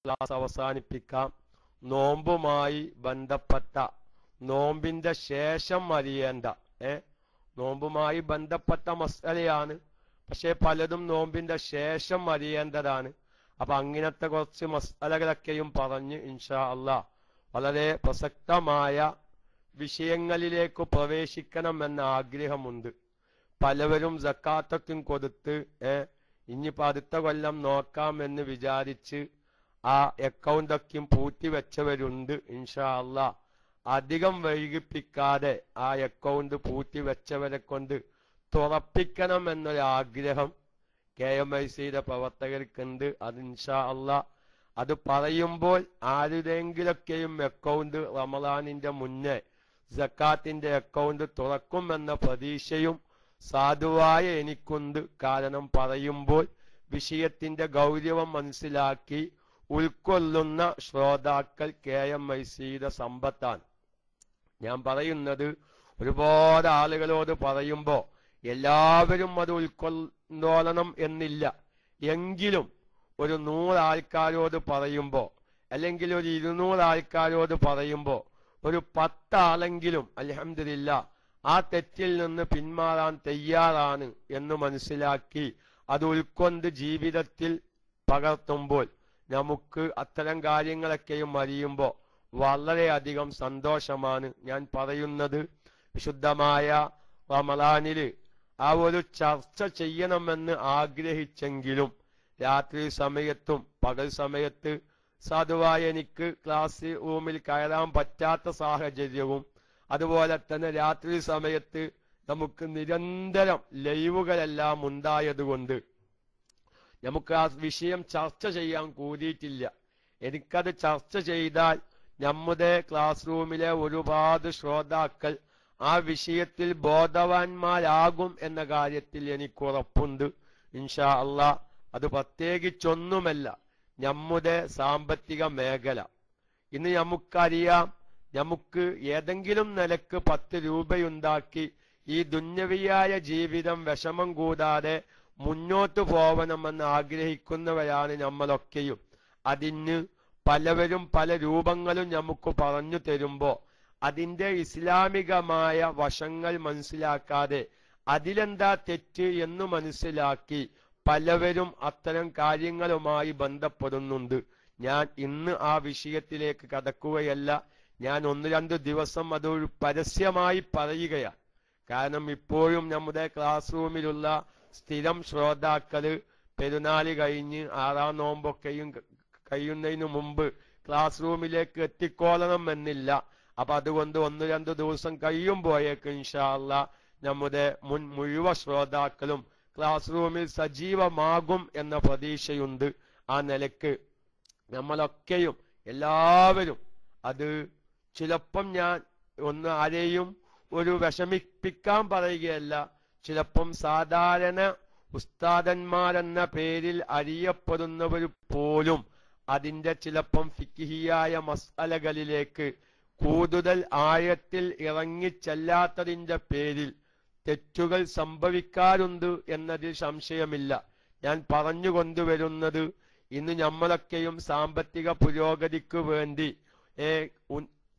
Class അവസാനിപ്പിക്കാം. നോമ്പുമായി ബന്ധപ്പെട്ട നോമ്പിന്റെ ശേഷം അറിയേണ്ട നോമ്പുമായി ബന്ധപ്പെട്ട മസലയാണ്. പക്ഷെ പലതും നോമ്പിന്റെ ശേഷം അറിയേണ്ടതാണ്. അപ്പൊ അങ്ങനത്തെ കുറച്ച് മസലകളൊക്കെയും പറഞ്ഞ് ഇൻഷാ അല്ലാഹ് വളരെ പ്രസക്തമായ വിഷയങ്ങളിലേക്ക് പ്രവേശിക്കണമെന്ന ആഗ്രഹമുണ്ട്. പലവരും സക്കാത്തൊക്കെ കൊടുത്ത് ഇനിയിപ്പോ അടുത്ത കൊല്ലം നോക്കാം എന്ന് വിചാരിച്ച് ആ അക്കൗണ്ടൊക്കെയും പൂട്ടിവെച്ചവരുണ്ട്. ഇൻഷാ അല്ലാഹ് അധികം വൈകിപ്പിക്കാതെ ആ അക്കൗണ്ട് പൂട്ടിവെച്ചവരെ കൊണ്ട് തുറപ്പിക്കണം എന്നൊരാഗ്രഹം KMICയുടെ പ്രവർത്തകർക്കുണ്ട്. അത് ഇൻഷാ അല്ലാഹ് അത് പറയുമ്പോൾ ആരുടെയെങ്കിലൊക്കെയും അക്കൗണ്ട് റമളാനിന്റെ മുന്നേ സക്കാത്തിന്റെ അക്കൗണ്ട് തുറക്കുമെന്ന പ്രതീക്ഷയും സാധുവായ എനിക്കുണ്ട്. കാരണം പറയുമ്പോൾ വിഷയത്തിന്റെ ഗൗരവം മനസ്സിലാക്കി ഉൾക്കൊള്ളുന്ന ശ്രോതാക്കൾ KMICയുടെ സമ്പത്താണ്. ഞാൻ പറയുന്നത് ഒരുപാട് ആളുകളോട് പറയുമ്പോൾ എല്ലാവരും അത് ഉൾക്കൊള്ളണം എന്നില്ല. എങ്കിലും ഒരു 100 ആൾക്കാരോട് പറയുമ്പോൾ അല്ലെങ്കിൽ ഒരു 200 ആൾക്കാരോട് പറയുമ്പോൾ ഒരു 10 ആളെങ്കിലും അൽഹംദുലില്ലാഹ് ആ തെറ്റിൽ നിന്ന് പിന്മാറാൻ തയ്യാറാണ് എന്ന് മനസ്സിലാക്കി അത് ഉൾക്കൊണ്ട് ജീവിതത്തിൽ പകർത്തുമ്പോൾ നമുക്ക് അത്തരം കാര്യങ്ങളൊക്കെയും അറിയുമ്പോൾ വളരെയധികം സന്തോഷമാണ്. ഞാൻ പറയുന്നത് വിശുദ്ധമായ റമളാനില് ആ ഒരു ചർച്ച ചെയ്യണമെന്ന് ആഗ്രഹിച്ചെങ്കിലും രാത്രി സമയത്തും പകൽ സമയത്ത് സാധുവായ എനിക്ക് ക്ലാസ് റൂമിൽ കയറാൻ പറ്റാത്ത സാഹചര്യവും അതുപോലെ തന്നെ രാത്രി സമയത്ത് നമുക്ക് നിരന്തരം ലൈവുകളെല്ലാം ഉണ്ടായതുകൊണ്ട് നമുക്ക് ആ വിഷയം ചർച്ച ചെയ്യാൻ കൂടിയിട്ടില്ല. എനിക്കത് ചർച്ച ചെയ്താൽ നമ്മുടെ ക്ലാസ് റൂമിലെ ഒരുപാട് ശ്രോതാക്കൾ ആ വിഷയത്തിൽ ബോധവാന്മാരാകും എന്ന കാര്യത്തിൽ എനിക്ക് ഉറപ്പുണ്ട്. ഇൻഷാ അല്ലാഹ് അത് പ്രത്യേകിച്ചൊന്നുമല്ല നമ്മുടെ സാമ്പത്തിക മേഖല. ഇന്ന് നമുക്കറിയാം, നമുക്ക് ഏതെങ്കിലും നിലക്ക് 10 രൂപയുണ്ടാക്കി ഈ ദുന്യവിയായ ജീവിതം വിഷമം കൂടാതെ മുന്നോട്ട് പോകണമെന്ന് ആഗ്രഹിക്കുന്നവരാണ് നമ്മളൊക്കെയും. അതിന് പലവരും പല രൂപങ്ങളും നമുക്ക് പറഞ്ഞു തരുമ്പോ അതിന്റെ ഇസ്ലാമികമായ വശങ്ങൾ മനസ്സിലാക്കാതെ അതിലെന്താ തെറ്റ് എന്ന് മനസ്സിലാക്കി പലവരും അത്തരം കാര്യങ്ങളുമായി ബന്ധപ്പെടുന്നുണ്ട്. ഞാൻ ഇന്ന് ആ വിഷയത്തിലേക്ക് കടക്കുകയല്ല. ഞാൻ 1-2 ദിവസം അതൊരു പരസ്യമായി പറയുകയാണ്. കാരണം ഇപ്പോഴും നമ്മുടെ ക്ലാസ് റൂമിലുള്ള സ്ഥിരം ശ്രോതാക്കള് പെരുന്നാള് കഴിഞ്ഞ് 6ാം നോമ്പൊക്കെയും കഴിയുന്നതിന് മുമ്പ് ക്ലാസ് റൂമിലേക്ക് എത്തിക്കോളണം എന്നില്ല. അപ്പൊ അതുകൊണ്ട് 1-2 ദിവസം കഴിയുമ്പോഴേക്ക് ഇൻഷാ അല്ലാഹ് നമ്മുടെ മുഴുവൻ ശ്രോതാക്കളും ക്ലാസ് റൂമിൽ സജീവമാകും എന്ന പ്രതീക്ഷയുണ്ട്. ആ നിലക്ക് നമ്മളൊക്കെയും എല്ലാവരും അത് ചിലപ്പം ഞാൻ ആരെയും ഒരു വിഷമിപ്പിക്കാൻ പറയുകയല്ല. ചിലപ്പം സാധാരണ ഉസ്താദന്മാരെന്ന പേരിൽ അറിയപ്പെടുന്നവർ പോലും അതിന്റെ ചിലപ്പം ഫിഖ്ഹിയായ മസ്അലകളിലേക്ക് കൂടുതൽ ആഴത്തിൽ ഇറങ്ങിച്ചെല്ലാത്തതിന്റെ പേരിൽ തെറ്റുകൾ സംഭവിക്കാറുണ്ട് എന്നതിൽ സംശയമില്ല. ഞാൻ പറഞ്ഞുകൊണ്ടുവരുന്നത് ഇന്ന് നമ്മളൊക്കെയും സാമ്പത്തിക പുരോഗതിക്ക് വേണ്ടി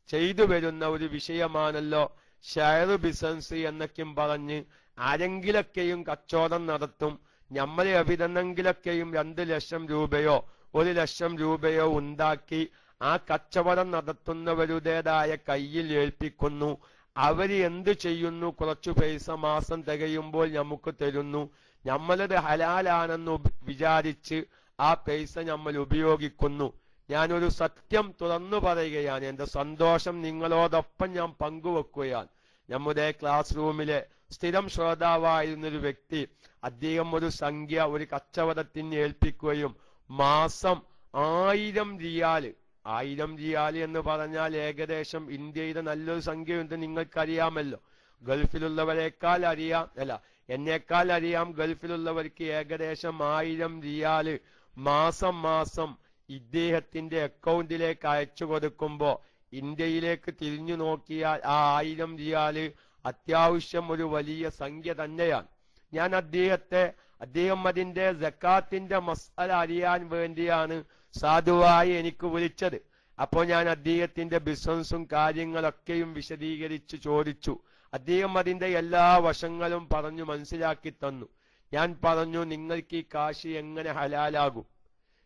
ചെയ്തു വരുന്ന ഒരു വിഷയമാണല്ലോ ഷെയർ ബിസിനസ് എന്നൊക്കെയും പറഞ്ഞ് ആരെങ്കിലൊക്കെയും കച്ചവടം നടത്തും. നമ്മളെ എവിടെന്നെങ്കിലൊക്കെയും 2 ലക്ഷം രൂപയോ 1 ലക്ഷം രൂപയോ ഉണ്ടാക്കി ആ കച്ചവടം നടത്തുന്നവരുടേതായ കയ്യിൽ ഏൽപ്പിക്കുന്നു. അവര് എന്തു ചെയ്യുന്നു? കുറച്ചു പൈസ മാസം തികയുമ്പോൾ നമുക്ക് തരുന്നു. നമ്മളത് ഹലാലാണെന്ന് വിചാരിച്ച് ആ പൈസ നമ്മൾ ഉപയോഗിക്കുന്നു. ഞാനൊരു സത്യം തുറന്നു പറയുകയാണ്. എന്റെ സന്തോഷം നിങ്ങളോടൊപ്പം ഞാൻ പങ്കുവെക്കുകയാണ്. നമ്മുടെ ക്ലാസ് റൂമിലെ സ്ഥിരം ശ്രോതാവായിരുന്നൊരു വ്യക്തി, അദ്ദേഹം ഒരു സംഖ്യ ഒരു കച്ചവടത്തിന് ഏൽപ്പിക്കുകയും മാസം 1000 റിയാല് 1000 റിയാല് എന്ന് പറഞ്ഞാൽ ഏകദേശം ഇന്ത്യയുടെ നല്ലൊരു സംഖ്യയുണ്ട്. നിങ്ങൾക്കറിയാമല്ലോ. ഗൾഫിലുള്ളവരെക്കാൾ അറിയാം, അല്ല എന്നേക്കാൾ അറിയാം. ഗൾഫിലുള്ളവർക്ക് ഏകദേശം 1000 റിയാല് മാസം ഇദ്ദേഹത്തിന്റെ അക്കൗണ്ടിലേക്ക് അയച്ചു കൊടുക്കുമ്പോ ഇന്ത്യയിലേക്ക് തിരിഞ്ഞു നോക്കിയാൽ ആ 1000 റിയാല് അത്യാവശ്യം ഒരു വലിയ സംഖ്യ തന്നെയാണ്. ഞാൻ അദ്ദേഹം അതിന്റെ സക്കാത്തിന്റെ മസ്അല അറിയാൻ വേണ്ടിയാണ് സാധുവായി എനിക്ക് വിളിച്ചത്. അപ്പോൾ ഞാൻ അദ്ദേഹത്തിന്റെ ബിസിനസ്സും കാര്യങ്ങളൊക്കെയും വിശദീകരിച്ച് ചോദിച്ചു. അദ്ദേഹം അതിന്റെ എല്ലാ വശങ്ങളും പറഞ്ഞു മനസ്സിലാക്കി തന്നു. ഞാൻ പറഞ്ഞു, നിങ്ങൾക്ക് ഈ കാശ് എങ്ങനെ ഹലാലാകും?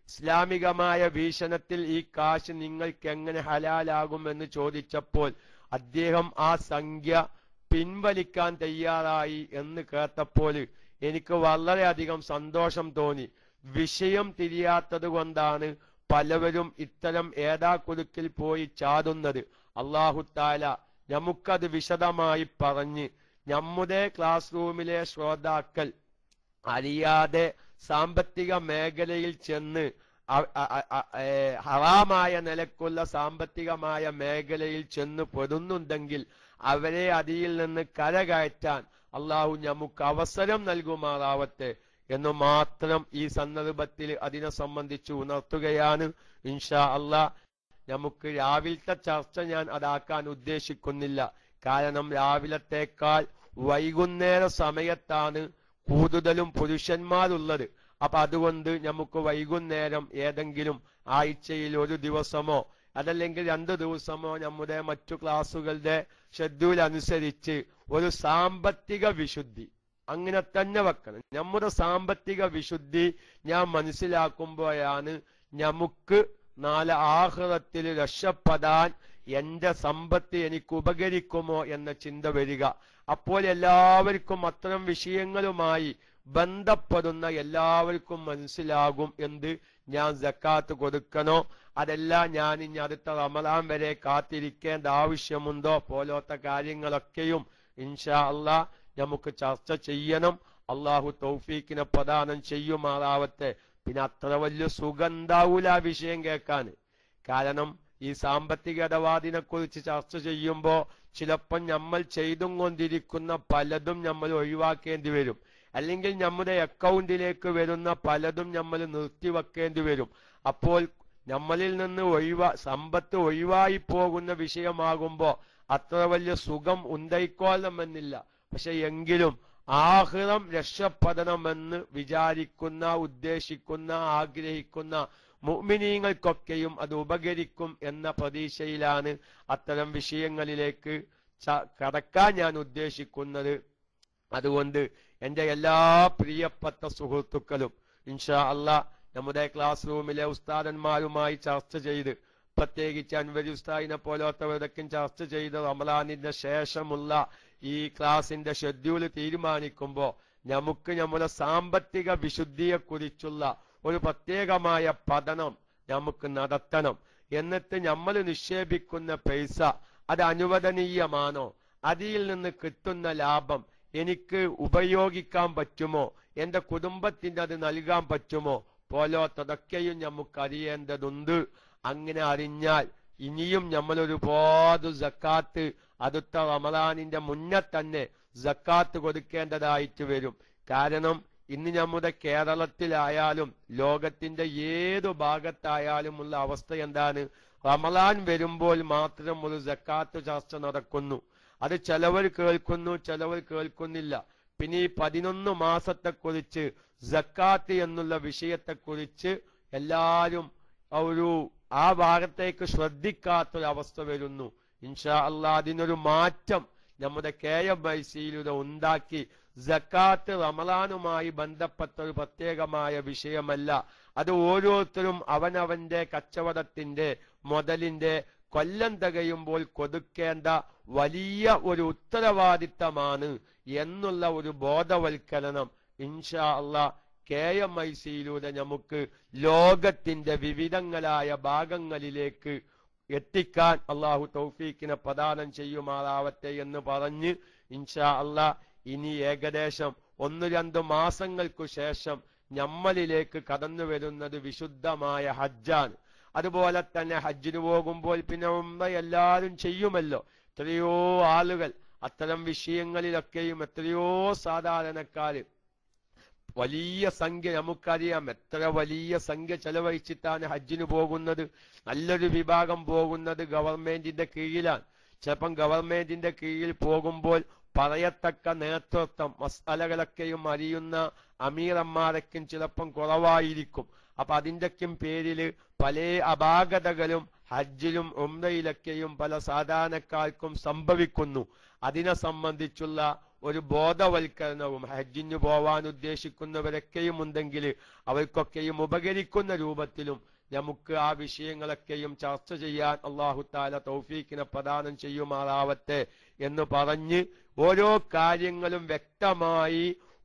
ഇസ്ലാമികമായ വീക്ഷണത്തിൽ ഈ കാശ് നിങ്ങൾക്ക് എങ്ങനെ ഹലാലാകുമെന്ന് ചോദിച്ചപ്പോൾ അദ്ദേഹം ആ സംഖ്യ പിൻവലിക്കാൻ തയ്യാറായി എന്ന് കേട്ടപ്പോൾ എനിക്ക് വളരെയധികം സന്തോഷം തോന്നി. വിഷയം തിരിയാത്തത് കൊണ്ടാണ് പലവരും ഇത്തരം ഏടാക്കുരുക്കിൽ പോയി ചാടുന്നത്. അല്ലാഹു തആല നമുക്കത് വിശദമായി പറഞ്ഞ് നമ്മുടെ ക്ലാസ് റൂമിലെ ശ്രോതാക്കൾ അറിയാതെ സാമ്പത്തിക മേഖലയിൽ ചെന്ന് ഹറാമായ നിലക്കുള്ള സാമ്പത്തികമായ മേഖലയിൽ ചെന്ന് പെടുന്നുണ്ടെങ്കിൽ അവരെ അതിൽ നിന്ന് കരകയറ്റാൻ അള്ളാഹു നമുക്ക് അവസരം നൽകുമാറാവട്ടെ എന്ന് മാത്രം ഈ സന്ദർഭത്തിൽ അതിനെ സംബന്ധിച്ച് ഉണർത്തുകയാണ്. ഇൻഷാ അള്ളാ നമുക്ക് രാവിലത്തെ ചർച്ച ഞാൻ അതാക്കാൻ ഉദ്ദേശിക്കുന്നില്ല. കാരണം രാവിലത്തേക്കാൾ വൈകുന്നേര സമയത്താണ് കൂടുതലും പുരുഷന്മാരുള്ളത്. അപ്പൊ അതുകൊണ്ട് നമുക്ക് വൈകുന്നേരം ഏതെങ്കിലും ആഴ്ചയിൽ ഒരു ദിവസമോ അതല്ലെങ്കിൽ 2 ദിവസമോ നമ്മുടെ മറ്റു ക്ലാസുകളുടെ ഷെഡ്യൂൾ അനുസരിച്ച് ഒരു സാമ്പത്തിക വിശുദ്ധി അങ്ങനെ തന്നെ വെക്കണം. നമ്മുടെ സാമ്പത്തിക വിശുദ്ധി ഞാൻ മനസ്സിലാക്കുമ്പോഴാണ് നമുക്ക് നാളെ ആഖിറത്തിൽ രക്ഷപ്പെടാൻ എന്റെ സമ്പത്ത് എനിക്ക് ഉപകരിക്കുമോ എന്ന ചിന്ത വരിക. അപ്പോൾ എല്ലാവർക്കും അത്തരം വിഷയങ്ങളുമായി ബന്ധപ്പെടുന്ന എല്ലാവർക്കും മനസ്സിലാകും എന്ത് ഞാൻ സക്കാത്ത് കൊടുക്കണോ അതല്ല ഞാൻ ഇനി അടുത്ത റമദാൻ വരെ കാത്തിരിക്കേണ്ട ആവശ്യമുണ്ടോ പോലത്തെ കാര്യങ്ങളൊക്കെയും ഇൻഷാ അള്ളാ നമുക്ക് ചർച്ച ചെയ്യണം. അള്ളാഹു തൗഫീക്കിനെ പ്രദാനം ചെയ്യുമാറാവട്ടെ. പിന്നെ അത്ര വലിയ സുഗന്ധാവൂല വിഷയം കേൾക്കാൻ. കാരണം ഈ സാമ്പത്തിക ഇടപാടിനെ കുറിച്ച് ചർച്ച ചെയ്യുമ്പോൾ ചിലപ്പോൾ നമ്മൾ ചെയ്തും കൊണ്ടിരിക്കുന്ന പലതും നമ്മൾ ഒഴിവാക്കേണ്ടി വരും. അല്ലെങ്കിൽ നമ്മുടെ അക്കൗണ്ടിലേക്ക് വരുന്ന പലതും നമ്മൾ നിർത്തിവെക്കേണ്ടി വരും. അപ്പോൾ നമ്മളിൽ നിന്ന് സമ്പത്ത് ഒഴിവായി പോകുന്ന വിഷയമാകുമ്പോൾ അത്ര വലിയ സുഖം ഉണ്ടായിക്കൊള്ളണമെന്നില്ല. പക്ഷെ എങ്കിലും ആഖിറം രക്ഷപ്പെടണമെന്ന് വിചാരിക്കുന്ന ഉദ്ദേശിക്കുന്ന ആഗ്രഹിക്കുന്ന മുഅ്മിനീങ്ങൾക്കൊക്കെയും അത് ഉപകരിക്കും എന്ന പ്രതീക്ഷയിലാണ് അത്തരം വിഷയങ്ങളിലേക്ക് കടക്കാൻ ഞാൻ ഉദ്ദേശിക്കുന്നത്. അതുകൊണ്ട് എന്റെ എല്ലാ പ്രിയപ്പെട്ട സുഹൃത്തുക്കളും ഇൻഷാ അള്ളാ നമ്മുടെ ക്ലാസ് റൂമിലെ ഉസ്താദന്മാരുമായി ചർച്ച ചെയ്ത്, പ്രത്യേകിച്ച് അൻവരി ഉസ്താദിനെ പോലത്തവരൊക്കെ ചർച്ച ചെയ്ത് റമളാനിന്റെ ശേഷമുള്ള ഈ ക്ലാസിന്റെ ഷെഡ്യൂൾ തീരുമാനിക്കുമ്പോൾ നമുക്ക് നമ്മുടെ സാമ്പത്തിക വിശുദ്ധിയെക്കുറിച്ചുള്ള ഒരു പ്രത്യേകമായ പഠനം നമുക്ക് നടത്തണം. എന്നിട്ട് നമ്മൾ നിക്ഷേപിക്കുന്ന പൈസ അത് അനുവദനീയമാണോ, അതിൽ നിന്ന് കിട്ടുന്ന ലാഭം എനിക്ക് ഉപയോഗിക്കാൻ പറ്റുമോ, എന്റെ കുടുംബത്തിന് അത് നൽകാൻ പറ്റുമോ പോലത്തതൊക്കെയും നമുക്ക് അറിയേണ്ടതുണ്ട്. അങ്ങനെ അറിഞ്ഞാൽ ഇനിയും നമ്മൾ ഒരുപാട് സക്കാത്ത് അടുത്ത റമളാനിന്റെ മുന്നേ തന്നെ സക്കാത്ത് കൊടുക്കേണ്ടതായിട്ട് വരും. കാരണം ഇന്ന് നമ്മുടെ കേരളത്തിലായാലും ലോകത്തിന്റെ ഏതു ഭാഗത്തായാലും ഉള്ള അവസ്ഥ എന്താണ്? റമളാൻ വരുമ്പോൾ മാത്രം ഒരു സക്കാത്ത് ചർച്ച നടക്കുന്നു. അത് ചിലവർ കേൾക്കുന്നു, ചിലവർ കേൾക്കുന്നില്ല. പിന്നെ ഈ 11 മാസത്തെക്കുറിച്ച് സക്കാത്ത് എന്നുള്ള വിഷയത്തെക്കുറിച്ച് എല്ലാവരും ആ ഭാഗത്തേക്ക് ശ്രദ്ധിക്കാത്തൊരവസ്ഥ വരുന്നു. ഇൻഷാ അള്ളാഹ് അതിനൊരു മാറ്റം നമ്മുടെ KMIC-യിലൂടെ ഉണ്ടാക്കി സക്കാത്ത് റമളാനുമായി ബന്ധപ്പെട്ട ഒരു പ്രത്യേകമായ വിഷയമല്ല. അത് ഓരോരുത്തരും അവനവന്റെ കച്ചവടത്തിന്റെ മുതലിന്റെ കൊല്ലം തികയുമ്പോൾ കൊടുക്കേണ്ട വലിയ ഒരു ഉത്തരവാദിത്തമാണ് എന്നുള്ള ഒരു ബോധവൽക്കരണം ഇൻഷാ അള്ളാഹ് KMIC-യിലൂടെ നമുക്ക് ലോകത്തിന്റെ വിവിധങ്ങളായ ഭാഗങ്ങളിലേക്ക് എത്തിക്കാൻ അള്ളാഹു തൗഫീക്കിനെ പ്രദാനം ചെയ്യുമാറാവട്ടെ എന്ന് പറഞ്ഞ് ഇൻഷാ അള്ളാഹ് ഇനി ഏകദേശം 1-2 മാസങ്ങൾക്കു ശേഷം നമ്മളിലേക്ക് കടന്നു വരുന്നത് വിശുദ്ധമായ ഹജ്ജാണ്. അതുപോലെ തന്നെ ഹജ്ജിന് പോകുമ്പോൾ പിന്നെ ഉംറ എല്ലാവരും ചെയ്യുമല്ലോ. എത്രയോ ആളുകൾ അത്തരം വിഷയങ്ങളിലൊക്കെയും എത്രയോ സാധാരണക്കാര് വലിയ സംഖ്യ, നമുക്കറിയാം എത്ര വലിയ സംഖ്യ ചെലവഴിച്ചിട്ടാണ് ഹജ്ജിന് പോകുന്നത്. നല്ലൊരു വിഭാഗം പോകുന്നത് ഗവൺമെന്റിന്റെ കീഴിലാണ്. ചിലപ്പം ഗവൺമെന്റിന്റെ കീഴിൽ പോകുമ്പോൾ പറയത്തക്ക നേതൃത്വം മസ്അലകളൊക്കെയും അറിയുന്ന അമീറന്മാരൊക്കെ ചിലപ്പം കുറവായിരിക്കും. അപ്പൊ അതിന്റെക്കും പേരില് പല അപാകതകളും ഹജ്ജിലും ഉംറയിലൊക്കെയും പല സാധാരണക്കാർക്കും സംഭവിക്കുന്നു. അതിനെ സംബന്ധിച്ചുള്ള ഒരു ബോധവൽക്കരണവും ഹജ്ജിന് പോവാൻ ഉദ്ദേശിക്കുന്നവരൊക്കെയും ഉണ്ടെങ്കിൽ അവർക്കൊക്കെയും ഉപകരിക്കുന്ന രൂപത്തിലും നമുക്ക് ആ വിഷയങ്ങളൊക്കെയും ചർച്ച ചെയ്യാൻ അല്ലാഹു തആല തൗഫീഖിനെ പ്രദാനം ചെയ്യുമാറാവട്ടെ എന്ന് പറഞ്ഞ് ഓരോ കാര്യങ്ങളും വ്യക്തമായി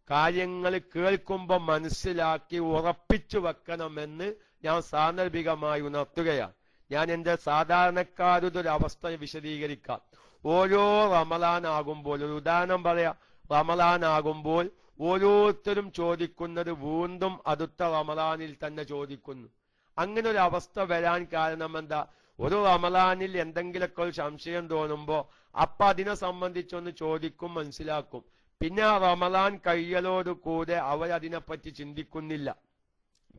കാര്യങ്ങൾ കേൾക്കുമ്പോൾ മനസ്സിലാക്കി ഉറപ്പിച്ചു വെക്കണമെന്ന് ഞാൻ സാന്ദർഭികമായി ഉണർത്തുകയാണ്. ഞാൻ എന്റെ സാധാരണക്കാരുടെ ഒരു അവസ്ഥ വിശദീകരിക്കാം. ഓരോ റമളാൻ ആകുമ്പോൾ, ഒരു ഉദാഹരണം പറയാം, റമളാൻ ആകുമ്പോൾ ഓരോരുത്തരും ചോദിക്കുന്നത് വീണ്ടും അടുത്ത റമളാനിൽ തന്നെ ചോദിക്കുന്നു. അങ്ങനെ ഒരു അവസ്ഥ വരാൻ കാരണം എന്താ? ഒരു റമളാനിൽ എന്തെങ്കിലുമൊക്കെ ഒരു സംശയം തോന്നുമ്പോ അപ്പൊ അതിനെ സംബന്ധിച്ചൊന്ന് ചോദിക്കും, മനസ്സിലാക്കും. പിന്നെ ആ റമളാൻ കഴിയലോട് കൂടെ അവരതിനെപ്പറ്റി ചിന്തിക്കുന്നില്ല.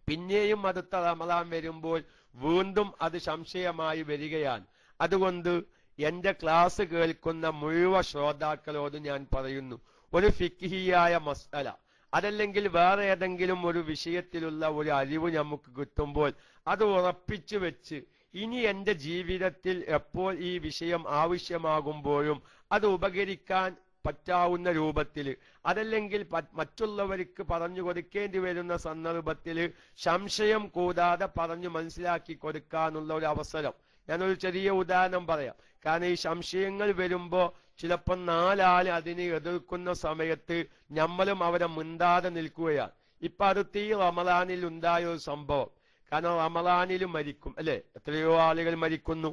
പിന്നെയും അടുത്ത റമളാൻ വരുമ്പോൾ വീണ്ടും അത് സംശയമായി വരികയാണ്. അതുകൊണ്ട് എന്റെ ക്ലാസ് കേൾക്കുന്ന മുഴുവൻ ശ്രോതാക്കളോട് ഞാൻ പറയുന്നു, ഒരു ഫിഖ്ഹിയായ മസ്അല അതല്ലെങ്കിൽ വേറെ ഏതെങ്കിലും ഒരു വിഷയത്തിലുള്ള ഒരു അറിവ് നമുക്ക് കിട്ടുമ്പോൾ അത് ഉറപ്പിച്ചു വെച്ച് ഇനി എന്റെ ജീവിതത്തിൽ എപ്പോൾ ഈ വിഷയം ആവശ്യമാകുമ്പോഴും അത് ഉപകരിക്കാൻ പറ്റാവുന്ന രൂപത്തിൽ, അതല്ലെങ്കിൽ മറ്റുള്ളവർക്ക് പറഞ്ഞു കൊടുക്കേണ്ടി വരുന്ന സന്ദർഭത്തിൽ സംശയം കൂടാതെ പറഞ്ഞു മനസ്സിലാക്കി കൊടുക്കാനുള്ള ഒരു അവസരം. ഞാനൊരു ചെറിയ ഉദാഹരണം പറയാം. കാരണം ഈ സംശയങ്ങൾ വരുമ്പോ ചിലപ്പോൾ നാലാള് അതിനെ എതിർക്കുന്ന സമയത്ത് നമ്മളും അവരെ മിണ്ടാതെ നിൽക്കുകയാണ്. ഇപ്പൊ അടുത്ത് ഈ റമളാനിൽ ഉണ്ടായ ഒരു സംഭവം. കാരണം റമളാനിൽ മരിക്കും അല്ലെ, എത്രയോ ആളുകൾ മരിക്കുന്നു.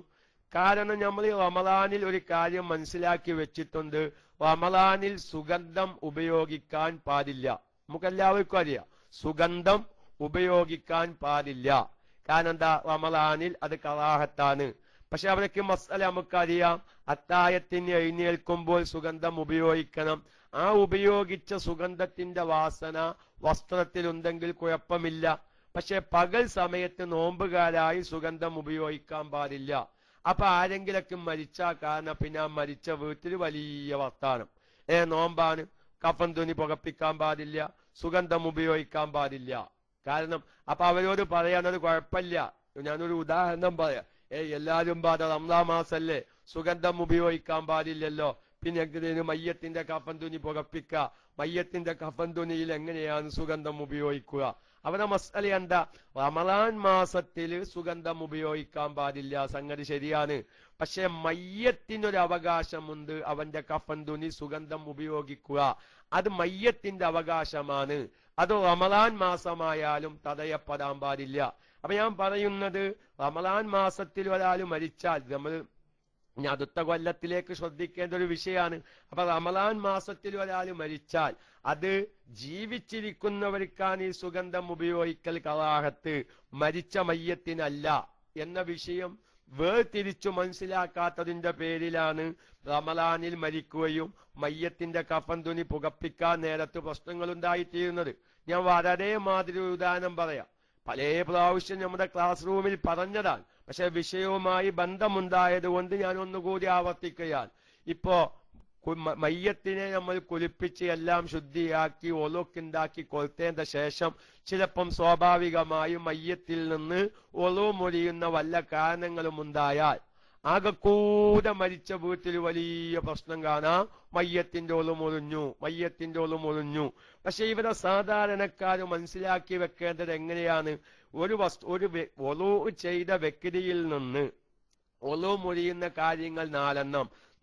കാരണം നമ്മൾ ഈ റമളാനിൽ ഒരു കാര്യം മനസ്സിലാക്കി വെച്ചിട്ടുണ്ട്, റമളാനിൽ സുഗന്ധം ഉപയോഗിക്കാൻ പാടില്ല. നമുക്കെല്ലാവർക്കും അറിയാം സുഗന്ധം ഉപയോഗിക്കാൻ പാടില്ല. കാരണം എന്താ? റമളാനിൽ അത് കറാഹത്താണ്. പക്ഷെ അവർക്ക് മസ്അല നമുക്കറിയാം, അത്തായത്തിന് എഴുന്നേൽക്കുമ്പോൾ സുഗന്ധം ഉപയോഗിക്കണം. ആ ഉപയോഗിച്ച സുഗന്ധത്തിന്റെ വാസന വസ്ത്രത്തിലുണ്ടെങ്കിൽ കുഴപ്പമില്ല. പക്ഷെ പകൽ സമയത്ത് നോമ്പുകാരായി സുഗന്ധം ഉപയോഗിക്കാൻ പാടില്ല. അപ്പൊ ആരെങ്കിലൊക്കെ മരിച്ചാ കാരണം പിന്നെ ആ മരിച്ച വീട്ടിൽ വലിയ വർത്താനം, നോമ്പാണ്, കഫൻ തുണി പുകപ്പിക്കാൻ പാടില്ല, സുഗന്ധം ഉപയോഗിക്കാൻ പാടില്ല. കാരണം അപ്പൊ അവരോട് പറയാനൊരു കുഴപ്പമില്ല. ഞാനൊരു ഉദാഹരണം പറയാം. എല്ലാരും റമളാൻ മാസല്ലേ, സുഗന്ധം ഉപയോഗിക്കാൻ പാടില്ലല്ലോ, പിന്നെ എങ്ങനെയാണ് മയ്യത്തിന്റെ കഫൻ തുണി പുകപ്പിക്ക? മയ്യത്തിന്റെ കഫൻ തുണിയിൽ എങ്ങനെയാണ് സുഗന്ധം ഉപയോഗിക്കുക? അവരുടെ മസ്അല എന്താ? റമളാൻ മാസത്തിൽ സുഗന്ധം ഉപയോഗിക്കാൻ പാടില്ല, സംഗതി ശരിയാണ്. പക്ഷെ മയ്യത്തിനൊരു അവകാശമുണ്ട്, അവന്റെ കഫൻ തുണി സുഗന്ധം ഉപയോഗിക്കുക. അത് മയ്യത്തിന്റെ അവകാശമാണ്. അത് റമളാൻ മാസമായാലും തടയപ്പെടാൻ പാടില്ല. അപ്പൊ ഞാൻ പറയുന്നത്, റമളാൻ മാസത്തിൽ ഒരാൾ മരിച്ചാൽ നമ്മൾ ഇനി അടുത്ത കൊല്ലത്തിലേക്ക് ശ്രദ്ധിക്കേണ്ട ഒരു വിഷയമാണ്. അപ്പൊ റമളാൻ മാസത്തിൽ ഒരാൾ മരിച്ചാൽ അത് ജീവിച്ചിരിക്കുന്നവർക്കാണ് ഈ സുഗന്ധം ഉപയോഗിക്കൽ കറാഹത്ത്, മരിച്ച മയ്യത്തിനല്ല എന്ന വിഷയം വേർതിരിച്ചു മനസ്സിലാക്കാത്തതിന്റെ പേരിലാണ് റമളാനിൽ മരിക്കുകയും മയ്യത്തിന്റെ കഫൻ തുണി പുകപ്പിക്കാൻ നേരത്ത് പ്രശ്നങ്ങൾ ഉണ്ടായിത്തീരുന്നത്. ഞാൻ വളരെ മാതിരി ഉദാഹരണം പറയാം. പല പ്രാവശ്യം നമ്മുടെ ക്ലാസ് റൂമിൽ പറഞ്ഞതാണ്, പക്ഷെ വിഷയവുമായി ബന്ധമുണ്ടായത് കൊണ്ട് ഞാൻ ഒന്നുകൂടി ആവർത്തിക്കുകയാണ്. ഇപ്പോ മയ്യത്തിനെ നമ്മൾ കുളിപ്പിച്ച് എല്ലാം ശുദ്ധിയാക്കി ഒളുക്കുണ്ടാക്കി കൊളുത്തേണ്ട ശേഷം ചിലപ്പം സ്വാഭാവികമായും മയ്യത്തിൽ നിന്ന് ഒളു മുറിയുന്ന വല്ല കാരണങ്ങളും ഉണ്ടായാൽ ആകെക്കൂടെ മരിച്ച വീട്ടിൽ വലിയ പ്രശ്നം കാണാം. മയ്യത്തിന്റെ ഒളു മുറിഞ്ഞു. പക്ഷെ ഇവിടെ സാധാരണക്കാർ മനസ്സിലാക്കി വെക്കേണ്ടത് എങ്ങനെയാണ്? ഒരു ഒളു ചെയ്ത വ്യക്തിയിൽ നിന്ന് ഒളു മുറിയുന്ന കാര്യങ്ങൾ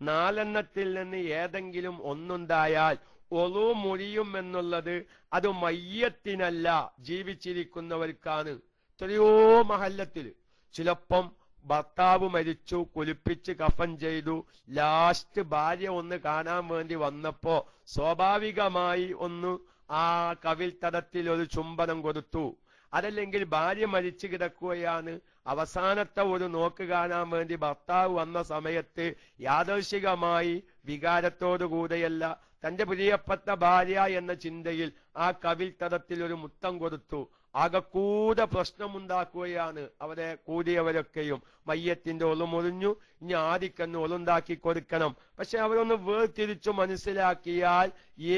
നാലെണ്ണത്തിൽ നിന്ന് ഏതെങ്കിലും ഒന്നുണ്ടായാൽ ഒളു മുറിയും എന്നുള്ളത് അത് മയ്യത്തിനല്ല, ജീവിച്ചിരിക്കുന്നവർക്കാണ്. എത്രയോ മഹല്ലത്തിൽ ചിലപ്പം ഭർത്താവ് മരിച്ചു, കുളിപ്പിച്ച് കഫൻ ചെയ്തു, ലാസ്റ്റ് ഭാര്യ ഒന്ന് കാണാൻ വേണ്ടി വന്നപ്പോ സ്വാഭാവികമായി ഒന്ന് ആ കവിൽ തടത്തിൽ ഒരു ചുംബനം കൊടുത്തു. അതല്ലെങ്കിൽ ഭാര്യ മരിച്ചു കിടക്കുകയാണ്, അവസാനത്തെ ഒരു നോക്ക് കാണാൻ വേണ്ടി ഭർത്താവ് വന്ന സമയത്ത് യാദൃശികമായി വികാരത്തോടു കൂടെയല്ല, തന്റെ പ്രിയപ്പെട്ട ഭാര്യ എന്ന ചിന്തയിൽ ആ കവിൽ തടത്തിൽ ഒരു മുത്തം കൊടുത്തു. ആകെക്കൂടെ പ്രശ്നമുണ്ടാക്കുകയാണ് അവരെ കൂടിയവരൊക്കെയും. മയ്യത്തിന്റെ ഒളു മുറിഞ്ഞു, ഇനി ആദിക്കന്ന് ഒളുണ്ടാക്കി കൊടുക്കണം. പക്ഷെ അവരൊന്ന് വേർതിരിച്ചു മനസ്സിലാക്കിയാൽ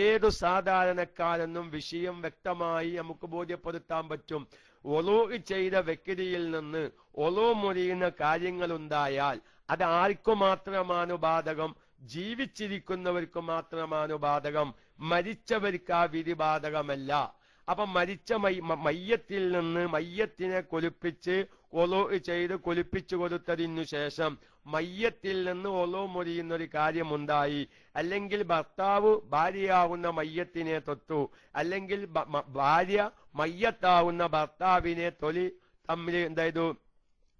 ഏതു സാധാരണക്കാരെന്നും വിഷയം വ്യക്തമായി നമുക്ക് ബോധ്യപ്പെടുത്താൻ പറ്റും. ഒളൂ ചെയ്ത വ്യക്തിയിൽ നിന്ന് ഒളൂ മുറിയുന്ന കാര്യങ്ങളുണ്ടായാൽ അത് ആർക്കു മാത്രമാണ് ബാധകം? ജീവിച്ചിരിക്കുന്നവർക്ക് മാത്രമാണ് ബാധകം, മരിച്ചവർക്ക് ആ വിധി ബാധകമല്ല. അപ്പൊ മരിച്ച മയ്യത്തിൽ നിന്ന് മയ്യത്തിനെ കുളിപ്പിച്ച് ഒളൂ ചെയ്ത് കുളിപ്പിച്ചു കൊടുത്തതിനു ശേഷം മയ്യത്തിൽ നിന്ന് ഒളൂ മുറിയുന്ന ഒരു കാര്യമുണ്ടായി, അല്ലെങ്കിൽ ഭർത്താവ് ഭാര്യയാവുന്ന മയ്യത്തിനെ തൊട്ടു, അല്ലെങ്കിൽ ഭാര്യ മയ്യത്താവുന്ന ഭർത്താവിനെ തൊലി തമ്മിൽ എന്തായത്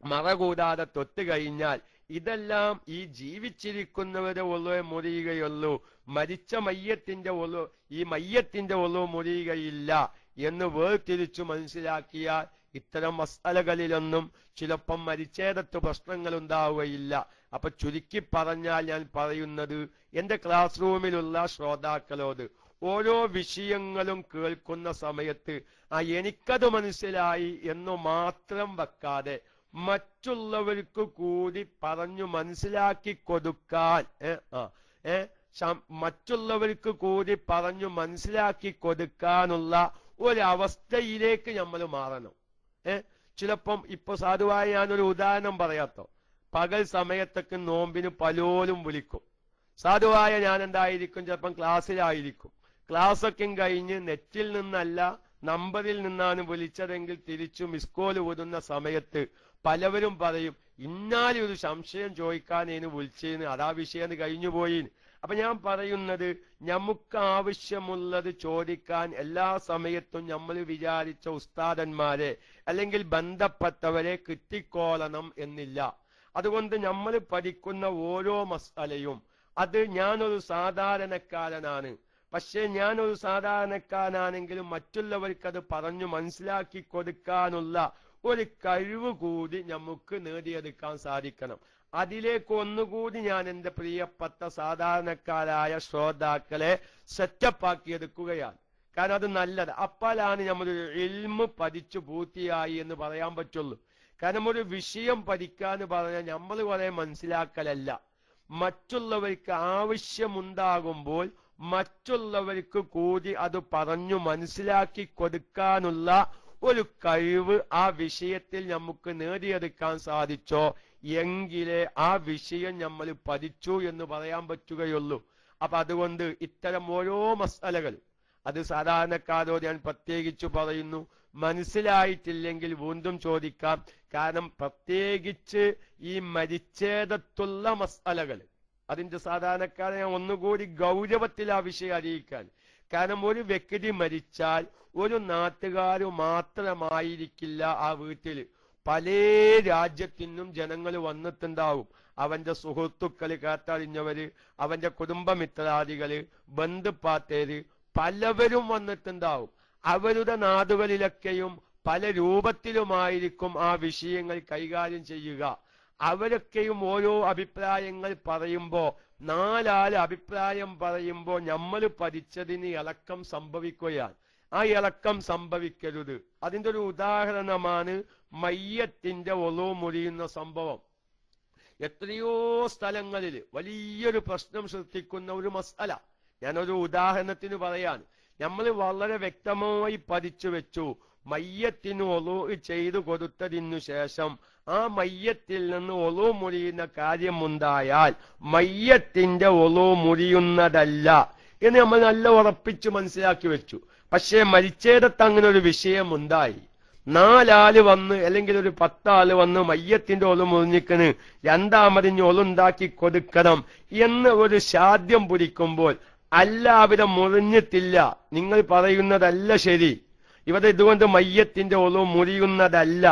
മറ കൂടാതെ തൊട്ട് കഴിഞ്ഞാൽ ഇതെല്ലാം ഈ ജീവിച്ചിരിക്കുന്നവരെ ഒളു മുറിയുകയുള്ളൂ, മരിച്ച മയ്യത്തിന്റെ ഒളു ഈ മയ്യത്തിന്റെ ഒളു മുറിയുകയില്ല എന്ന് വേർതിരിച്ചു മനസ്സിലാക്കിയാൽ ഇത്തരം മസ്അലകളിലൊന്നും ചിലപ്പം മരിച്ചേടത്ത് പ്രശ്നങ്ങൾ ഉണ്ടാവുകയില്ല. അപ്പൊ ചുരുക്കി പറഞ്ഞാൽ ഞാൻ പറയുന്നത് എന്റെ ക്ലാസ് റൂമിലുള്ള ശ്രോതാക്കളോട് ഓരോ വിഷയങ്ങളും കേൾക്കുന്ന സമയത്ത് എനിക്കത് മനസ്സിലായി എന്നു മാത്രം വെക്കാതെ മറ്റുള്ളവർക്ക് കൂടി പറഞ്ഞു മനസ്സിലാക്കി കൊടുക്കാൻ മറ്റുള്ളവർക്ക് കൂടി പറഞ്ഞു മനസ്സിലാക്കി കൊടുക്കാനുള്ള ഒരവസ്ഥയിലേക്ക് നമ്മൾ മാറണം. ചിലപ്പം ഇപ്പൊ സാധുവായ ഞാനൊരു ഉദാഹരണം പറയാത്തോ, പകൽ സമയത്തൊക്കെ നോമ്പിന് പലോലും വിളിക്കും. സാധുവായ ഞാൻ എന്തായിരിക്കും, ചിലപ്പം ക്ലാസ്സിലായിരിക്കും. ക്ലാസ്സൊക്കെ കഴിഞ്ഞ് നെറ്റിൽ നിന്നല്ല നമ്പറിൽ നിന്നാണ് വിളിച്ചതെങ്കിൽ തിരിച്ചു മിസ്കോൾ ഊതുന്ന സമയത്ത് പലവരും പറയും ഇന്നാലൊരു സംശയം ചോദിക്കാനേന് വിളിച്ചേന്ന്, അതാ വിഷയം കഴിഞ്ഞുപോയി. അപ്പൊ ഞാൻ പറയുന്നത് നമുക്ക് ആവശ്യമുള്ളത് ചോദിക്കാൻ എല്ലാ സമയത്തും നമ്മൾ വിചാരിച്ച ഉസ്താദന്മാരെ അല്ലെങ്കിൽ ബന്ധപ്പെട്ടവരെ കിട്ടിക്കോളണം എന്നില്ല. അതുകൊണ്ട് നമ്മൾ പഠിക്കുന്ന ഓരോ മസ്അലയും അത് ഞാനൊരു സാധാരണക്കാരനാണ്, പക്ഷെ ഞാനൊരു സാധാരണക്കാരനാണെങ്കിലും മറ്റുള്ളവർക്കത് പറഞ്ഞു മനസ്സിലാക്കി കൊടുക്കാനുള്ള ഒരു കഴിവ് കൂടി നമുക്ക് നേടിയെടുക്കാൻ സാധിക്കണം. അതിലേക്ക് ഒന്നുകൂടി ഞാൻ എന്റെ പ്രിയപ്പെട്ട സാധാരണക്കാരായ ശ്രോതാക്കളെ സെറ്റപ്പാക്കിയെടുക്കുകയാണ്. കാരണം അത് നല്ലത്. അപ്പോഴാണ് നമ്മളൊരു ഇൽമ് പഠിച്ചു പൂർത്തിയായി എന്ന് പറയാൻ പറ്റുള്ളൂ. കാരണം ഒരു വിഷയം പഠിക്കാന്ന് പറഞ്ഞാൽ നമ്മൾ കുറെ മനസ്സിലാക്കലല്ല, മറ്റുള്ളവർക്ക് ആവശ്യമുണ്ടാകുമ്പോൾ മറ്റുള്ളവർക്ക് കൂടി അത് പറഞ്ഞു മനസ്സിലാക്കി കൊടുക്കാനുള്ള ഒരു കഴിവ് ആ വിഷയത്തിൽ നമുക്ക് നേടിയെടുക്കാൻ സാധിച്ചോ എങ്കിലേ ആ വിഷയം നമ്മൾ പഠിച്ചു എന്ന് പറയാൻ പറ്റുകയുള്ളൂ. അപ്പൊ അതുകൊണ്ട് ഇത്തരം ഓരോ മസ്അലകൾ അത് സാധാരണക്കാരോട് ഞാൻ പ്രത്യേകിച്ചു പറയുന്നു, മനസ്സിലായിട്ടില്ലെങ്കിൽ വീണ്ടും ചോദിക്കാം. കാരണം പ്രത്യേകിച്ച് ഈ മരിച്ചേടത്തുള്ള മസ്അലകൾ അതിന്റെ സാധാരണക്കാരെ ഞാൻ ഒന്നുകൂടി ഗൗരവത്തിൽ ആ വിഷയം അറിയിക്കാൻ. കാരണം ഒരു വ്യക്തി മരിച്ചാൽ ഒരു നാട്ടുകാര് മാത്രമായിരിക്കില്ല ആ വീട്ടിൽ, പല രാജ്യത്തിനും ജനങ്ങൾ വന്നിട്ടുണ്ടാവും. അവന്റെ സുഹൃത്തുക്കള്, കേട്ടറിഞ്ഞവര്, അവന്റെ കുടുംബമിത്രാദികള്, ബന്ധുപ്പാത്തേര് പലവരും വന്നിട്ടുണ്ടാവും. അവരുടെ നാടുകളിലൊക്കെയും പല രൂപത്തിലുമായിരിക്കും ആ വിഷയങ്ങൾ കൈകാര്യം ചെയ്യുക. അവരൊക്കെയും ഓരോ അഭിപ്രായങ്ങൾ പറയുമ്പോ നാലാല് അഭിപ്രായം പറയുമ്പോ നമ്മൾ പഠിച്ചതിന് ഇളക്കം സംഭവിക്കുകയാണ്. ആ ഇളക്കം സംഭവിക്കരുത്. അതിന്റെ ഒരു ഉദാഹരണമാണ് മയ്യത്തിന്റെ ഒളു മുറിയുന്ന സംഭവം. എത്രയോ സ്ഥലങ്ങളിൽ വലിയൊരു പ്രശ്നം സൃഷ്ടിക്കുന്ന ഒരു മസ്അല. ഞാനൊരു ഉദാഹരണത്തിന് പറയാൻ, നമ്മൾ വളരെ വ്യക്തമായി പഠിച്ചു വെച്ചു. മയ്യത്തിന് ഒളു ചെയ്തു കൊടുത്തതിനു ശേഷം ആ മയ്യത്തിൽ നിന്ന് ഒളു മുറിയുന്ന കാര്യമുണ്ടായാൽ മയ്യത്തിന്റെ ഒളു മുറിയുന്നതല്ല എന്ന് നമ്മൾ നല്ല ഉറപ്പിച്ചു മനസ്സിലാക്കി വെച്ചു. പക്ഷേ മരിച്ചേടത്ത് അങ്ങനെ ഒരു വിഷയം ഉണ്ടായി. 4 ആള് വന്ന് അല്ലെങ്കിൽ ഒരു 10 ആള് വന്ന് മയ്യത്തിന്റെ ഒളു മുറിഞ്ഞിക്കണ്, രണ്ടാമതിന് ഒളുണ്ടാക്കി കൊടുക്കണം എന്ന് ഒരു ശാഠ്യം പിടിക്കുമ്പോൾ അല്ല, അവിടെ മുറിഞ്ഞിട്ടില്ല, നിങ്ങൾ പറയുന്നതല്ല ശരി, ഇവിടെ ഇതുകൊണ്ട് മയ്യത്തിന്റെ ഒളു മുറിയുന്നതല്ല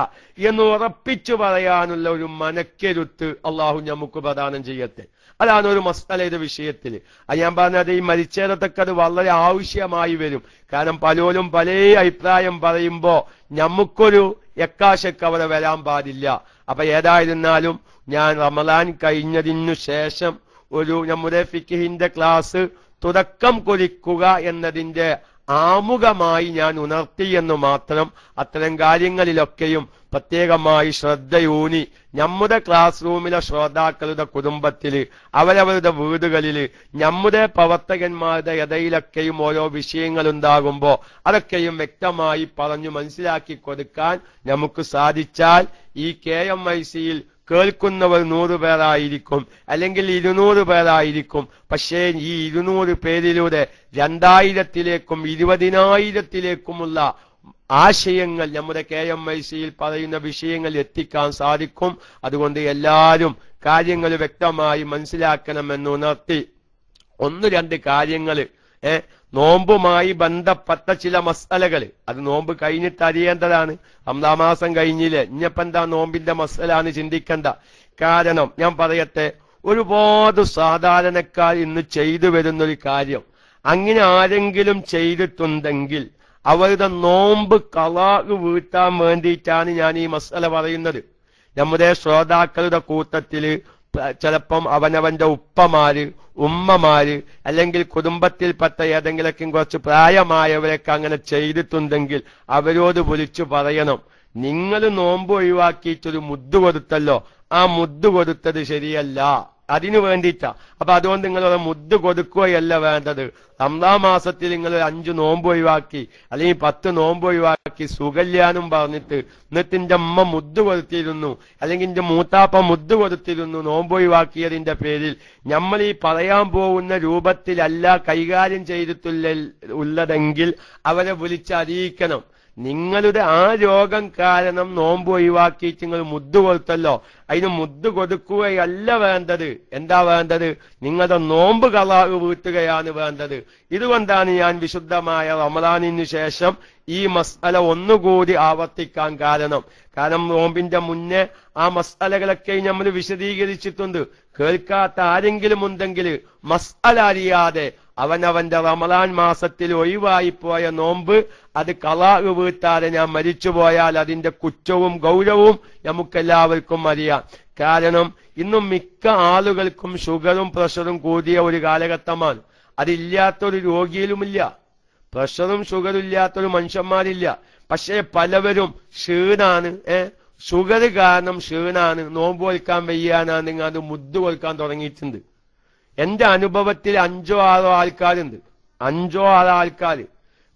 എന്ന് ഉറപ്പിച്ചു പറയാനുള്ള ഒരു മനക്കരുത്ത് അള്ളാഹു നമുക്ക് പ്രദാനം ചെയ്യട്ടെ. അതാണ് ഒരു മസ്അലയുടെ വിഷയത്തിൽ. അത് ഞാൻ പറഞ്ഞത് ഈ മരിച്ചേടത്തൊക്കെ അത് വളരെ ആവശ്യമായി വരും. കാരണം പലരും പല അഭിപ്രായം പറയുമ്പോ നമുക്കൊരു എക്കാശക്ക് അവിടെ വരാൻ പാടില്ല. അപ്പൊ ഏതായിരുന്നാലും ഞാൻ റമളാൻ കഴിഞ്ഞതിനു ശേഷം ഒരു നമ്മുടെ ഫിഖ്ഹിന്റെ ക്ലാസ് തുടക്കം കുറിക്കുക എന്നതിന്റെ ആമുഖമായി ഞാൻ ഉണർത്തി എന്ന് മാത്രം. അത്തരം കാര്യങ്ങളിലൊക്കെയും പ്രത്യേകമായി ശ്രദ്ധയൂന്നി നമ്മുടെ ക്ലാസ് റൂമിലെ ശ്രോതാക്കളുടെ കുടുംബത്തില്, അവരവരുടെ വീടുകളില്, നമ്മുടെ പ്രവർത്തകന്മാരുടെ ഇടയിലൊക്കെയും ഓരോ വിഷയങ്ങളുണ്ടാകുമ്പോ അതൊക്കെയും വ്യക്തമായി പറഞ്ഞു മനസ്സിലാക്കി കൊടുക്കാൻ നമുക്ക് സാധിച്ചാൽ ഈ KMIC-യിൽ കേൾക്കുന്നവർ 100 പേരായിരിക്കും, അല്ലെങ്കിൽ 200 പേരായിരിക്കും. പക്ഷേ ഈ 200 പേരിലൂടെ 2000-ത്തിലേക്കും 20,000-ത്തിലേക്കുമുള്ള ആശയങ്ങൾ നമ്മുടെ KMIC-യിൽ പറയുന്ന വിഷയങ്ങൾ എത്തിക്കാൻ സാധിക്കും. അതുകൊണ്ട് എല്ലാവരും കാര്യങ്ങൾ വ്യക്തമായി മനസ്സിലാക്കണമെന്ന് ഉണർത്തി 1-2 കാര്യങ്ങൾ നോമ്പുമായി ബന്ധപ്പെട്ട ചില മസലകൾ, അത് നോമ്പ് കഴിഞ്ഞിട്ട് അറിയേണ്ടതാണ്. റമദാൻ മാസം കഴിഞ്ഞില്ലേ, ഇനിയപ്പെന്താ നോമ്പിന്റെ മസലാണ് ചിന്തിക്കണ്ട. കാരണം ഞാൻ പറയട്ടെ, ഒരുപാട് സാധാരണക്കാർ ഇന്ന് ചെയ്തു വരുന്നൊരു കാര്യം, അങ്ങനെ ആരെങ്കിലും ചെയ്തിട്ടുണ്ടെങ്കിൽ അവരുടെ നോമ്പ് ഖളാ വീട്ടാൻ വേണ്ടിയിട്ടാണ് ഞാൻ ഈ മസല പറയുന്നത്. നമ്മുടെ ശ്രോതാക്കളുടെ കൂട്ടത്തില് ചിലപ്പം അവനവന്റെ ഉപ്പമാര്, ഉമ്മമാര്, അല്ലെങ്കിൽ കുടുംബത്തിൽപ്പെട്ട ഏതെങ്കിലൊക്കെ കുറച്ച് പ്രായമായവരൊക്കെ അങ്ങനെ ചെയ്തിട്ടുണ്ടെങ്കിൽ അവരോട് വിളിച്ചു പറയണം, നിങ്ങൾ നോമ്പ് ഒഴിവാക്കിയിട്ടൊരു മുദ്ദ് കൊടുത്തല്ലോ, ആ മുദ്ദ് കൊടുത്തത് ശരിയല്ല, അതിനു വേണ്ടിയിട്ടാ. അപ്പൊ അതുകൊണ്ട് നിങ്ങൾ മുദ്ദ് കൊടുക്കുകയല്ല വേണ്ടത്. റമദാൻ മാസത്തിൽ നിങ്ങൾ 5 നോമ്പ് ഒഴിവാക്കി, അല്ലെങ്കിൽ 10 നോമ്പ് ഒഴിവാക്കി സുകല്യാനും പറഞ്ഞിട്ട് എന്നിട്ട് എന്റെ അമ്മ മുദ്ദ് കൊടുത്തിരുന്നു, അല്ലെങ്കിൽ എന്റെ മൂത്താപ്പ മുദ്ദ് കൊടുത്തിരുന്നു നോമ്പ് ഒഴിവാക്കിയതിന്റെ പേരിൽ, നമ്മൾ ഈ പറയാൻ പോകുന്ന രൂപത്തിലല്ല കൈകാര്യം ചെയ്തിട്ടുള്ളതെങ്കിൽ അവരെ വിളിച്ചറിയിക്കണം. നിങ്ങളുടെ ആ രോഗം കാരണം നോമ്പ് ഒഴിവാക്കിയിട്ട് നിങ്ങൾ മുദ്ദ് കൊടുത്തല്ലോ, അതിന് മുദ്ദ് കൊടുക്കുകയല്ല വേണ്ടത്. എന്താ വേണ്ടത്? നിങ്ങളുടെ നോമ്പ് ഖളാ വീട്ടുകയാണ് വേണ്ടത്. ഇതുകൊണ്ടാണ് ഞാൻ വിശുദ്ധമായ റമദാനിന് ശേഷം ഈ മസ്അല ഒന്നുകൂടി ആവർത്തിക്കാൻ കാരണം നോമ്പിന്റെ മുന്നേ ആ മസ്അലകളൊക്കെ നമ്മൾ വിശദീകരിച്ചിട്ടുണ്ട്. കേൾക്കാത്ത ആരെങ്കിലും ഉണ്ടെങ്കിൽ മസ്അല അറിയാതെ അവനവന്റെ റമദാൻ മാസത്തിൽ ഒഴിവായിപ്പോയ നോമ്പ് അത് ഖളാ വീട്ടാതെ ഞാൻ മരിച്ചുപോയാൽ അതിന്റെ കുറ്റവും ഗൗരവവും നമുക്കെല്ലാവർക്കും അറിയാം. കാരണം ഇന്നും മിക്ക ആളുകൾക്കും ഷുഗറും പ്രഷറും കൂടിയ ഒരു കാലഘട്ടമാണ്. അതില്ലാത്തൊരു രോഗിയിലുമില്ല, പ്രഷറും ഷുഗറും ഇല്ലാത്തൊരു മനുഷ്യന്മാരില്ല. പക്ഷേ പലവരും ക്ഷീണാണ്, ഷുഗർ കാരണം ക്ഷീണാണ്, നോമ്പ് കൊൽക്കാൻ വയ്യാനാണ്, നിങ്ങൾ അത് മുദ്ദ് കൊൽക്കാൻ തുടങ്ങിയിട്ടുണ്ട്. എന്റെ അനുഭവത്തിൽ 5-6 ആൾക്കാരുണ്ട്, 5-6 ആൾക്കാർ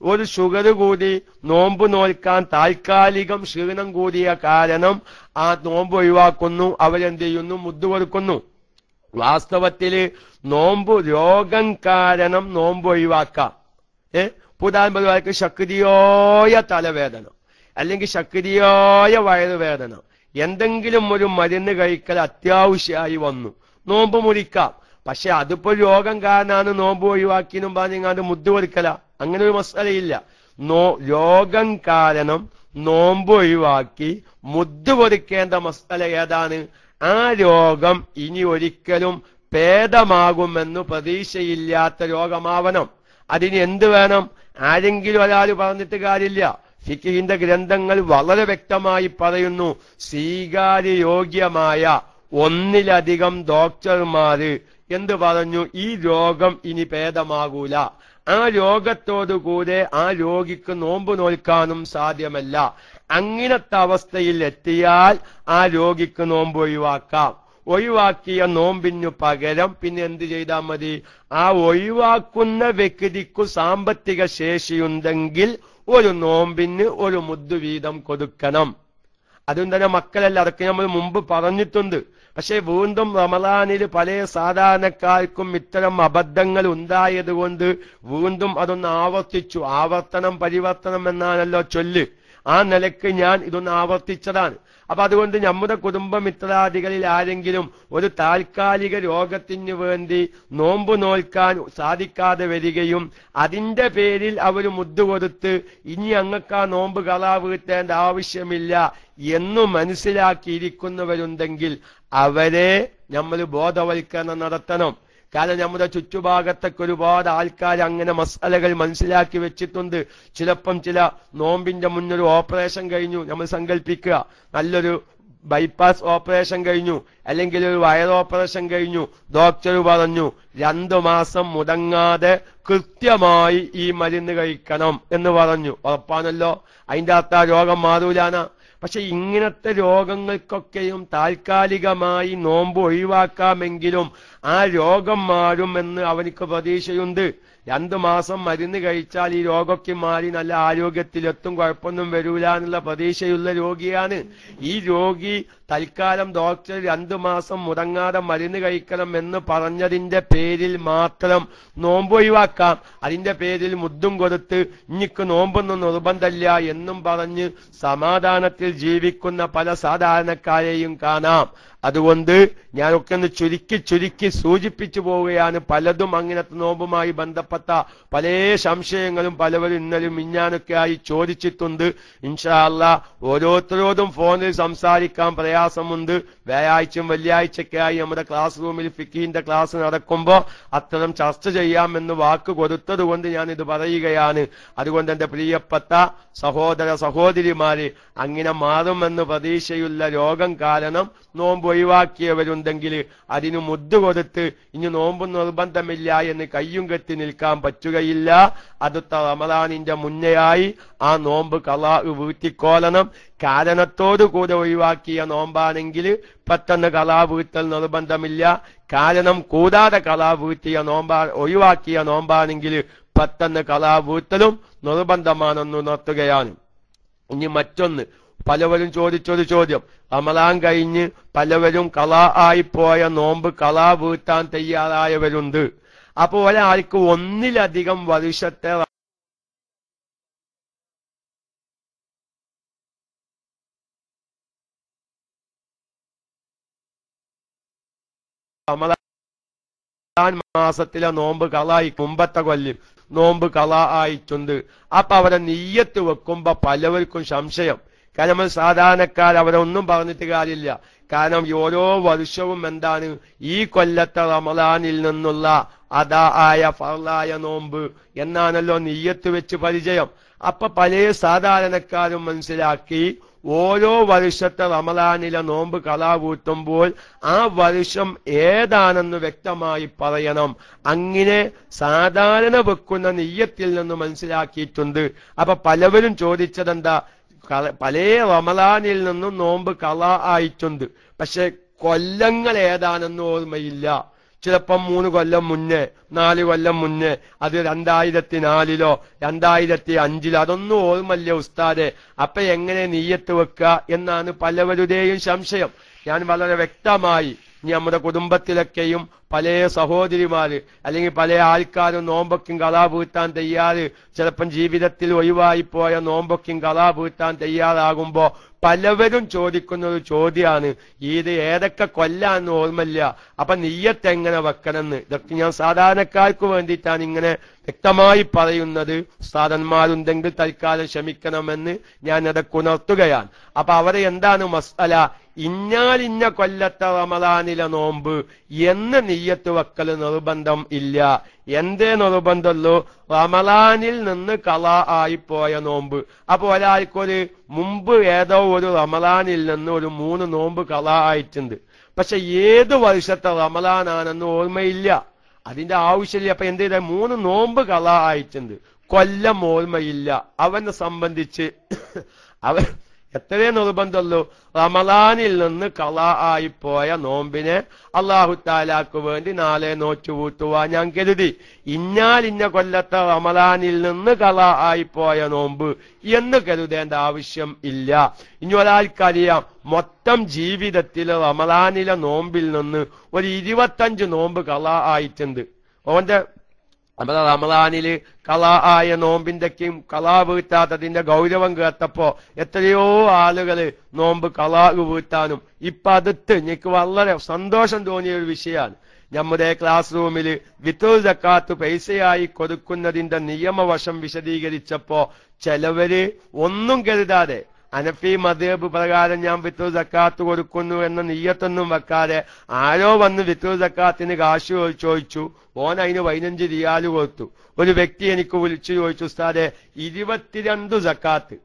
ഒരു ഷുഗർ കൂടി നോമ്പ് നോൽക്കാൻ താൽക്കാലികം ക്ഷീണം കൂടിയ കാരണം ആ നോമ്പ് ഒഴിവാക്കുന്നു, അവരെന്ത് ചെയ്യുന്നു? മുദ്ദ് കൊടുക്കുന്നു. വാസ്തവത്തില് നോമ്പ് രോഗം കാരണം നോമ്പ് ഒഴിവാക്കാം. ഉദാഹരണത്തിന് ശക്തിയായ തലവേദന, അല്ലെങ്കിൽ ശക്തിയായ വയറുവേദന, എന്തെങ്കിലും ഒരു മരുന്ന് കഴിക്കൽ അത്യാവശ്യമായി വന്നു, നോമ്പ് മുറിക്കാം. പക്ഷെ അതിപ്പോ രോഗം കാരണമാണ് നോമ്പ് ഒഴിവാക്കിയെന്നും പറഞ്ഞാണ്ട് മുദ്ദ് കൊടുക്കല, അങ്ങനെ ഒരു മസലയില്ല. രോഗം കാരണം നോമ്പ് ഒഴിവാക്കി മുദ്ദ് കൊടുക്കേണ്ട മസല ഏതാണ്? ആ രോഗം ഇനി ഒരിക്കലും ഭേദമാകുമെന്ന് പ്രതീക്ഷയില്ലാത്ത രോഗമാവണം. അതിന് എന്ത് വേണം? ആരെങ്കിലും ഒരാൾ പറഞ്ഞിട്ട് കാര്യമില്ല. ഫിഖിന്റെ ഗ്രന്ഥങ്ങൾ വളരെ വ്യക്തമായി പറയുന്നു, സ്വീകാര്യയോഗ്യമായ 1-ലധികം ഡോക്ടർമാര് എന്ത് പറഞ്ഞു? ഈ രോഗം ഇനി ഭേദമാകൂല, ആ രോഗത്തോടുകൂടെ ആ രോഗിക്ക് നോമ്പ് നോൽക്കാനും സാധ്യമല്ല. അങ്ങനത്തെ അവസ്ഥയിൽ എത്തിയാൽ ആ രോഗിക്ക് നോമ്പ് ഒഴിവാക്കാം. ഒഴിവാക്കിയ നോമ്പിനു പകരം പിന്നെ എന്ത് ചെയ്താൽ മതി? ആ ഒഴിവാക്കുന്ന വ്യക്തിക്കു സാമ്പത്തിക ശേഷിയുണ്ടെങ്കിൽ ഒരു നോമ്പിന് ഒരു മുദ്ദ് വീതം കൊടുക്കണം. അതും തന്നെ മക്കളല്ല, അതൊക്കെ നമ്മൾ മുമ്പ് പറഞ്ഞിട്ടുണ്ട്. പക്ഷെ വീണ്ടും റമദാനിൽ പല സാധാരണക്കാർക്കും ഇത്തരം അബദ്ധങ്ങൾ ഉണ്ടായതുകൊണ്ട് വീണ്ടും അതൊന്ന് ആവർത്തിച്ചു. ആവർത്തനം പരിവർത്തനം എന്നാണല്ലോ ചൊല്ല്. ആ നിലക്ക് ഞാൻ ഇതൊന്ന് ആവർത്തിച്ചതാണ്. അപ്പൊ അതുകൊണ്ട് നമ്മുടെ കുടുംബ മിത്രാദികളിൽ ആരെങ്കിലും ഒരു താൽക്കാലിക രോഗത്തിന് വേണ്ടി നോമ്പ് നോൽക്കാൻ സാധിക്കാതെ വരികയും അതിന്റെ പേരിൽ അവർ മുദ്ദ് കൊടുത്ത് ഇനി അങ്ങക്ക് ആ നോമ്പ് ഖളാ വീട്ടേണ്ട ആവശ്യമില്ല എന്നു മനസ്സിലാക്കിയിരിക്കുന്നവരുണ്ടെങ്കിൽ അവരെ നമ്മൾ ബോധവൽക്കരണം നടത്തണം. കാരണം നമ്മുടെ ചുറ്റുഭാഗത്തൊക്കെ ഒരുപാട് ആൾക്കാർ അങ്ങനെ മസാലകൾ മനസ്സിലാക്കി വെച്ചിട്ടുണ്ട്. ചിലപ്പം ചില നോമ്പിന്റെ മുന്നൊരു ഓപ്പറേഷൻ കഴിഞ്ഞു, നമ്മൾ സങ്കല്പിക്കുക, നല്ലൊരു ബൈപ്പാസ് ഓപ്പറേഷൻ കഴിഞ്ഞു, അല്ലെങ്കിൽ ഒരു വയർ ഓപ്പറേഷൻ കഴിഞ്ഞു, ഡോക്ടർ പറഞ്ഞു 2 മാസം മുടങ്ങാതെ കൃത്യമായി ഈ മരുന്ന് കഴിക്കണം എന്ന് പറഞ്ഞു. ഉറപ്പാണല്ലോ, അതിന്റെ അർത്ഥം രോഗം മാറൂലാന. പക്ഷെ ഇങ്ങനത്തെ രോഗങ്ങൾക്കൊക്കെയും താൽക്കാലികമായി നോമ്പ് ഒഴിവാക്കാമെങ്കിലും ആ രോഗം മാറുമെന്ന് അവനിക്ക് പ്രതീക്ഷയുണ്ട്. 2 മാസം മരുന്ന് കഴിച്ചാൽ ഈ രോഗമൊക്കെ മാറി നല്ല ആരോഗ്യത്തിലെത്തും, കുഴപ്പമൊന്നും വരൂല എന്നുള്ള പ്രതീക്ഷയുള്ള രോഗിയാണ്. ഈ രോഗി തൽക്കാലം ഡോക്ടർ 2 മാസം മുടങ്ങാതെ മരുന്ന് കഴിക്കണം എന്ന് പറഞ്ഞതിന്റെ പേരിൽ മാത്രം നോമ്പ് ഒഴിവാക്കാം. അതിന്റെ പേരിൽ മുദ്ദും കൊടുത്ത് ഇനിക്ക് നോമ്പൊന്നും നിർബന്ധമില്ല എന്നും പറഞ്ഞ് സമാധാനത്തിൽ ജീവിക്കുന്ന പല സാധാരണക്കാരെയും കാണാം. അതുകൊണ്ട് ഞാനൊക്കെ ഒന്ന് ചുരുക്കി സൂചിപ്പിച്ചു പോവുകയാണ്. പലതും അങ്ങനത്തെ നോമ്പുമായി ബന്ധപ്പെട്ട പല സംശയങ്ങളും പലവരും ഇന്നലും മിഞ്ഞാനൊക്കെ ആയി ചോദിച്ചിട്ടുണ്ട്. ഇൻഷാ അല്ലാഹ് ഓരോരുത്തരോടും ഫോണിൽ സംസാരിക്കാൻ പ്രയാസമുണ്ട്. വ്യാഴാഴ്ചയും വെള്ളിയാഴ്ചയൊക്കെയായി നമ്മുടെ ക്ലാസ് റൂമിൽ ഫിഖിന്റെ ക്ലാസ് നടക്കുമ്പോൾ അത്തരം ചർച്ച ചെയ്യാമെന്ന് വാക്ക് കൊടുത്തത് കൊണ്ട് ഞാനിത് പറയുകയാണ്. അതുകൊണ്ട് എന്റെ പ്രിയപ്പെട്ട സഹോദര സഹോദരിമാര്, അങ്ങനെ മാറുമെന്ന് പ്രതീക്ഷയുള്ള രോഗം കാരണം നോമ്പ് ഒഴിവാക്കിയവരുണ്ടെങ്കിൽ അതിന് മുദ്ദ് കൊടുത്ത് ഇനി നോമ്പ് നിർബന്ധമില്ല എന്ന് കയ്യും കെട്ടി നിൽക്കാൻ പറ്റുകയില്ല. അടുത്ത റമദാനിന്റെ മുന്നെയായി ആ നോമ്പ് ഖളാ വീട്ടിക്കോലണം. കാരണത്തോടുകൂടെ ഒഴിവാക്കിയ നോമ്പാണെങ്കിൽ പെട്ടെന്ന് ഖളാ വീട്ടൽ നിർബന്ധമില്ല. കാരണം കൂടാതെ ഖളാ വീട്ടിയ ഒഴിവാക്കിയ നോമ്പാണെങ്കിൽ പെട്ടെന്ന് ഖളാ വീട്ടലും നിർബന്ധമാണെന്ന് ഉണർത്തുകയാണ്. ഇനി മറ്റൊന്ന്, പലവരും ചോദിച്ചൊരു ചോദ്യം, റമദാൻ കഴിഞ്ഞ് പലവരും ഖളാ ആയിപ്പോയ നോമ്പ് ഖളാ വീട്ടാൻ തയ്യാറായവരുണ്ട്. അപ്പോൾ ഒരാൾക്ക് ഒന്നിലധികം വർഷത്തെ റമദാൻ മാസത്തിലെ നോമ്പ് ഖളായി മുമ്പത്തെ കൊല്ലം നോമ്പ് ഖളാ ആയിട്ടുണ്ട്. അപ്പൊ അവരെ നിയ്യത്ത് വെക്കുമ്പോ പലവർക്കും സംശയം. കാരണം നമ്മൾ സാധാരണക്കാർ അവരെ ഒന്നും പറഞ്ഞിട്ട് കാര്യമില്ല. കാരണം ഓരോ വർഷവും എന്താണ് ഈ കൊല്ലത്തെ റമദാനിൽ നിന്നുള്ള അദാ ആയ ഫർളായ നോമ്പ് എന്നാണല്ലോ നിയ്യത്ത് വെച്ച് പരിചയം. അപ്പൊ പല സാധാരണക്കാരും മനസ്സിലാക്കി ഓരോ വർഷത്തെ റമദാനിലെ നോമ്പ് ഖളാ വീട്ടുമ്പോൾ ആ വർഷം ഏതാണെന്ന് വ്യക്തമായി പറയണം. അങ്ങനെ സാധാരണ വെക്കുന്ന നിയ്യത്തിൽ നിന്ന് മനസ്സിലാക്കിയിട്ടുണ്ട്. അപ്പൊ പലവരും ചോദിച്ചതെന്താ, പല റമദാനിൽ നിന്നും നോമ്പ് ഖളാ ആയിട്ടുണ്ട്, പക്ഷെ കൊല്ലങ്ങൾ ഏതാണെന്ന് ഓർമ്മയില്ല. ചിലപ്പം 3 കൊല്ലം മുന്നേ, 4 കൊല്ലം മുന്നേ, അത് 2004 2005 അതൊന്നും ഓർമ്മയില്ല ഉസ്താദെ. അപ്പൊ എങ്ങനെ നിയ്യത്ത് വെക്കുക എന്നാണ് പലവരുടെയും സംശയം. ഞാൻ വളരെ വ്യക്തമായി നമ്മുടെ കുടുംബത്തിലൊക്കെയും പല സഹോദരിമാര് അല്ലെങ്കിൽ പല ആൾക്കാരും നോമ്പൊക്കും ഖളാ വീട്ടാൻ തയ്യാറ്, ചിലപ്പം ജീവിതത്തിൽ ഒഴിവായിപ്പോയ നോമ്പൊക്കും ഖളാ വീട്ടാൻ തയ്യാറാകുമ്പോ പലവരും ചോദിക്കുന്ന ഒരു ചോദ്യമാണ്, ഇത് ഏതൊക്കെ കൊല്ലാന്ന് ഓർമ്മയില്ല, അപ്പൊ നിയ്യത്ത് എങ്ങനെ വെക്കണമെന്ന്. ഇതൊക്കെ ഞാൻ സാധാരണക്കാർക്ക് വേണ്ടിയിട്ടാണ് ഇങ്ങനെ വ്യക്തമായി പറയുന്നത്. ഉസ്താദന്മാരുണ്ടെങ്കിൽ തൽക്കാലം ക്ഷമിക്കണമെന്ന് ഞാൻ അതൊക്കെ ഉണർത്തുകയാണ്. അപ്പൊ അവരെ എന്താണ് മസ്അല, ഇന്ന കൊല്ലത്തെ റമദാനിലെ നോമ്പ് എന്ന് നിയ്യത്ത് വെക്കൽ നിർബന്ധം ഇല്ല. എന്തേ നിർബന്ധമുള്ളൂ, റമദാനിൽ നിന്ന് ഖളാ ആയിപ്പോയ നോമ്പ്. അപ്പൊ ഒരാൾക്കൊരു മുമ്പ് ഏതോ ഒരു റമദാനിൽ നിന്ന് ഒരു 3 നോമ്പ് ഖളാ ആയിട്ടുണ്ട്, പക്ഷെ ഏത് വർഷത്തെ റമദാനാണെന്ന് ഓർമ്മയില്ല, അതിന്റെ ആവശ്യമില്ല. അപ്പൊ എന്ത് ചെയ്ത 3 നോമ്പ് ഖളാ ആയിട്ടുണ്ട്, കൊല്ലം ഓർമ്മയില്ല. അവനെ സംബന്ധിച്ച് അവൻ എത്രയേ നിർബന്ധമുള്ളൂ, റമദാനിൽ നിന്ന് ഖളാ ആയിപ്പോയ നോമ്പിനെ അല്ലാഹു തആലാക്ക് വേണ്ടി നാളെ നോച്ചു വീട്ടുവാൻ ഞാൻ കരുതി. ഇന്ന കൊല്ലത്തെ റമദാനിൽ നിന്ന് ഖളാ ആയിപ്പോയ നോമ്പ് എന്ന് കരുതേണ്ട ആവശ്യം ഇല്ല. ഇനി ഒരാൾക്കറിയാം മൊത്തം ജീവിതത്തിൽ റമദാനിലെ നോമ്പിൽ നിന്ന് ഒരു 25 നോമ്പ് ഖളാ ആയിട്ടുണ്ട്. ഓന്റെ നമ്മുടെ റമദാനില് ഖളാ ആയ നോമ്പിന്റെക്കും ഖളാ വീട്ടാത്തതിന്റെ ഗൗരവം കേട്ടപ്പോ എത്രയോ ആളുകള് നോമ്പ് ഖളാ വീട്ടാനും ഇപ്പൊ അടുത്ത് എനിക്ക് വളരെ സന്തോഷം തോന്നിയ ഒരു വിഷയമാണ്. നമ്മുടെ ക്ലാസ് റൂമിൽ വിത്റുൽ സക്കാത്ത് പൈസയായി കൊടുക്കുന്നതിന്റെ നിയമവശം വിശദീകരിച്ചപ്പോ ചിലവര് ഒന്നും കരുതാതെ ഹനഫി മദ്ഹബ് പ്രകാരം ഞാൻ വിത്റുൽ സക്കാത്ത് കൊടുക്കുന്നു എന്ന നിയ്യത്തൊന്നും വെക്കാതെ ആരോ വന്ന് വിത്റുൽ സക്കാത്തിന് കാശ് ചോദിച്ചു, ഓൻ അതിന് 15 റിയാല് കൊടുത്തു. ഒരു വ്യക്തി എനിക്ക് വിളിച്ചു ചോദിച്ചു, ഉസ്താദെ 22 സക്കാത്ത്,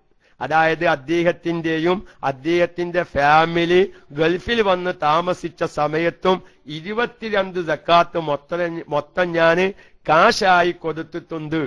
അതായത് അദ്ദേഹത്തിന്റെയും അദ്ദേഹത്തിന്റെ ഫാമിലി ഗൾഫിൽ വന്ന് താമസിച്ച സമയത്തും 22 സക്കാത്ത് മൊത്തം ഞാന് കാശായി കൊടുത്തിട്ടുണ്ട്.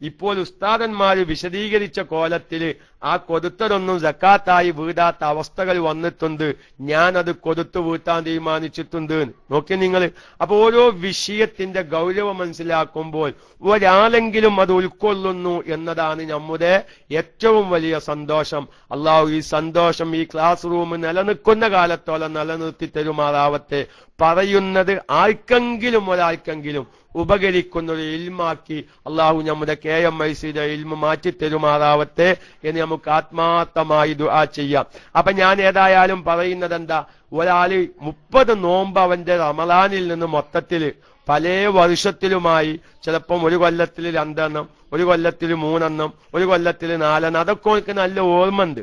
ഇപ്പോൾ ഉസ്താദന്മാര് വിശദീകരിച്ച കോലത്തില് ആ കൊടുത്തതൊന്നും സക്കാത്തായി വീടാത്ത അവസ്ഥകൾ വന്നിട്ടുണ്ട്. ഞാനത് കൊടുത്തു വീട്ടാൻ തീരുമാനിച്ചിട്ടുണ്ട്. നോക്കി നിങ്ങൾ. അപ്പൊ ഓരോ വിഷയത്തിന്റെ ഗൗരവം മനസ്സിലാക്കുമ്പോൾ ഒരാളെങ്കിലും അത് ഉൾക്കൊള്ളുന്നു എന്നതാണ് നമ്മുടെ ഏറ്റവും വലിയ സന്തോഷം. അള്ളാഹു ഈ സന്തോഷം ഈ ക്ലാസ് റൂം നിലനിൽക്കുന്ന കാലത്തോളം നിലനിർത്തി തരുമാറാവട്ടെ. പറയുന്നത് ആർക്കെങ്കിലും ഒരാൾക്കെങ്കിലും ഉപകരിക്കുന്ന ഒരു ഇൽമാക്കി അള്ളാഹു നമ്മുടെ KMICയുടെ ഇൽമ മാറ്റി തരുമാറാവട്ടെ എന്ന് നമുക്ക് ആത്മാർത്ഥമായി ദുആ ചെയ്യാം. അപ്പൊ ഞാൻ ഏതായാലും പറയുന്നത് എന്താ, ഒരാള് 30 നോമ്പ് അവന്റെ റമളാനിൽ നിന്ന് മൊത്തത്തില് പല വർഷത്തിലുമായി ചിലപ്പം ഒരു കൊല്ലത്തിൽ 2 എണ്ണം, ഒരു കൊല്ലത്തിൽ 3 എണ്ണം, ഒരു കൊല്ലത്തിൽ 4 എണ്ണം, അതൊക്കെ ഓൾക്ക് നല്ല ഓർമ്മയുണ്ട്.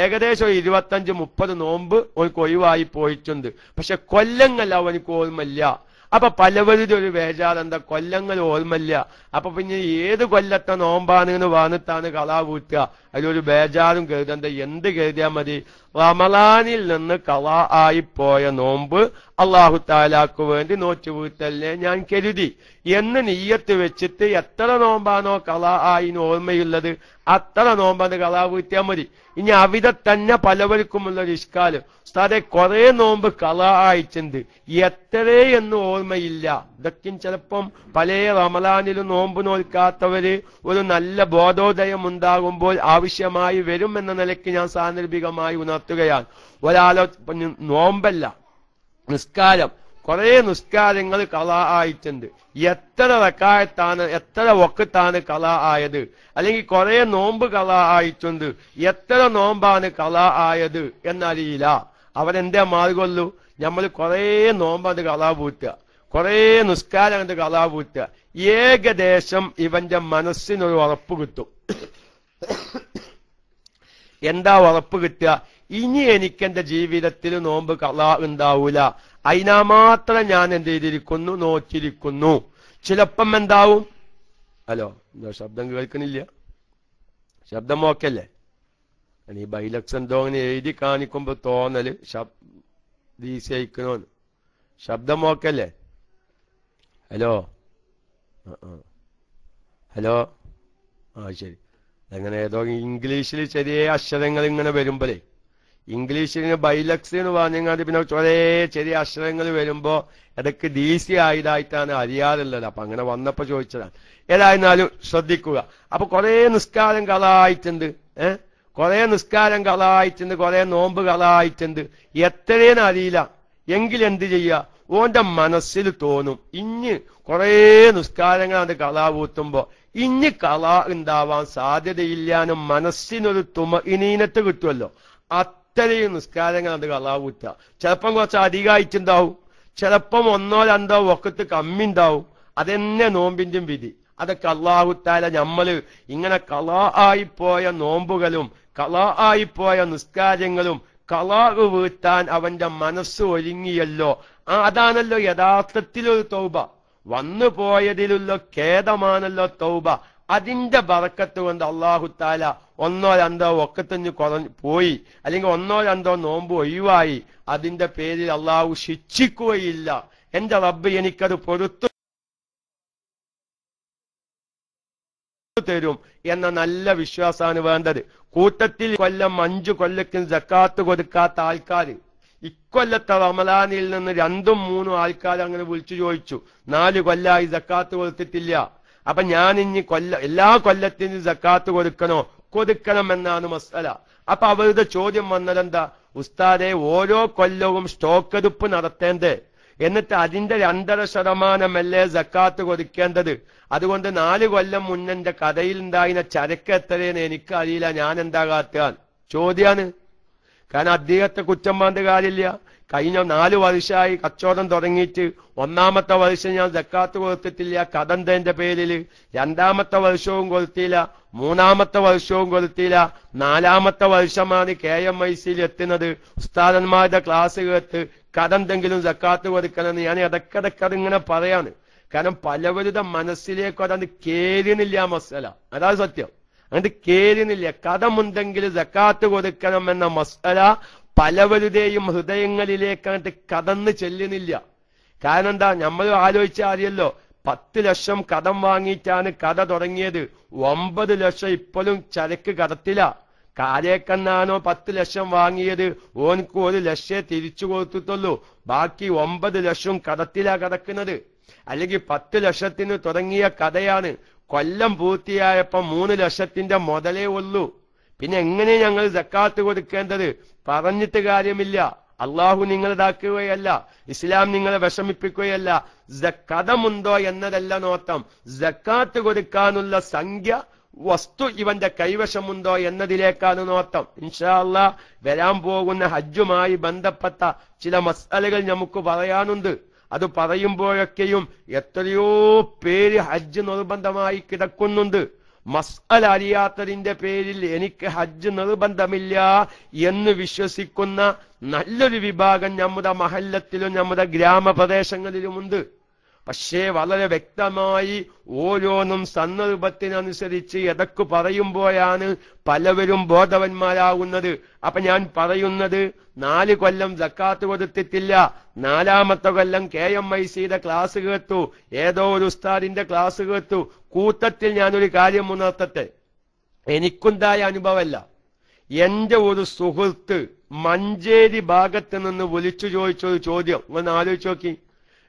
ഏകദേശം 25-30 നോമ്പ് ഓൾക്ക് ഒഴിവായി പോയിട്ടുണ്ട്. പക്ഷെ കൊല്ലങ്ങൾ അവനക്ക് ഓർമ്മയില്ല. അപ്പൊ പലവരുടെ ഒരു വേജാറെന്താ, കൊല്ലങ്ങൾ ഓർമ്മയില്ല. അപ്പൊ പിന്നെ ഏത് കൊല്ലത്തെ നോമ്പാണ് എന്ന് പറഞ്ഞിട്ടാണ് കളാ വീട്ടുക. അതിലൊരു ബേജാറും കരുതണ്ട. എന്ത് കരുതിയാൽ മതി, റമളാനിൽ നിന്ന് കളാ ആയിപ്പോയ നോമ്പ് അള്ളാഹു താലാക്ക് വേണ്ടി നോറ്റ് വീട്ടലിനെ ഞാൻ കരുതി എന്ന് നീയത്ത് വെച്ചിട്ട് എത്ര നോമ്പാണോ കളാ ആയിന് ഓർമ്മയുള്ളത് അത്ര നോമ്പാണ് കളാ വീട്ടിയാൽ മതി. ഇനി അവിടെ തന്നെ പലവർക്കുമുള്ളൊരു ഇഷ്കാല്, ഉസ്താദെ കുറെ നോമ്പ് കളാ ആയിട്ടുണ്ട്, എത്രയെന്ന് ഓർമ്മയില്ല. ഇതൊക്കെ ചിലപ്പം പല റമളാനിലും നോമ്പ് നോൽക്കാത്തവര് ഒരു നല്ല ബോധോദയം ഉണ്ടാകുമ്പോൾ ആവശ്യമായി വരും എന്ന നിലയ്ക്ക് ഞാൻ സാന്ദർഭികമായി ഉണർത്തുകയാണ്. ഒരാളോ നോമ്പല്ല, നിസ്കാരം, കുറെ നിസ്കാരങ്ങൾ കളാ ആയിട്ടുണ്ട്. എത്ര റക്അത്താണ്, എത്ര വഖത്താണ് കളാ ആയത്, അല്ലെങ്കിൽ കുറെ നോമ്പ് കളാ ആയിട്ടുണ്ട്, എത്ര നോമ്പാണ് കളാ ആയത് എന്നറിയില്ല. അവരെന്തേ മാർഗമുള്ളൂ, നമ്മൾ കുറെ നോമ്പ് അത് കളാ പൂട്ടുക, കുറെ നിസ്കാരം അത് കളാ പൂട്ടുക. ഏകദേശം ഇവന്റെ മനസ്സിനൊരു ഉറപ്പ് കിട്ടും. എന്താ ഉറപ്പ് കിട്ടുക, ഇനി എനിക്ക് എന്റെ ജീവിതത്തിൽ നോമ്പ് കളാ ഉണ്ടാവൂല, അതിനാ മാത്രം ഞാൻ എന്ത് ചെയ്തിരിക്കുന്നു, നോക്കിയിരിക്കുന്നു. ചിലപ്പം എന്താവും, ഹലോ എന്താ ശബ്ദം കേൾക്കണില്ല, ശബ്ദം ഓക്കല്ലേ? ഈ ബൈലക്സ് എന്തോ അങ്ങനെ എഴുതി കാണിക്കുമ്പോ തോന്നല് ദീശയിക്കണോന്ന്. ശബ്ദം ഓക്കല്ലേ? ഹലോ ഹലോ ശരി. അങ്ങനെ ഏതോ ഇംഗ്ലീഷിൽ ചെറിയ അക്ഷരങ്ങൾ ഇങ്ങനെ വരുമ്പോഴേ, ഇംഗ്ലീഷിന് ബൈലക്സ് എന്ന് പറഞ്ഞാൽ പിന്നെ ചെറിയ അക്ഷരങ്ങൾ വരുമ്പോ ഇടയ്ക്ക് DC ആയതായിട്ടാണ് അറിയാറുള്ളത്. അപ്പൊ അങ്ങനെ വന്നപ്പോ ചോദിച്ചതാണ്. ഏതായിരുന്നാലും ശ്രദ്ധിക്കുക. അപ്പൊ കുറെ നിസ്കാരം കളായിട്ടുണ്ട്, കുറെ നിസ്കാരം കളായിട്ടുണ്ട്, കുറെ നോമ്പ് കളായിട്ടുണ്ട്, എത്രയെന്ന് അറിയില്ല. എങ്കിൽ എന്ത് ചെയ്യുക, ഓന്റെ മനസ്സിൽ തോന്നും ഇഞ്ഞ് കുറെ നിസ്കാരങ്ങൾ അത് കളാവൂത്തുമ്പോ ഇഞ്ഞ് കളാ ഉണ്ടാവാൻ സാധ്യതയില്ലാനും മനസ്സിനൊരു തുമഇനീനത്ത് കിട്ടുമല്ലോ. അത്രയും നിസ്കാരങ്ങൾ അത് കളാവൂത്തുക. ചിലപ്പം കുറച്ച് അധികമായിട്ടുണ്ടാവും, ചിലപ്പം 1-2 വഖത്ത് കമ്മി ഉണ്ടാവും. അതെന്നെ നോമ്പിന്റെയും വിധി. അതൊക്കെ അല്ലാഹു തആല നമ്മള് ഇങ്ങനെ കളാ ആയിപ്പോയ നോമ്പുകളും കളാ ആയിപ്പോയ നിസ്കാരങ്ങളും കളാ വീട്ടാൻ അവന്റെ മനസ്സ് ഒരുങ്ങിയല്ലോ. അതാണല്ലോ യഥാർത്ഥത്തിലൊരു തൗബ. വന്നു പോയതിലുള്ള ഖേദമാണല്ലോ തൗബ. അതിന്റെ ബറക്കത്ത് കൊണ്ട് അല്ലാഹു തആല 1-2 വഖത്തിന് പോയി, അല്ലെങ്കിൽ 1-2 നോമ്പ് ഒഴിവായി, അതിന്റെ പേരിൽ അല്ലാഹു ശിക്ഷിക്കുകയില്ല. എന്റെ റബ്ബ് എനിക്കത് പൊറുത്തു തരും എന്ന നല്ല വിശ്വാസമാണ് വേണ്ടത്. കൂട്ടത്തിൽ കൊല്ലം 5 കൊല്ലത്തിന് സക്കാത്ത് കൊടുക്കാത്ത ആൾക്കാർ ഇക്കൊല്ലത്തെ റമളാനിൽ നിന്ന് 2-3 ആൾക്കാർ അങ്ങനെ വിളിച്ചു ചോദിച്ചു, 4 കൊല്ലായി സക്കാത്ത് കൊടുത്തിട്ടില്ല. അപ്പൊ ഞാൻ ഇനി എല്ലാ കൊല്ലത്തിനും സക്കാത്ത് കൊടുക്കണം എന്നാണ് മസ്അല. അപ്പൊ അവരുടെ ചോദ്യം വന്നതെന്താ, ഉസ്താദെ ഓരോ കൊല്ലവും സ്റ്റോക്ക് എടുപ്പ് നടത്തേണ്ടേ, എന്നിട്ട് അതിന്റെ 2.5% സക്കാത്ത് കൊടുക്കേണ്ടത്. അതുകൊണ്ട് 4 കൊല്ലം മുന്നെന്റെ കഥയിൽ ഉണ്ടായിരുന്ന ചരക്ക് എത്രയെന്ന് എനിക്കറിയില്ല, ഞാൻ എന്താ കാത്താൻ ചോദ്യാണ്. കാരണം അദ്ദേഹത്തെ കുറ്റം പറഞ്ഞ കാര്യമില്ല. കഴിഞ്ഞ 4 വർഷമായി കച്ചവടം തുടങ്ങിയിട്ട് 1-ാമത്തെ വർഷം ഞാൻ സക്കാത്ത് കൊടുത്തിട്ടില്ല, കഥന്റെ പേരില്. 2-ാമത്തെ വർഷവും കൊടുത്തില്ല, 3-ാമത്തെ വർഷവും കൊടുത്തില്ല, 4-ാമത്തെ വർഷമാണ് KMICയിൽ എത്തുന്നത്. ഉസ്താദന്മാരുടെ ക്ലാസ് കേട്ട് കഥന്തെങ്കിലും സക്കാത്ത് കൊടുക്കണമെന്ന് ഞാൻ ഇടക്കിടക്ക് ഇങ്ങനെ പറയാണ്. കാരണം പലവരുടെ മനസ്സിലേക്ക് അതാണ് കേറുന്നില്ല മസല, അതാണ് സത്യം. അതുകൊണ്ട് കേരുന്നില്ല. കടമുണ്ടെങ്കിൽ സക്കാത്ത് കൊടുക്കണമെന്ന മസ്അല പലവരുടെയും ഹൃദയങ്ങളിലേക്ക് കടന്ന് ചെല്ലുന്നില്ല. കാരണം എന്താ, നമ്മൾ ആലോചിച്ചാൽ അറിയല്ലോ, 10 ലക്ഷം കടം വാങ്ങിയിട്ടാണ് കട തുടങ്ങിയത്. 9 ലക്ഷം ഇപ്പോഴും ചരക്ക് കടത്തില്ല. കാരേക്കണ്ണാണോ 10 ലക്ഷം വാങ്ങിയത്, ഓനക്ക് 1 ലക്ഷം തിരിച്ചു കൊടുത്തിട്ടുള്ളൂ. ബാക്കി 9 ലക്ഷം കടത്തിലാ കിടക്കുന്നത്. അല്ലെങ്കിൽ 10 ലക്ഷത്തിന് തുടങ്ങിയ കഥയാണ്, കൊല്ലം പൂർത്തിയായപ്പോ 3 ലക്ഷത്തിന്റെ മുതലേ ഉള്ളൂ. പിന്നെ എങ്ങനെ ഞങ്ങൾ സക്കാത്ത് കൊടുക്കേണ്ടത്? പറഞ്ഞിട്ട് കാര്യമില്ല. അള്ളാഹു നിങ്ങളിതാക്കുകയല്ല, ഇസ്ലാം നിങ്ങളെ വിഷമിപ്പിക്കുകയല്ല. കടമുണ്ടോ എന്നതല്ല നോട്ടം, സക്കാത്ത് കൊടുക്കാനുള്ള സംഖ്യ വസ്തു ഇവന്റെ കൈവശമുണ്ടോ എന്നതിലേക്കാണ് നോട്ടം. ഇൻഷാ അല്ലാഹ് വരാൻ പോകുന്ന ഹജ്ജുമായി ബന്ധപ്പെട്ട ചില മസ്അലകൾ നമുക്ക് പറയാനുണ്ട്. അത് പറയുമ്പോഴൊക്കെയും എത്രയോ പേര് ഹജ്ജ് നിർബന്ധമായി കിടക്കുന്നുണ്ട്. മസ്അല അറിയാത്തതിന്റെ പേരിൽ എനിക്ക് ഹജ്ജ് നിർബന്ധമില്ല എന്ന് വിശ്വസിക്കുന്ന നല്ലൊരു വിഭാഗം നമ്മുടെ മഹല്ലത്തിലും നമ്മുടെ ഗ്രാമപ്രദേശങ്ങളിലുമുണ്ട്. പക്ഷേ വളരെ വ്യക്തമായി ഓരോന്നും സന്ദർഭത്തിനനുസരിച്ച് എതൊക്കെ പറയുമ്പോഴാണ് പലവരും ബോധവന്മാരാകുന്നത്. അപ്പൊ ഞാൻ പറയുന്നത്, 4 കൊല്ലം സക്കാത്ത് കൊടുത്തിട്ടില്ല, 4ാമത്തെ കൊല്ലം KMICയുടെ ക്ലാസ് കേട്ടു, ഏതോ ഒരു ഉസ്താദിന്റെ ക്ലാസ് കേട്ടു. കൂട്ടത്തിൽ ഞാനൊരു കാര്യം ഉണർത്തട്ടെ. എനിക്കുണ്ടായ അനുഭവമല്ല, എന്റെ ഒരു സുഹൃത്ത് മഞ്ചേരി ഭാഗത്ത് നിന്ന് വിളിച്ചു ചോദിച്ചൊരു ചോദ്യം ഒന്ന് ആലോചിച്ച് നോക്കി.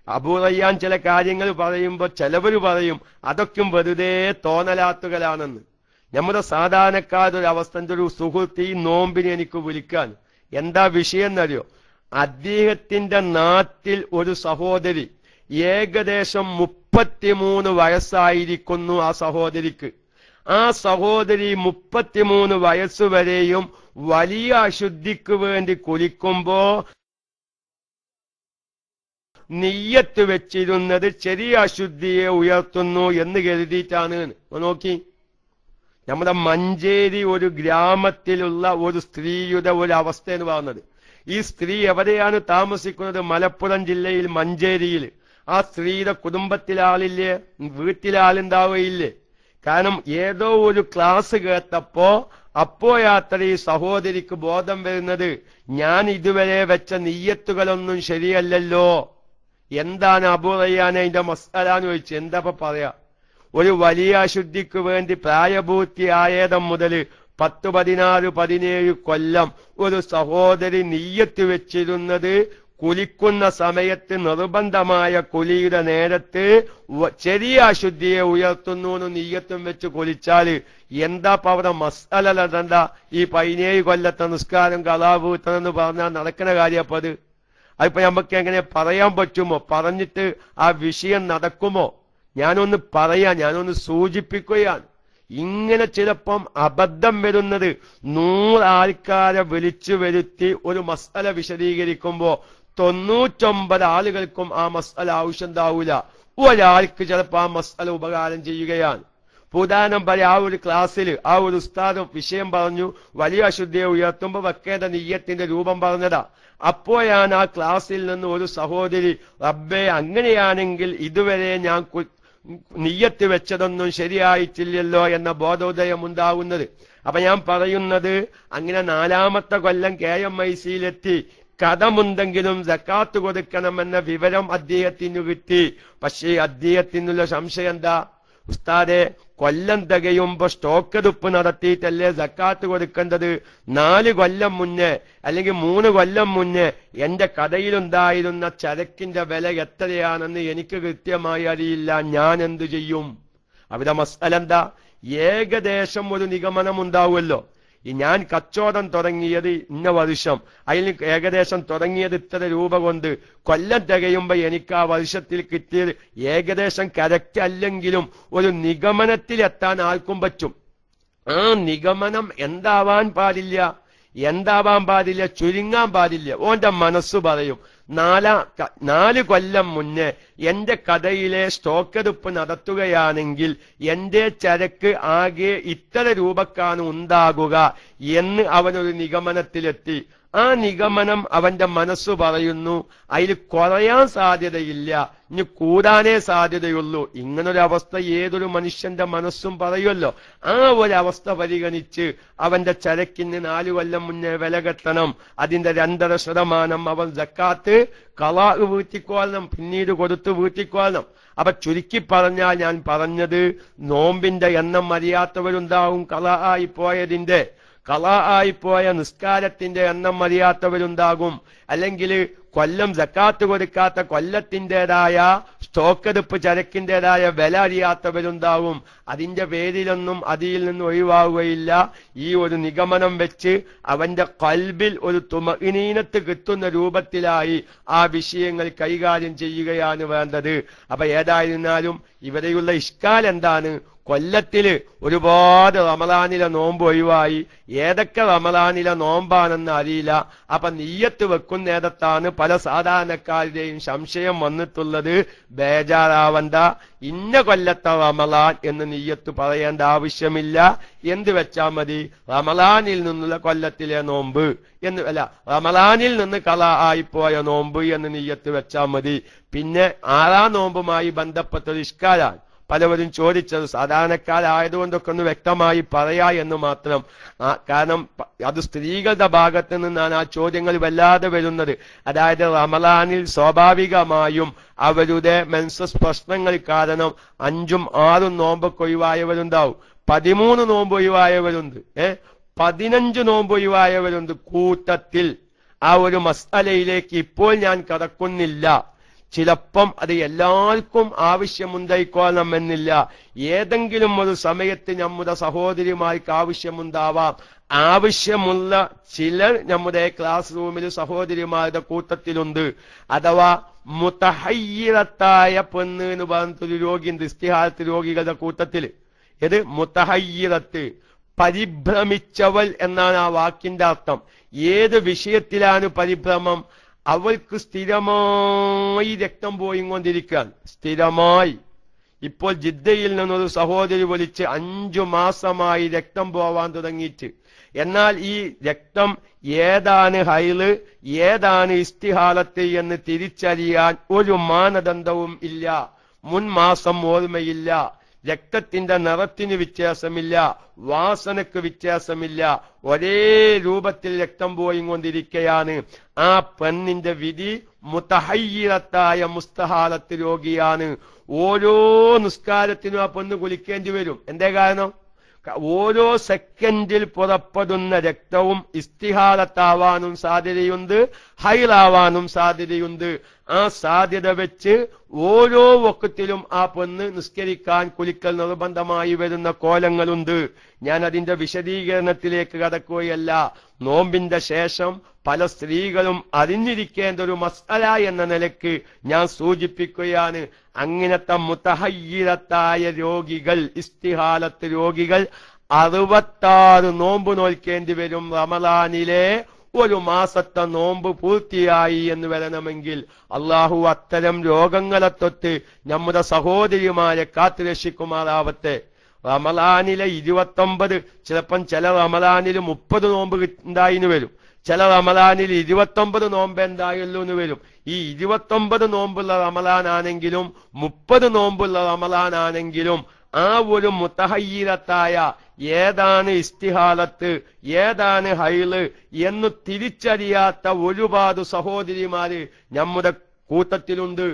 അബൂ റയ്യാൻ ചില കാര്യങ്ങൾ പറയുമ്പോൾ ചിലവര് പറയും അതൊക്കെ വെറുതെ തോന്നലാത്തുകളാണെന്ന്. നമ്മുടെ സാധാരണക്കാരൊരു അവസ്ഥ, ഒരു സുഹൃത്ത് ഈ നോമ്പിന് എനിക്ക് വിളിക്കാൻ, എന്താ വിഷയം എന്നറിയോ? അദ്ദേഹത്തിന്റെ നാട്ടിൽ ഒരു സഹോദരി, ഏകദേശം 33 വയസ്സായിരിക്കുന്നു ആ സഹോദരിക്ക്. ആ സഹോദരി 33 വയസ്സുവരെയും വലിയ അശുദ്ധിക്ക് വേണ്ടി കുളിക്കുമ്പോ നിയ്യത്ത് വെച്ചിരുന്നത് ചെറിയ അശുദ്ധിയെ ഉയർത്തുന്നു എന്ന് കരുതിയിട്ടാണ്. നോക്കി, നമ്മുടെ മഞ്ചേരി ഒരു ഗ്രാമത്തിലുള്ള ഒരു സ്ത്രീയുടെ ഒരു അവസ്ഥ എന്ന് പറഞ്ഞത്. ഈ സ്ത്രീ എവിടെയാണ് താമസിക്കുന്നത്? മലപ്പുറം ജില്ലയിൽ മഞ്ചേരിയിൽ. ആ സ്ത്രീയുടെ കുടുംബത്തിലാളില്ലേ, വീട്ടിലാളുണ്ടാവുകയില്ലേ? കാരണം ഏതോ ഒരു ക്ലാസ് കേട്ടപ്പോ അപ്പോഴാത്ര ഈ സഹോദരിക്ക് ബോധം വരുന്നത്, ഞാൻ ഇതുവരെ വെച്ച നിയ്യത്തുകളൊന്നും ശരിയല്ലല്ലോ. എന്താണ് അബൂ റയ്യാനെ അതിന്റെ മസ്അലാന്ന് ചോദിച്ചു. എന്താ പറയാ? ഒരു വലിയ അശുദ്ധിക്ക് വേണ്ടി പ്രായപൂർത്തിയായതം മുതൽ 10, 16, 17 കൊല്ലം ഒരു സഹോദരി നിയ്യത്ത് വെച്ചിരുന്നത് കുലിക്കുന്ന സമയത്ത് നിർബന്ധമായ കുലിയുടെ നേരത്ത് ചെറിയ അശുദ്ധിയെ ഉയർത്തുന്നു എന്ന് നിയ്യത്തും വെച്ച് കുലിച്ചാല് എന്താ അവിടെ മസ്അലണ്ട? ഈ 17 കൊല്ലത്തെ നിസ്കാരം കളാവൂത്തണെന്ന് പറഞ്ഞാൽ നടക്കുന്ന കാര്യം. അപ്പൊ അതിപ്പോ നമുക്ക് എങ്ങനെ പറയാൻ പറ്റുമോ? പറഞ്ഞിട്ട് ആ വിഷയം നടക്കുമോ? ഞാനൊന്ന് ഞാനൊന്ന് സൂചിപ്പിക്കുകയാണ്. ഇങ്ങനെ ചിലപ്പം അബദ്ധം വരുന്നത് 100 ആൾക്കാരെ വിളിച്ചു വരുത്തി ഒരു മസ്അല വിശദീകരിക്കുമ്പോ 99 ആളുകൾക്കും ആ മസ്അല ആവശ്യമുണ്ടാവൂല. ഒരാൾക്ക് ചിലപ്പോൾ ആ മസ്അല ഉപകാരം ചെയ്യുകയാണ്. ഉദാഹരണം പറയാം, ആ ഒരു ക്ലാസ്സിൽ ആ ഒരു ഉസ്താദ് വിഷയം പറഞ്ഞു, വലിയ അശുദ്ധിയെ ഉയർത്തുമ്പോ വെക്കേണ്ട നിയ്യത്തിന്റെ രൂപം പറഞ്ഞതാ. അപ്പോഴാണ് ആ ക്ലാസ്സിൽ നിന്ന് ഒരു സഹോദരി, റബ്ബേ അങ്ങനെയാണെങ്കിൽ ഇതുവരെ ഞാൻ നിയ്യത്ത് വെച്ചതൊന്നും ശരിയായിട്ടില്ലല്ലോ എന്ന ബോധോദയം ഉണ്ടാവുന്നത്. അപ്പൊ ഞാൻ പറയുന്നത്, അങ്ങനെ 4ാമത്തെ കൊല്ലം KMICയിലെത്തി, കടമുണ്ടെങ്കിലും സക്കാത്ത് കൊടുക്കണമെന്ന വിവരം അദ്ദേഹത്തിന് കിട്ടി. പക്ഷേ അദ്ദേഹത്തിനുള്ള സംശയം എന്താ? ഉസ്താദെ, കൊല്ലം തികയുമ്പോ സ്റ്റോക്ക് എടുപ്പ് നടത്തിയിട്ടല്ലേ സക്കാത്ത് കൊടുക്കേണ്ടത്? 4 കൊല്ലം മുന്നേ അല്ലെങ്കിൽ 3 കൊല്ലം മുന്നേ എന്റെ കടയിലുണ്ടായിരുന്ന ചരക്കിന്റെ വില എത്രയാണെന്ന് എനിക്ക് കൃത്യമായി അറിയില്ല, ഞാൻ എന്തു ചെയ്യും? അവിടെ മസ്അല എന്താ? ഏകദേശം ഒരു നിഗമനം ഉണ്ടാവുമല്ലോ. ഞാൻ കച്ചവടം തുടങ്ങിയത് ഇന്ന വർഷം, അതിൽ ഏകദേശം തുടങ്ങിയത് ഇത്ര രൂപ കൊണ്ട്, കൊല്ലം തികയുമ്പോ എനിക്ക് ആ വർഷത്തിൽ കിട്ടിയത് ഏകദേശം കറക്റ്റ് അല്ലെങ്കിലും ഒരു നിഗമനത്തിലെത്താൻ ആർക്കും പറ്റും. ആ നിഗമനം എന്താവാൻ പാടില്ല, ചുരുങ്ങാൻ പാടില്ല. ഓന്റെ മനസ്സ് പറയും, 4 കൊല്ലം മുന്നേ എന്റെ കടയിലെ സ്റ്റോക്ക് എടുപ്പ് നടത്തുകയാണെങ്കിൽ എന്റെ ചരക്ക് ആകെ ഇത്ര രൂപക്കാണ് ഉണ്ടാകുക എന്ന് അവനൊരു നിഗമനത്തിലെത്തി. ആ നിഗമനം അവന്റെ മനസ്സ് പറയുന്നു, അതിൽ കുറയാൻ സാധ്യതയില്ല, ഇനി കൂടാനേ സാധ്യതയുള്ളൂ. ഇങ്ങനൊരവസ്ഥ ഏതൊരു മനുഷ്യന്റെ മനസ്സും പറയുമല്ലോ. ആ ഒരവസ്ഥ പരിഗണിച്ച് അവന്റെ ചരക്കിന് 4 കൊല്ലം മുന്നേ വില കെട്ടണം, അതിന്റെ 2.5% അവൻ സക്കാത്ത് ഖളാ വീട്ടിക്കൊള്ളണം, പിന്നീട് കൊടുത്ത് വീട്ടിക്കൊള്ളണം. അപ്പൊ ചുരുക്കി പറഞ്ഞാൽ ഞാൻ പറഞ്ഞത്, നോമ്പിന്റെ എണ്ണം അറിയാത്തവരുണ്ടാവും, ഖളാ ആയിപ്പോയ നിസ്കാരത്തിന്റെ എണ്ണം അറിയാത്തവരുണ്ടാകും, അല്ലെങ്കിൽ കൊല്ലം സക്കാത്ത് കൊടുക്കാത്ത കൊല്ലത്തിൻ്റെതായ സ്റ്റോക്കെടുപ്പ് ചരക്കിൻ്റെതായ വില അറിയാത്തവരുണ്ടാവും. അതിന്റെ പേരിലൊന്നും അതിൽ നിന്ന് ഒഴിവാകുകയില്ല. ഈ ഒരു നിഗമനം വെച്ച് അവന്റെ ഖൽബിൽ ഒരു തുമഇനീനത്ത് കിട്ടുന്ന രൂപത്തിലായി ആ വിഷയങ്ങൾ കൈകാര്യം ചെയ്യുകയാണ് വേണ്ടത്. അപ്പൊ ഏതായിരുന്നാലും ഇവിടെയുള്ള ഇഷ്കാൽ എന്താണ്? കൊല്ലത്തില് ഒരുപാട് റമളാനിലെ നോമ്പ് ഒഴിവായി, ഏതൊക്കെ റമളാനിലെ നോമ്പാണെന്ന് അറിയില്ല. അപ്പൊ നിയ്യത്ത് വെക്കുന്നേടത്താണ് പല സാധാരണക്കാരുടെയും സംശയം വന്നിട്ടുള്ളത്. ബേജാറാവണ്ട, ഇന്ന കൊല്ലത്തെ റമളാൻ എന്ന് നിയ്യത്ത് പറയേണ്ട ആവശ്യമില്ല. എന്ത് വെച്ചാൽ മതി? റമളാനിൽ നിന്നുള്ള കൊല്ലത്തിലെ നോമ്പ് എന്ന്, അല്ല, റമളാനിൽ നിന്ന് ഖളാ ആയിപ്പോയ നോമ്പ് എന്ന് നിയ്യത്ത് വെച്ചാൽ മതി. പിന്നെ 6ാം നോമ്പുമായി ബന്ധപ്പെട്ടൊരു ഇഷ്കാലാണ് പലവരും ചോദിച്ചത്. സാധാരണക്കാരായതുകൊണ്ടൊക്കെ ഒന്ന് വ്യക്തമായി പറയാ എന്ന് മാത്രം. കാരണം അത് സ്ത്രീകളുടെ ഭാഗത്ത് നിന്നാണ് ആ ചോദ്യങ്ങൾ വല്ലാതെ വരുന്നത്. അതായത് റമളാനിൽ സ്വാഭാവികമായും അവരുടെ മെൻസസ് പ്രശ്നങ്ങൾ കാരണം 5ഉം 6ഉം നോമ്പൊക്കെ ഒഴിവായവരുണ്ടാവും, 13 നോമ്പ് ഒഴിവായവരുണ്ട്, 15 നോമ്പ് ഒഴിവായവരുണ്ട്. കൂട്ടത്തിൽ ആ ഒരു മസ്അലയിലേക്ക് ഇപ്പോൾ ഞാൻ കടക്കുന്നില്ല. ചിലപ്പം അത് എല്ലാവർക്കും ആവശ്യമുണ്ടായിക്കൊള്ളണമെന്നില്ല. ഏതെങ്കിലും ഒരു സമയത്ത് നമ്മുടെ സഹോദരിമാർക്ക് ആവശ്യമുണ്ടാവാം. ആവശ്യമുള്ള ചിലർ നമ്മുടെ ക്ലാസ് റൂമിൽ സഹോദരിമാരുടെ കൂട്ടത്തിലുണ്ട്. അഥവാ മുതഹയ്യിറത്തായ പെണ്ണ് എന്ന് പറഞ്ഞൊരു രോഗിയുണ്ട് ഇസ്തിഹാലത്ത് രോഗികളുടെ കൂട്ടത്തിൽ. ഇത് മുതഹയ്യിറത്ത്, പരിഭ്രമിച്ചവൾ എന്നാണ് ആ വാക്കിന്റെ അർത്ഥം. ഏത് വിഷയത്തിലാണ് പരിഭ്രമം? അവൾക്ക് സ്ഥിരമായി രക്തം പോയിക്കൊണ്ടിരിക്കുകയാണ്, സ്ഥിരമായി. ഇപ്പോൾ ജിദ്ദയിൽ നിന്നൊരു സഹോദരി വിളിച്ച് 5 മാസമായി രക്തം പോവാൻ തുടങ്ങിയിട്ട്. എന്നാൽ ഈ രക്തം ഏതാണ് ഹൈള്, ഏതാണ് ഇസ്തിഹാലത്ത് എന്ന് തിരിച്ചറിയാൻ ഒരു മാനദണ്ഡവും ഇല്ല. മുൻമാസം ഓർമ്മയില്ല, രക്തത്തിന്റെ നിറത്തിന് വ്യത്യാസമില്ല, വാസനക്ക് വ്യത്യാസമില്ല, ഒരേ രൂപത്തിൽ രക്തം പോയിക്കൊണ്ടിരിക്കുകയാണ്. ആ പെണ്ണിന്റെ വിധി മുതഹയ്യിറത്തായ മുസ്തഹാലത്ത് രോഗിയാണ്. ഓരോ നിസ്കാരത്തിനും ആ പെണ്ണ് കുളിക്കേണ്ടി വരും. എന്തേ കാരണം? ഓരോ സെക്കൻഡിൽ പുറപ്പെടുന്ന രക്തവും ഇസ്തിഹാലത്താവാനും സാധ്യതയുണ്ട്, ഹൈലാവാനും സാധ്യതയുണ്ട്. ആ സാധ്യത വെച്ച് ഓരോ വക്കത്തിലും ആ പെണ്ണ് നിസ്കരിക്കാൻ കുളിക്കൽ നിർബന്ധമായി വരുന്ന കോലങ്ങളുണ്ട്. ഞാൻ അതിന്റെ വിശദീകരണത്തിലേക്ക് കടക്കുകയല്ല. നോമ്പിന്റെ ശേഷം പല സ്ത്രീകളും അറിഞ്ഞിരിക്കേണ്ട ഒരു മസ്അല എന്ന നിലയ്ക്ക് ഞാൻ സൂചിപ്പിക്കുകയാണ്. അങ്ങനത്തെ മുതഹയ്യിറത്തായ രോഗികൾ, ഇസ്തിഹാലത്ത് രോഗികൾ 66 നോമ്പ് നോൽക്കേണ്ടി വരും. റമളാനിലെ ഒരു മാസത്തെ നോമ്പ് പൂർത്തിയായി എന്ന് വരണമെങ്കിൽ. അള്ളാഹു അത്തരം രോഗങ്ങളെ തൊട്ട് നമ്മുടെ സഹോദരിമാരെ കാത്തുരക്ഷിക്കുമാറാവട്ടെ. റമളാനിലെ 29, ചിലപ്പം ചില റമളാനിൽ 30 നോമ്പ് ഉണ്ടായിന്ന് വരും, ചില റമളാനിൽ 29 നോമ്പ് എന്തായുള്ളൂ എന്ന് വരും. ഈ 29 നോമ്പുള്ള റമളാനാണെങ്കിലും 30 നോമ്പുള്ള റമളാനാണെങ്കിലും ആ ഒരു മുതഹയ്യിറത്തായ ഏതാണ് ഇസ്തിഹാലത്ത്, ഏതാണ് ഹൈള് എന്ന് തിരിച്ചറിയാത്ത ഒരുപാട് സഹോദരിമാര് നമ്മുടെ കൂട്ടത്തിലുണ്ട്.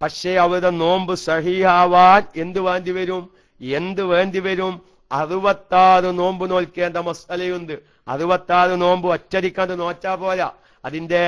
പക്ഷേ അവരുടെ നോമ്പ് സഹീഹാവാൻ എന്ത് വേണ്ടി വരും? 66 നോമ്പ് നോൽക്കേണ്ട മസ്അലയുണ്ട്. 66 നോമ്പ് ഒറ്റടിക്കാണ്ട് നോറ്റാ പോരാ, അതിന്റെ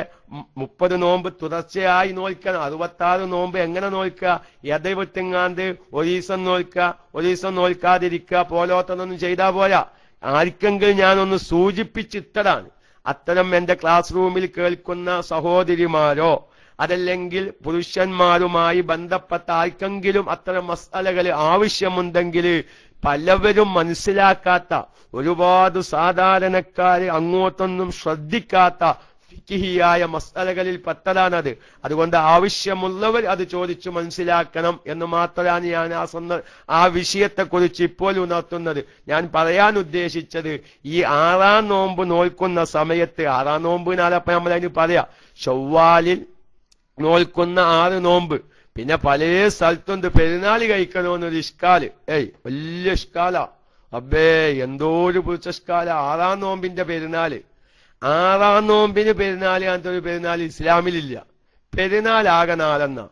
30 നോമ്പ് തുടർച്ചയായി നോൽക്കണം. 66 നോമ്പ് എങ്ങനെ നോൽക്കുക? യഥവിട്ടെങ്ങാണ്ട് ഒരു ദിവസം നോൽക്കുക, ഒരു ദിവസം നോൽക്കാതിരിക്കുക, പോലോത്തതൊന്നും ചെയ്താൽ പോരാ. ആർക്കെങ്കിലും ഞാനൊന്ന് സൂചിപ്പിച്ചിട്ടതാണ്. അത്തരം എന്റെ ക്ലാസ് റൂമിൽ കേൾക്കുന്ന സഹോദരിമാരോ അതല്ലെങ്കിൽ പുരുഷന്മാരുമായി ബന്ധപ്പെട്ട ആർക്കെങ്കിലും അത്തരം മസ്അലകൾ ആവശ്യമുണ്ടെങ്കിൽ പലവരും മനസ്സിലാക്കാത്ത, ഒരുപാട് സാധാരണക്കാര് അങ്ങോട്ടൊന്നും ശ്രദ്ധിക്കാത്ത ഫിഖ്ഹിയായ മസ്അലകളിൽ പെട്ടതാണത്. അതുകൊണ്ട് ആവശ്യമുള്ളവർ അത് ചോദിച്ചു മനസ്സിലാക്കണം എന്ന് മാത്രമാണ് ഞാൻ ആ വിഷയത്തെക്കുറിച്ച് ഇപ്പോൾ ഉണർത്തുന്നത്. ഞാൻ പറയാൻ ഉദ്ദേശിച്ചത്, ഈ 6-ാം നോമ്പ് നോൽക്കുന്ന സമയത്ത്, 6-ാം നോമ്പിനാലപ്പം നമ്മൾ അതിന് പറയാം, ശവ്വാലിൽ നോൽക്കുന്ന 6 നോമ്പ്, പിന്നെ പല സ്ഥലത്തുണ്ട് പെരുന്നാൾ കഴിക്കണമെന്നൊരു ഇഷ്കാല്. വലിയ ഇഷ്കാല, അബ്ബേ എന്തോ ഒരു പുരുഷ ഇഷ്കാല. 6-ാം നോമ്പിന്റെ പെരുന്നാള്, 6-ാം നോമ്പിന് പെരുന്നാൾ, അങ്ങനത്തെ ഒരു പെരുന്നാൾ ഇസ്ലാമിലില്ല. പെരുന്നാളാകെ 4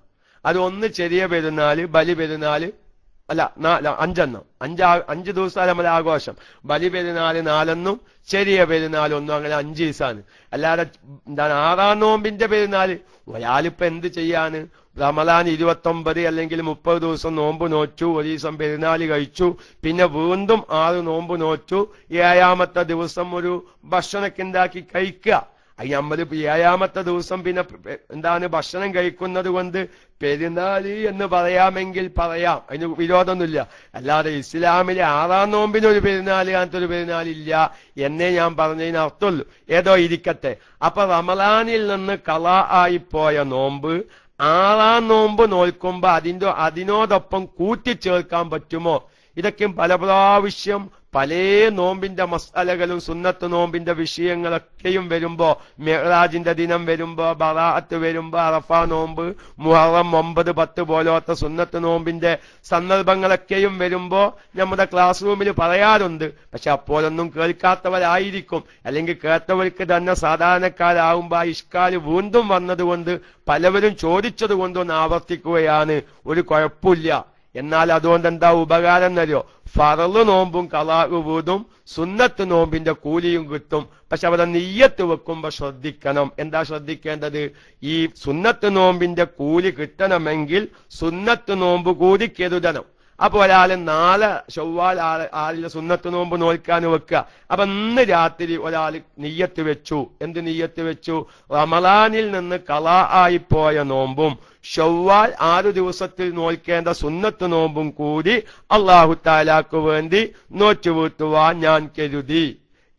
അത് ഒന്ന് ചെറിയ പെരുന്നാള്, ബലി പെരുന്നാള്, അല്ല 5 ദിവസം നമ്മൾ ആഘോഷം. ബലി പെരുന്നാള് 4 ചെറിയ പെരുന്നാൾ 1, അങ്ങനെ 5 ദിവസമാണ്. അല്ലാതെ എന്താണ് 6-ാം നോമ്പിന്റെ പെരുന്നാള്? ഒരാളിപ്പോ എന്ത് ചെയ്യാണ്? റമദാൻ 29 അല്ലെങ്കിൽ 30 ദിവസം നോമ്പ് നോച്ചു, ഒരു ദിവസം പെരുന്നാള് കഴിച്ചു, പിന്നെ വീണ്ടും 6 നോമ്പ് നോച്ചു, 7-ാമത്തെ ദിവസം ഒരു ഭക്ഷണമൊക്കെ ഉണ്ടാക്കി കഴിക്കുക. നമ്മൾ 7-ാമത്തെ ദിവസം പിന്നെ എന്താണ് ഭക്ഷണം കഴിക്കുന്നത് കൊണ്ട് പെരുന്നാള് എന്ന് പറയാമെങ്കിൽ പറയാം, അതിന് വിരോധമൊന്നുമില്ല. അല്ലാതെ ഇസ്ലാമിലെ 6-ാം നോമ്പിനൊരു പെരുന്നാള്, അങ്ങനത്തെ ഒരു പെരുന്നാളില്ല എന്നേ ഞാൻ പറഞ്ഞതിന് അർത്ഥമുള്ളൂ. ഏതോ ഇരിക്കട്ടെ. അപ്പൊ റമദാനിൽ നിന്ന് ഖളാ ആയിപ്പോയ നോമ്പ് 6-ാം നോമ്പ് നോൽക്കുമ്പോ അതിനോടൊപ്പം കൂട്ടിച്ചേർക്കാൻ പറ്റുമോ? ഇതൊക്കെയും പല പ്രാവശ്യം പല നോമ്പിന്റെ മസ്അലകളും സുന്നത്ത് നോമ്പിന്റെ വിഷയങ്ങളൊക്കെയും വരുമ്പോ, മിഅ്റാജിന്റെ ദിനം വരുമ്പോ, ബറാഅത്ത് വരുമ്പോ, അറഫ നോമ്പ്, മുഹറം 9, 10 പോലത്തെ സുന്നത്ത് നോമ്പിന്റെ സന്ദർഭങ്ങളൊക്കെയും വരുമ്പോ നമ്മുടെ ക്ലാസ് റൂമിൽ പറയാറുണ്ട്. പക്ഷെ അപ്പോഴൊന്നും കേൾക്കാത്തവരായിരിക്കും, അല്ലെങ്കിൽ കേട്ടവർക്ക് തന്നെ സാധാരണക്കാരാകുമ്പോ ആ ഇഷ്കാല് വീണ്ടും വന്നതുകൊണ്ട് പലവരും ചോദിച്ചത് കൊണ്ടൊന്ന് ആവർത്തിക്കുകയാണ്. ഒരു കുഴപ്പമില്ല. എന്നാൽ അതുകൊണ്ട് എന്താ ഉപകാരം എന്നറിയോ? ഫറള് നോമ്പും ഖളാഉ വീതും, സുന്നത്ത് നോമ്പിന്റെ കൂലിയും കിട്ടും. പക്ഷെ അവിടെ നിയ്യത്ത് വെക്കുമ്പോ ശ്രദ്ധിക്കണം. എന്താ ശ്രദ്ധിക്കേണ്ടത്? ഈ സുന്നത്ത് നോമ്പിന്റെ കൂലി കിട്ടണമെങ്കിൽ സുന്നത്ത് നോമ്പ് കൂടി കരുതണം. അപ്പൊ ഒരാള് 4 ശവ്വാൽ 6 സുന്നത്ത് നോമ്പ് നോൽക്കാൻ വെക്കുക. അപ്പൊ ഇന്ന് രാത്രി ഒരാൾ നിയ്യത്ത് വെച്ചു. എന്ത് നിയ്യത്ത് വെച്ചു? റമളാനിൽ നിന്ന് ഖളാ ആയിപ്പോയ നോമ്പും ശവ്വാൽ 6 ദിവസത്തിൽ നോൽക്കേണ്ട സുന്നത്ത് നോമ്പും കൂടി അല്ലാഹു തആലാക്ക് വേണ്ടി നോറ്റു വീട്ടുവാൻ ഞാൻ കരുതി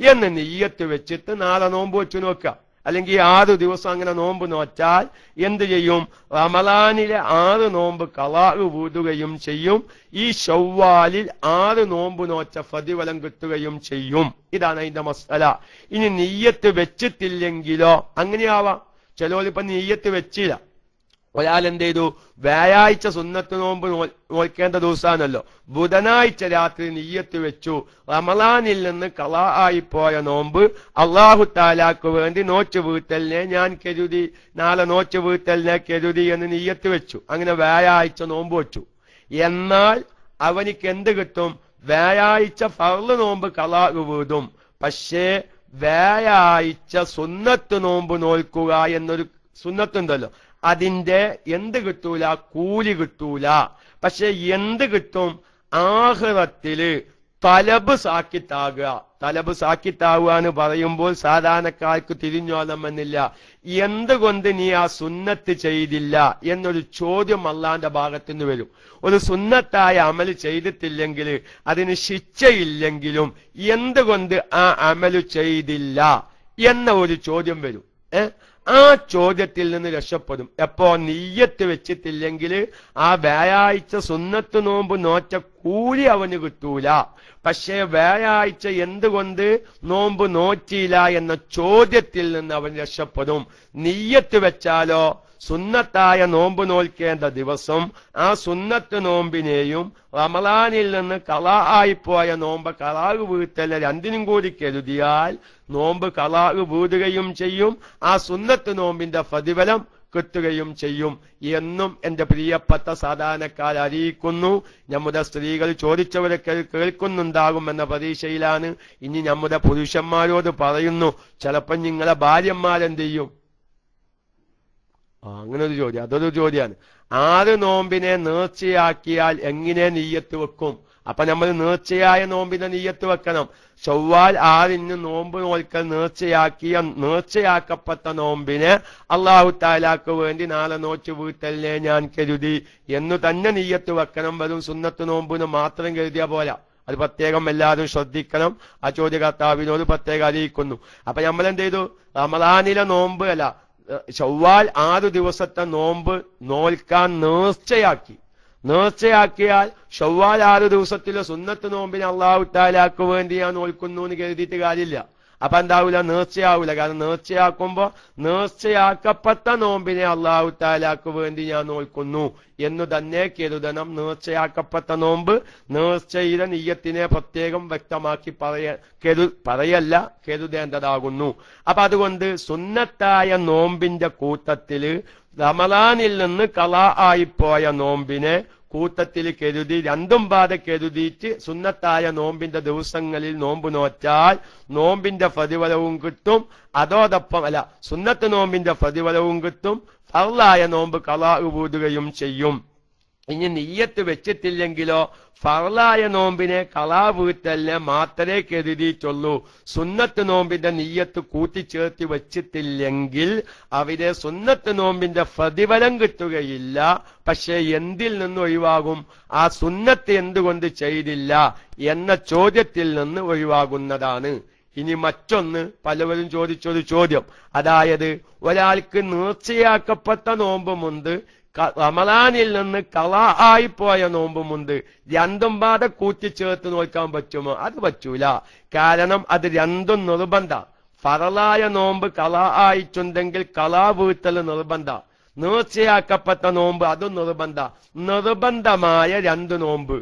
എന്ന് നിയ്യത്ത് വെച്ചിട്ട് 4 നോമ്പ് വെച്ചു നോക്കുക. അല്ലെങ്കിൽ 6 ദിവസം അങ്ങനെ നോമ്പ് നോറ്റാൽ എന്ത് ചെയ്യും? റമളാനിലെ 6 നോമ്പ് ഖളാ വീതുകയും ചെയ്യും. ഈ ശവ്വാലിൽ 6 നോമ്പ് നോറ്റ പ്രതിഫലം കിട്ടുകയും ചെയ്യും. ഇതാണ് അതിന്റെ മസ്അല. ഇനി നിയ്യത്ത് വെച്ചിട്ടില്ലെങ്കിലോ? അങ്ങനെയാവാം. ചിലവരിപ്പോ നിയ്യത്ത് വെച്ചില്ല. ഒരാൾ എന്ത് ചെയ്തു? വ്യാഴാഴ്ച സുന്നത്ത് നോമ്പ് നോൽക്കേണ്ട ദിവസമാണല്ലോ, ബുധനാഴ്ച രാത്രി നിയ്യത്ത് വെച്ചു, റമളാനിൽ നിന്ന് ഖളാ ആയിപ്പോയ നോമ്പ് അല്ലാഹു തആലാക്ക് വേണ്ടി നോറ്റ് വീട്ടലിനെ ഞാൻ കരുതി, നാളെ നോറ്റ് വീട്ടലിനെ കരുതി എന്ന് നിയ്യത്ത് വെച്ചു. അങ്ങനെ വ്യാഴാഴ്ച നോമ്പ് വെച്ചു. എന്നാൽ അവനിക്ക് എന്ത് കിട്ടും? വ്യാഴാഴ്ച ഫർള് നോമ്പ് ഖളാ വീതും. പക്ഷേ വ്യാഴാഴ്ച സുന്നത്ത് നോമ്പ് നോൽക്കുക എന്നൊരു സുന്നത്തുണ്ടല്ലോ, അതിന്റെ എന്ത് കിട്ടൂല? കൂലി കിട്ടൂല. പക്ഷെ എന്ത് കിട്ടും? ആഖിറത്തില് തലബ് സാക്കിത്താകുക. തലബ് സാക്കിത്താവുക എന്ന് പറയുമ്പോൾ സാധാരണക്കാർക്ക് തിരിഞ്ഞോളണമെന്നില്ല. എന്തുകൊണ്ട് നീ ആ സുന്നത്ത് ചെയ്തില്ല എന്നൊരു ചോദ്യം അള്ളാന്റെ ഭാഗത്തുനിന്ന് വരും. ഒരു സുന്നത്തായ അമല് ചെയ്തിട്ടില്ലെങ്കിൽ അതിന് ശിക്ഷയില്ലെങ്കിലും എന്തുകൊണ്ട് ആ അമല് ചെയ്തില്ല എന്ന ഒരു ചോദ്യം വരും. ആ ചോദ്യത്തിൽ നിന്ന് രക്ഷപ്പെടും. എപ്പോ? നിയ്യത്ത് വെച്ചിട്ടില്ലെങ്കിൽ ആ വ്യാഴാഴ്ച സുന്നത്ത് നോമ്പ് നോറ്റ കൂലി അവന് കിട്ടൂല. പക്ഷേ വ്യാഴാഴ്ച എന്തുകൊണ്ട് നോമ്പ് നോറ്റിയില്ല എന്ന ചോദ്യത്തിൽ നിന്ന് അവൻ രക്ഷപ്പെടും. നിയ്യത്ത് വെച്ചാലോ സുന്നത്തായ നോമ്പ് നോൽക്കേണ്ട ദിവസം ആ സുന്നത്ത് നോമ്പിനെയും റമളാനിൽ നിന്ന് ഖളാ ആയിപ്പോയ നോമ്പ് ഖളാ വീട്ടല് രണ്ടിനും കൂടി കരുതിയാൽ നോമ്പ് ഖളാ വീടുകയും ചെയ്യും, ആ സുന്നത്ത് നോമ്പിന്റെ പ്രതിഫലം കിട്ടുകയും ചെയ്യും എന്നും എന്റെ പ്രിയപ്പെട്ട സാധാരണക്കാർ അറിയിക്കുന്നു. നമ്മുടെ സ്ത്രീകൾ ചോദിച്ചവരൊക്കെ കേൾക്കുന്നുണ്ടാകും എന്ന പ്രതീക്ഷയിലാണ്. ഇനി നമ്മുടെ പുരുഷന്മാരോട് പറയുന്നു, ചിലപ്പോൾ നിങ്ങളെ ഭാര്യന്മാരെന്ത് ചെയ്യും? അങ്ങനെ ഒരു ചോദ്യം, അതൊരു ചോദ്യമാണ്. 6 നോമ്പിനെ നേർച്ചയാക്കിയാൽ എങ്ങനെ നിയ്യത്ത് വെക്കും? അപ്പൊ നമ്മൾ നേർച്ചയായ നോമ്പിനെ നിയ്യത്ത് വെക്കണം. ശവ്വാൽ 6 നോമ്പ് നോൽക്കൽ നേർച്ചയാക്കപ്പെട്ട നോമ്പിനെ അല്ലാഹു തആലാക്ക് വേണ്ടി നാളെ നോറ്റ് വീട്ടലിനെ ഞാൻ കരുതി എന്ന് തന്നെ നിയ്യത്ത് വെക്കണം. വെറും സുന്നത്ത് നോമ്പിന് മാത്രം കരുതിയ പോരാ. അത് പ്രത്യേകം എല്ലാവരും ശ്രദ്ധിക്കണം. ആ ചോദ്യകർത്താവിനോട് പ്രത്യേകം അറിയിക്കുന്നു. അപ്പൊ നമ്മൾ എന്ത് ചെയ്തു? റമദാനിലെ നോമ്പ് അല്ല, ശവ്വാൽ 6 ദിവസത്തെ നോമ്പ് നോൽക്കാൻ നേർച്ചയാക്കിയാൽ ശവ്വാൽ 6 ദിവസത്തിലെ സുന്നത്ത് നോമ്പിന് അള്ളാഹു തആലാക്ക് വേണ്ടി ഞാൻ നോൽക്കുന്നു എന്ന് കരുതിയിട്ട് കാര്യമില്ല. അപ്പൊ എന്താവൂല? നേർച്ചയാവൂല. കാരണം നേർച്ചയാക്കുമ്പോ നേർച്ചയാക്കപ്പെട്ട നോമ്പിനെ അള്ളാഹു തആലാക്ക് വേണ്ടി ഞാൻ നോൽക്കുന്നു എന്ന് തന്നെ കരുതണം. നേർച്ചയാക്കപ്പെട്ട നോമ്പ് നേർച്ചയിലെ നിയ്യത്തിനെ പ്രത്യേകം വ്യക്തമാക്കി കരുതേണ്ടതാകുന്നു. അപ്പൊ അതുകൊണ്ട് സുന്നത്തായ നോമ്പിന്റെ കൂട്ടത്തില് റമളാനിൽ നിന്ന് ഖളാ ആയിപ്പോയ നോമ്പിനെ കൂട്ടത്തിൽ കരുതി, രണ്ടും പാടെ കരുതിയിട്ട് സുന്നത്തായ നോമ്പിന്റെ ദിവസങ്ങളിൽ നോമ്പ് നോറ്റാൽ നോമ്പിന്റെ പ്രതിഫലവും കിട്ടും. അതോടൊപ്പം അല്ല, സുന്നത്ത് നോമ്പിന്റെ പ്രതിഫലവും കിട്ടും. ഫർളായ നോമ്പ് ഖളാ വീടുകയും ചെയ്യും. ഇനി നിയ്യത്ത് വെച്ചിട്ടില്ലെങ്കിലോ ഫർളായ നോമ്പിനെ ഖളാ വീട്ടലിനെ മാത്രമേ കരുതിയിട്ടുള്ളൂ. സുന്നത്ത് നോമ്പിന്റെ നിയ്യത്ത് കൂട്ടിച്ചേർത്തി വെച്ചിട്ടില്ലെങ്കിൽ അവിടെ സുന്നത്ത് നോമ്പിന്റെ പ്രതിഫലം കിട്ടുകയില്ല. പക്ഷെ എന്തിൽ നിന്ന് ഒഴിവാകും? ആ സുന്നത്ത് എന്തുകൊണ്ട് ചെയ്തില്ല എന്ന ചോദ്യത്തിൽ നിന്ന് ഒഴിവാകുന്നതാണ്. ഇനി മറ്റൊന്ന്, പലവരും ചോദിച്ചൊരു ചോദ്യം, അതായത് ഒരാൾക്ക് നേർച്ചയാക്കപ്പെട്ട നോമ്പുമുണ്ട്, റമളാനിൽ നിന്ന് ഖളാ ആയിപ്പോയ നോമ്പുമുണ്ട്, രണ്ടും പാടെ കൂട്ടിച്ചേർത്ത് നോക്കാൻ പറ്റുമോ? അത് പറ്റൂല. കാരണം അത് രണ്ടും നിർബന്ധ. ഫറളായ നോമ്പ് ഖളാ ആയിട്ടുണ്ടെങ്കിൽ ഖളാ വീട്ടൽ നിർബന്ധ. നേർച്ചയാക്കപ്പെട്ട നോമ്പ് അതും നിർബന്ധ. നിർബന്ധമായ 2 നോമ്പ്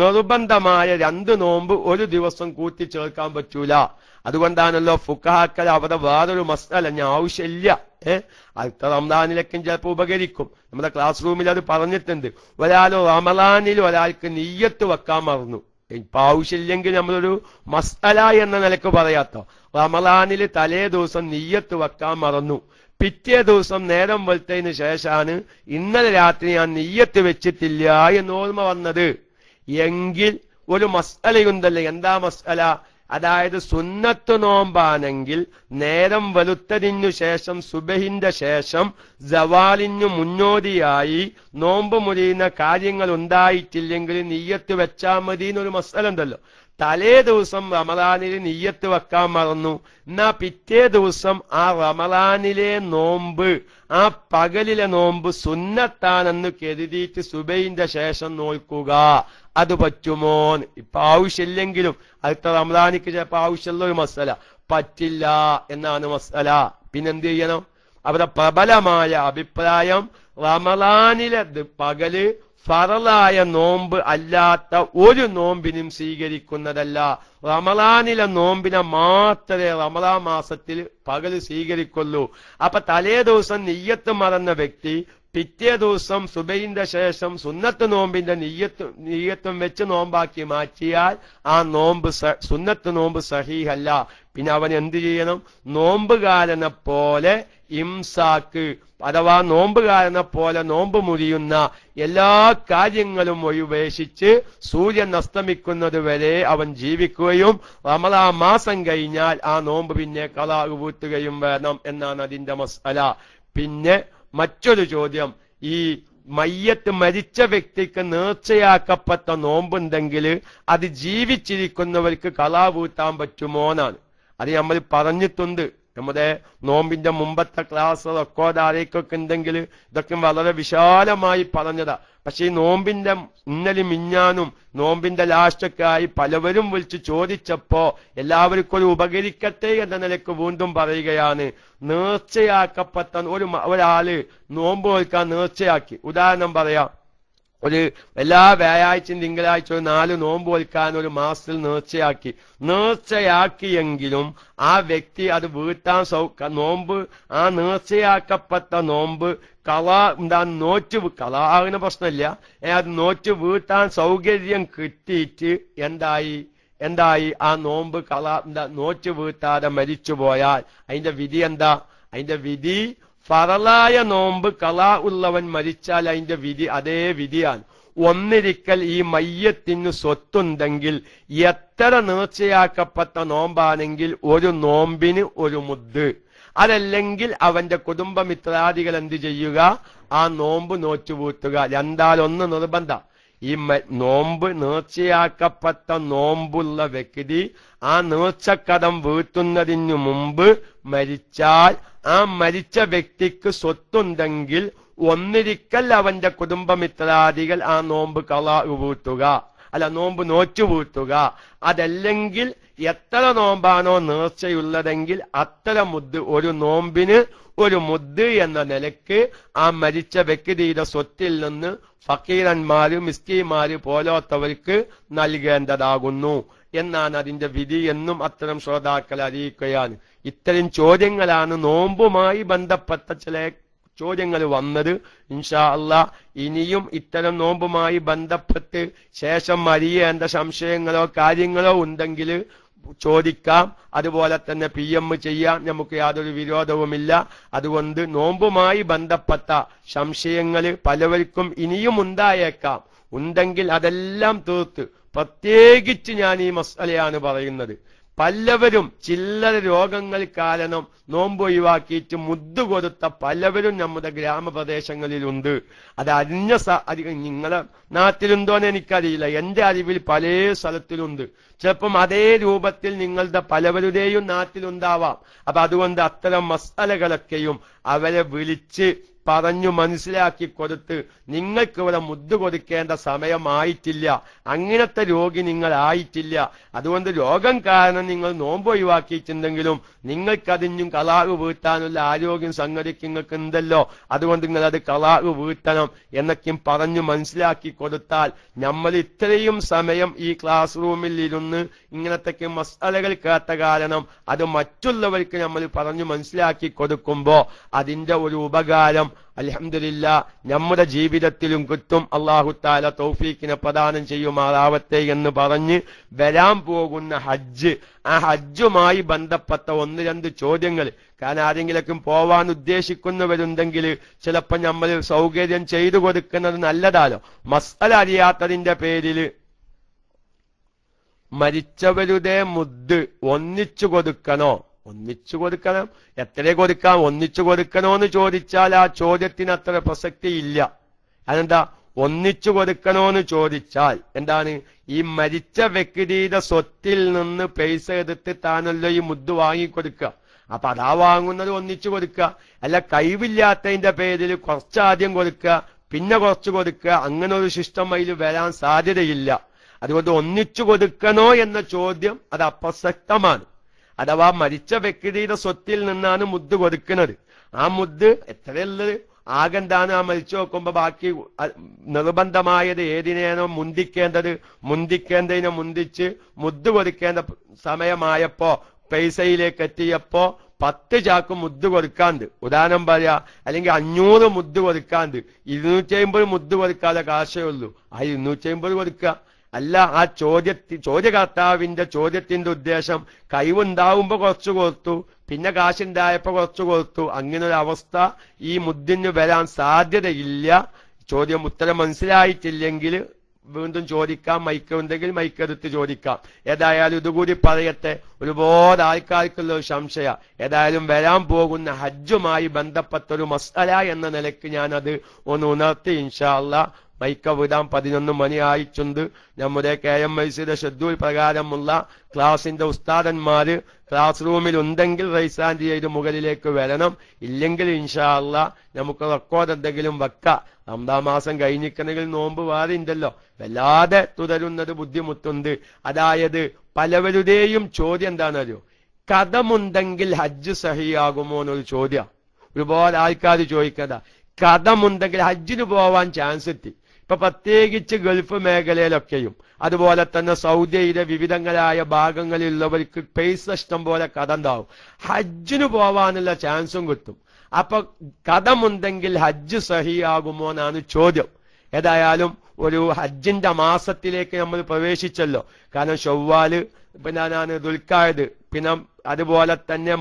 നിർബന്ധമായ 2 നോമ്പ് ഒരു ദിവസം കൂട്ടിച്ചേർക്കാൻ പറ്റൂല. അതുകൊണ്ടാണല്ലോ ഫുഖഹാക്കൾ അവിടെ വേറൊരു മസ്അല ഞാൻ ആവശ്യമില്ല, അടുത്ത റമദാനിലേക്കും ചിലപ്പോൾ ഉപകരിക്കും. നമ്മുടെ ക്ലാസ് റൂമിൽ അത് പറഞ്ഞിട്ടുണ്ട്. റമളാനിൽ ഒരാൾക്ക് നിയ്യത്ത് വെക്കാൻ മറന്നു. ഇപ്പൊ ആവശ്യമില്ലെങ്കിൽ നമ്മളൊരു മസ്അല എന്ന നിലക്ക് പറയാട്ടോ. റമളാനിൽ തലേ ദിവസം നിയ്യത്ത് വെക്കാൻ മറന്നു. പിറ്റേ ദിവസം നേരം വെളുത്തതിന് ശേഷമാണ് ഇന്നലെ രാത്രി ഞാൻ നിയ്യത്ത് വെച്ചിട്ടില്ല എന്ന് ഓർമ്മ വന്നത് എങ്കിൽ ഒരു മസ്അലയുണ്ടല്ലോ. എന്താ മസ്അല? അതായത് സുന്നത്ത് നോമ്പാണെങ്കിൽ നേരം വെളുത്തതിനു ശേഷം സുബഹിന്റെ ശേഷം സവാലിനു മുന്നോടിയായി നോമ്പ് മുറിയുന്ന കാര്യങ്ങൾ ഉണ്ടായിട്ടില്ലെങ്കിൽ നിയ്യത്ത് വെച്ചാൽ മതി എന്നൊരു മസ്അല ഉണ്ടല്ലോ. തലേ ദിവസം റമളാനിൽ നിയ്യത്ത് വെക്കാൻ മറന്നു, എന്നാ പിറ്റേ ദിവസം ആ റമളാനിലെ നോമ്പ്, ആ പകലിലെ നോമ്പ് സുന്നത്താണെന്ന് കരുതിയിട്ട് സുബഹിന്റെ ശേഷം നോക്കുക. അത് പറ്റുമോ? ഇപ്പൊ ആവശ്യമില്ലെങ്കിലും അടുത്ത റമളാനിക്ക് ചിലപ്പോ ആവശ്യമുള്ള ഒരു മസ്അല, പറ്റില്ല എന്നാണ് മസ്അല. പിന്നെന്ത് ചെയ്യണം? അവിടെ പ്രബലമായ അഭിപ്രായം റമളാനിലെ പകല് ഫറലായ നോമ്പ് അല്ലാത്ത ഒരു നോമ്പിനും സ്വീകരിക്കുന്നതല്ല. റമളാനിലെ നോമ്പിനെ മാത്രമേ റമളാൻ മാസത്തിൽ പകല് സ്വീകരിക്കുള്ളൂ. അപ്പൊ തലേ ദിവസം നിയ്യത്ത് മറന്ന വ്യക്തി പിറ്റേ ദിവസം സുബഹിന്റെ ശേഷം സുന്നത്ത് നോമ്പിന്റെ നിയ്യത്തും വെച്ച് നോമ്പാക്കി മാറ്റിയാൽ ആ നോമ്പ് സുന്നത്ത് നോമ്പ് സഹീഹല്ല. പിന്നെ അവൻ എന്ത് ചെയ്യണം? നോമ്പുകാരനെ പോലെ ഇംസാക്ക് അഥവാ നോമ്പുകാരനെ പോലെ നോമ്പ് മുറിയുന്ന എല്ലാ കാര്യങ്ങളും ഒഴിവേശിച്ച് സൂര്യൻ അസ്തമിക്കുന്നത് വരെ അവൻ ജീവിക്കുകയും റമളാൻ മാസം കഴിഞ്ഞാൽ ആ നോമ്പ് പിന്നെ ഖളാ വീട്ടുകയും വേണം എന്നാണ് അതിന്റെ മസ്അല. പിന്നെ മറ്റൊരു ചോദ്യം, ഈ മയ്യത്ത് മരിച്ച വ്യക്തിക്ക് നേർച്ചയാക്കപ്പെട്ട നോമ്പുണ്ടെങ്കിൽ അത് ജീവിച്ചിരിക്കുന്നവർക്ക് ഖളാ വീട്ടാൻ പറ്റുമോന്നാണ്. അത് നമ്മൾ പറഞ്ഞിട്ടുണ്ട്. നമ്മുടെ നോമ്പിന്റെ മുമ്പത്തെ ക്ലാസ് റെക്കോർഡ് ആരേക്കൊക്കെ ഉണ്ടെങ്കിൽ ഇതൊക്കെ വളരെ വിശാലമായി പറഞ്ഞതാ. പക്ഷെ ഈ നോമ്പിന്റെ ഇന്നലെ മിഞ്ഞാനും നോമ്പിന്റെ ലാസ്റ്റൊക്കെ ആയി പലവരും വിളിച്ച് ചോദിച്ചപ്പോ എല്ലാവർക്കും ഒരു ഉപകരിക്കട്ടെ എന്ന നിലക്ക് വീണ്ടും പറയുകയാണ്. നേർച്ചയാക്കപ്പെട്ട ഒരാള് നോമ്പ് നോൽക്കാൻ നേർച്ചയാക്കി. ഉദാഹരണം പറയാം, ഒരു എല്ലാ വ്യാഴാഴ്ചയും തിങ്കളാഴ്ച ഒരു 4 നോമ്പ് നോൽക്കാൻ ഒരു മാസത്തിൽ നേർച്ചയാക്കിയെങ്കിലും ആ വ്യക്തി അത് വീട്ടാൻ നോമ്പ് ആ നേർച്ചയാക്കപ്പെട്ട നോമ്പ് കളാകുന്ന പ്രശ്നമില്ല. അത് നോറ്റ് വീട്ടാൻ സൗകര്യം കിട്ടിയിട്ട് എന്തായി ആ നോമ്പ് നോറ്റ് വീട്ടാതെ മരിച്ചുപോയാൽ അതിന്റെ വിധി എന്താ? അതിന്റെ വിധി ഫറലായ നോമ്പ് ഖളാ ഉള്ളവൻ മരിച്ചാൽ അതിന്റെ വിധി അതേ വിധിയാണ്. ഒന്നിരിക്കൽ ഈ മയ്യത്തിന് സ്വത്തുണ്ടെങ്കിൽ എത്ര നേർച്ചയാക്കപ്പെട്ട നോമ്പാണെങ്കിൽ ഒരു നോമ്പിന് ഒരു മുദ്, അതല്ലെങ്കിൽ അവന്റെ കുടുംബമിത്രാദികൾ എന്ത് ചെയ്യുക? ആ നോമ്പ് നോറ്റു വീട്ടുക. 2 നിർബന്ധം. ഈ നോമ്പ് നേർച്ചയാക്കപ്പെട്ട നോമ്പുള്ള വ്യക്തി ആ നേർച്ചക്കടം വീട്ടുന്നതിനു മുമ്പ് മരിച്ചാൽ ആ മരിച്ച വ്യക്തിക്ക് സ്വത്തുണ്ടെങ്കിൽ ഒന്നിരിക്കൽ അവന്റെ കുടുംബമിത്രാദികൾ ആ നോമ്പ് കളാ വീട്ടുക, അല്ല നോമ്പ് നോറ്റു വീട്ടുക. അതല്ലെങ്കിൽ എത്ര നോമ്പാണോ നേർച്ചയുള്ളതെങ്കിൽ അത്ര മുദ്, ഒരു നോമ്പിന് ഒരു മുദ് എന്ന നിലക്ക് ആ മരിച്ച വ്യക്തിയുടെ സ്വത്തിൽ നിന്ന് ഫക്കീറന്മാര് മിസ്കീന്മാര് പോലോത്തവർക്ക് നൽകേണ്ടതാകുന്നു എന്നാണ് അതിന്റെ വിധി എന്നും അത്തരം ശ്രോതാക്കൾ അറിയിക്കുകയാണ്. ഇത്തരം ചോദ്യങ്ങളാണ് നോമ്പുമായി ബന്ധപ്പെട്ട ചില ചോദ്യങ്ങൾ വന്നത്. ഇൻഷാ അല്ലാഹ് ഇനിയും ഇത്തരം നോമ്പുമായി ബന്ധപ്പെട്ട് ശേഷം അറിയേണ്ട സംശയങ്ങളോ കാര്യങ്ങളോ ഉണ്ടെങ്കിൽ ചോദിക്കാം. അതുപോലെ തന്നെ PM ചെയ്യാം, നമുക്ക് യാതൊരു വിരോധവുമില്ല. അതുകൊണ്ട് നോമ്പുമായി ബന്ധപ്പെട്ട സംശയങ്ങൾ പലവർക്കും ഇനിയും ഉണ്ടായേക്കാം. ഉണ്ടെങ്കിൽ അതെല്ലാം തീർത്ത്, പ്രത്യേകിച്ച് ഞാൻ ഈ മസ്അലയാണ് പറയുന്നത്, പലവരും ചില്ലറ രോഗങ്ങൾ കാരണം നോമ്പ് ഒഴിവാക്കിയിട്ട് മുദ്ദ് കൊടുത്ത പലവരും നമ്മുടെ ഗ്രാമപ്രദേശങ്ങളിലുണ്ട്. അത് അറിഞ്ഞ നിങ്ങളെ നാട്ടിലുണ്ടോന്ന് എനിക്കറിയില്ല, എന്റെ അറിവിൽ പല സ്ഥലത്തിലുണ്ട്. ചിലപ്പം അതേ രൂപത്തിൽ നിങ്ങളുടെ പലവരുടെയും നാട്ടിലുണ്ടാവാം. അപ്പൊ അതുകൊണ്ട് അത്തരം മസ്അലകളൊക്കെയും അവരെ വിളിച്ച് പറഞ്ഞു മനസ്സിലാക്കി കൊടുത്ത്, നിങ്ങൾക്ക് ഇവിടെ മുദ്ദ് കൊടുക്കേണ്ട സമയമായിട്ടില്ല, അങ്ങനത്തെ രോഗി നിങ്ങൾ ആയിട്ടില്ല, അതുകൊണ്ട് രോഗം കാരണം നിങ്ങൾ നോമ്പ് ഒഴിവാക്കിയിട്ടുണ്ടെങ്കിലും നിങ്ങൾക്കതിനും കളാഹ് വീട്ടാനുള്ള ആരോഗ്യം സംഗതിക്ക് നിങ്ങൾക്ക് ഉണ്ടല്ലോ, അതുകൊണ്ട് നിങ്ങൾ അത് കളാഹ് വീട്ടണം എന്നൊക്കെയും പറഞ്ഞു മനസ്സിലാക്കി കൊടുത്താൽ, നമ്മൾ ഇത്രയും സമയം ഈ ക്ലാസ് റൂമിൽ ഇരുന്ന് ഇങ്ങനത്തെ മസ്അലകൾ കേട്ട കാരണം അത് മറ്റുള്ളവർക്ക് നമ്മൾ പറഞ്ഞു മനസ്സിലാക്കി കൊടുക്കുമ്പോ അതിന്റെ ഒരു ഉപകാരം അൽഹംദുലില്ലാ നമ്മുടെ ജീവിതത്തിലും കിട്ടും. അല്ലാഹു തആല തൗഫീഖിനെ പ്രദാനം ചെയ്യുമാറാവട്ടെ എന്ന് പറഞ്ഞ് വരാൻ പോകുന്ന ഹജ്ജ്, ആ ഹജ്ജുമായി ബന്ധപ്പെട്ട 1-2 ചോദ്യങ്ങൾ, കാരണം ആരെങ്കിലൊക്കെ പോവാൻ ഉദ്ദേശിക്കുന്നവരുണ്ടെങ്കിൽ ചിലപ്പോൾ നമ്മൾ സൗകര്യം ചെയ്തു കൊടുക്കുന്നത് നല്ലതാലോ. മസ്അല അറിയാത്തതിന്റെ പേരിൽ മരിച്ചവരുടെ മുദ് ഒന്നിച്ചു കൊടുക്കണോ? ഒന്നിച്ചു കൊടുക്കണം. എത്ര കൊടുക്കാം? ഒന്നിച്ചു കൊടുക്കണോ എന്ന് ചോദിച്ചാൽ ആ ചോദ്യത്തിന് അത്ര പ്രസക്തി ഇല്ല. അതെന്താ? ഒന്നിച്ചു കൊടുക്കണോന്ന് ചോദിച്ചാൽ എന്താണ്? ഈ മരിച്ച വ്യക്തിയുടെ സ്വത്തിൽ നിന്ന് പൈസ എടുത്ത് താനല്ലോ ഈ മുദ് വാങ്ങിക്കൊടുക്കുക. അപ്പൊ അതാ വാങ്ങുന്നത് ഒന്നിച്ചു കൊടുക്കുക. അല്ല, കഴിവില്ലാത്തതിന്റെ പേരിൽ കുറച്ചാദ്യം കൊടുക്കുക പിന്നെ കുറച്ച് കൊടുക്കുക, അങ്ങനെ ഒരു സിസ്റ്റം അതിൽ വരാൻ സാധ്യതയില്ല. അതുകൊണ്ട് ഒന്നിച്ചു കൊടുക്കണോ എന്ന ചോദ്യം അത് അപ്രസക്തമാണ്. അഥവാ മരിച്ച വ്യക്തിയുടെ സ്വത്തിൽ നിന്നാണ് മുദ് കൊടുക്കുന്നത്. ആ മുദ് എത്രയുള്ളത്? ആകെന്താണ് ആ മരിച്ചു നോക്കുമ്പോ ബാക്കി നിർബന്ധമായത് ഏതിനേനോ മുന്തിക്കേണ്ടതിനെ മുന്തിച്ച് മുദ് കൊടുക്കേണ്ട സമയമായപ്പോ പൈസയിലേക്ക് എത്തിയപ്പോ 10 ചാക്ക് മുദ് കൊടുക്കാണ്ട്, ഉദാഹരണം പറയാ, അല്ലെങ്കിൽ 500 മുദ് കൊടുക്കാണ്ട് 250 മുദ് കൊടുക്കാതെ കാശേ ഉള്ളൂ, ആ 250 കൊടുക്കുക. അല്ല, ആ ചോദ്യകർത്താവിന്റെ ചോദ്യത്തിന്റെ ഉദ്ദേശം കഴിവുണ്ടാവുമ്പോ കുറച്ചു കൊടുത്തു, പിന്നെ കാശുണ്ടായപ്പോ കുറച്ചു കൊടുത്തു, അങ്ങനൊരു അവസ്ഥ ഈ മുദ്ദിന് വരാൻ സാധ്യതയില്ല. ഉത്തരം മനസ്സിലായിട്ടില്ലെങ്കിൽ വീണ്ടും ചോദിക്കാം, മൈക്കുണ്ടെങ്കിൽ മൈക്കെടുത്ത് ചോദിക്കാം. ഏതായാലും ഇതുകൂടി പറയട്ടെ, ഒരുപാട് ആൾക്കാർക്കുള്ള ഒരു സംശയ. ഏതായാലും വരാൻ പോകുന്ന ഹജ്ജുമായി ബന്ധപ്പെട്ടൊരു മസ്അല എന്ന നിലയ്ക്ക് ഞാനത് ഒന്ന് ഉണർത്തി ഇൻഷാ അല്ലാഹ് മൈക്ക വിടാൻ 11 മണി ആയിട്ടുണ്ട്. നമ്മുടെ KMICയുടെ ഷെഡ്യൂൾ പ്രകാരമുള്ള ക്ലാസിന്റെ ഉസ്താദന്മാര് ക്ലാസ് റൂമിൽ ഉണ്ടെങ്കിൽ റൈസാൻഡ് ചെയ്ത് മുകളിലേക്ക് വരണം. ഇല്ലെങ്കിൽ ഇൻഷാ അല്ലാഹ് നമുക്ക് റെക്കോർഡ് എന്തെങ്കിലും വെക്കാം. റമദാൻ മാസം കഴിഞ്ഞിക്കണമെങ്കിൽ നോമ്പ് വേറെ ഉണ്ടല്ലോ, വല്ലാതെ തുടരുന്നത് ബുദ്ധിമുട്ടുണ്ട്. അതായത് പലവരുടെയും ചോദ്യം എന്താണല്ലോ, കടമുണ്ടെങ്കിൽ ഹജ്ജ് സഹിയാകുമോ എന്നൊരു ചോദ്യം ഒരുപാട് ആൾക്കാർ ചോദിക്കണ്ട. കടമുണ്ടെങ്കിൽ ഹജ്ജിന് പോവാൻ ചാൻസ് എത്തി. ഇപ്പൊ പ്രത്യേകിച്ച് ഗൾഫ് മേഖലയിലൊക്കെയും അതുപോലെ തന്നെ സൗദിയിലെ വിവിധങ്ങളായ ഭാഗങ്ങളിലുള്ളവർക്ക് പൈസ ഇഷ്ടം പോലെ കട ഉണ്ടാവും, ഹജ്ജിന് പോവാനുള്ള ചാൻസും കിട്ടും. അപ്പൊ കടമുണ്ടെങ്കിൽ ഹജ്ജ് സഹിയാകുമോ എന്നാണ് ചോദ്യം. ഏതായാലും ഒരു ഹജ്ജിന്റെ മാസത്തിലേക്ക് നമ്മൾ പ്രവേശിച്ചല്ലോ. കാരണം ഷവ്വാല്, പിന്നെ ദുൽഖഅദ്, പിന്നെ അതുപോലെ തന്നെ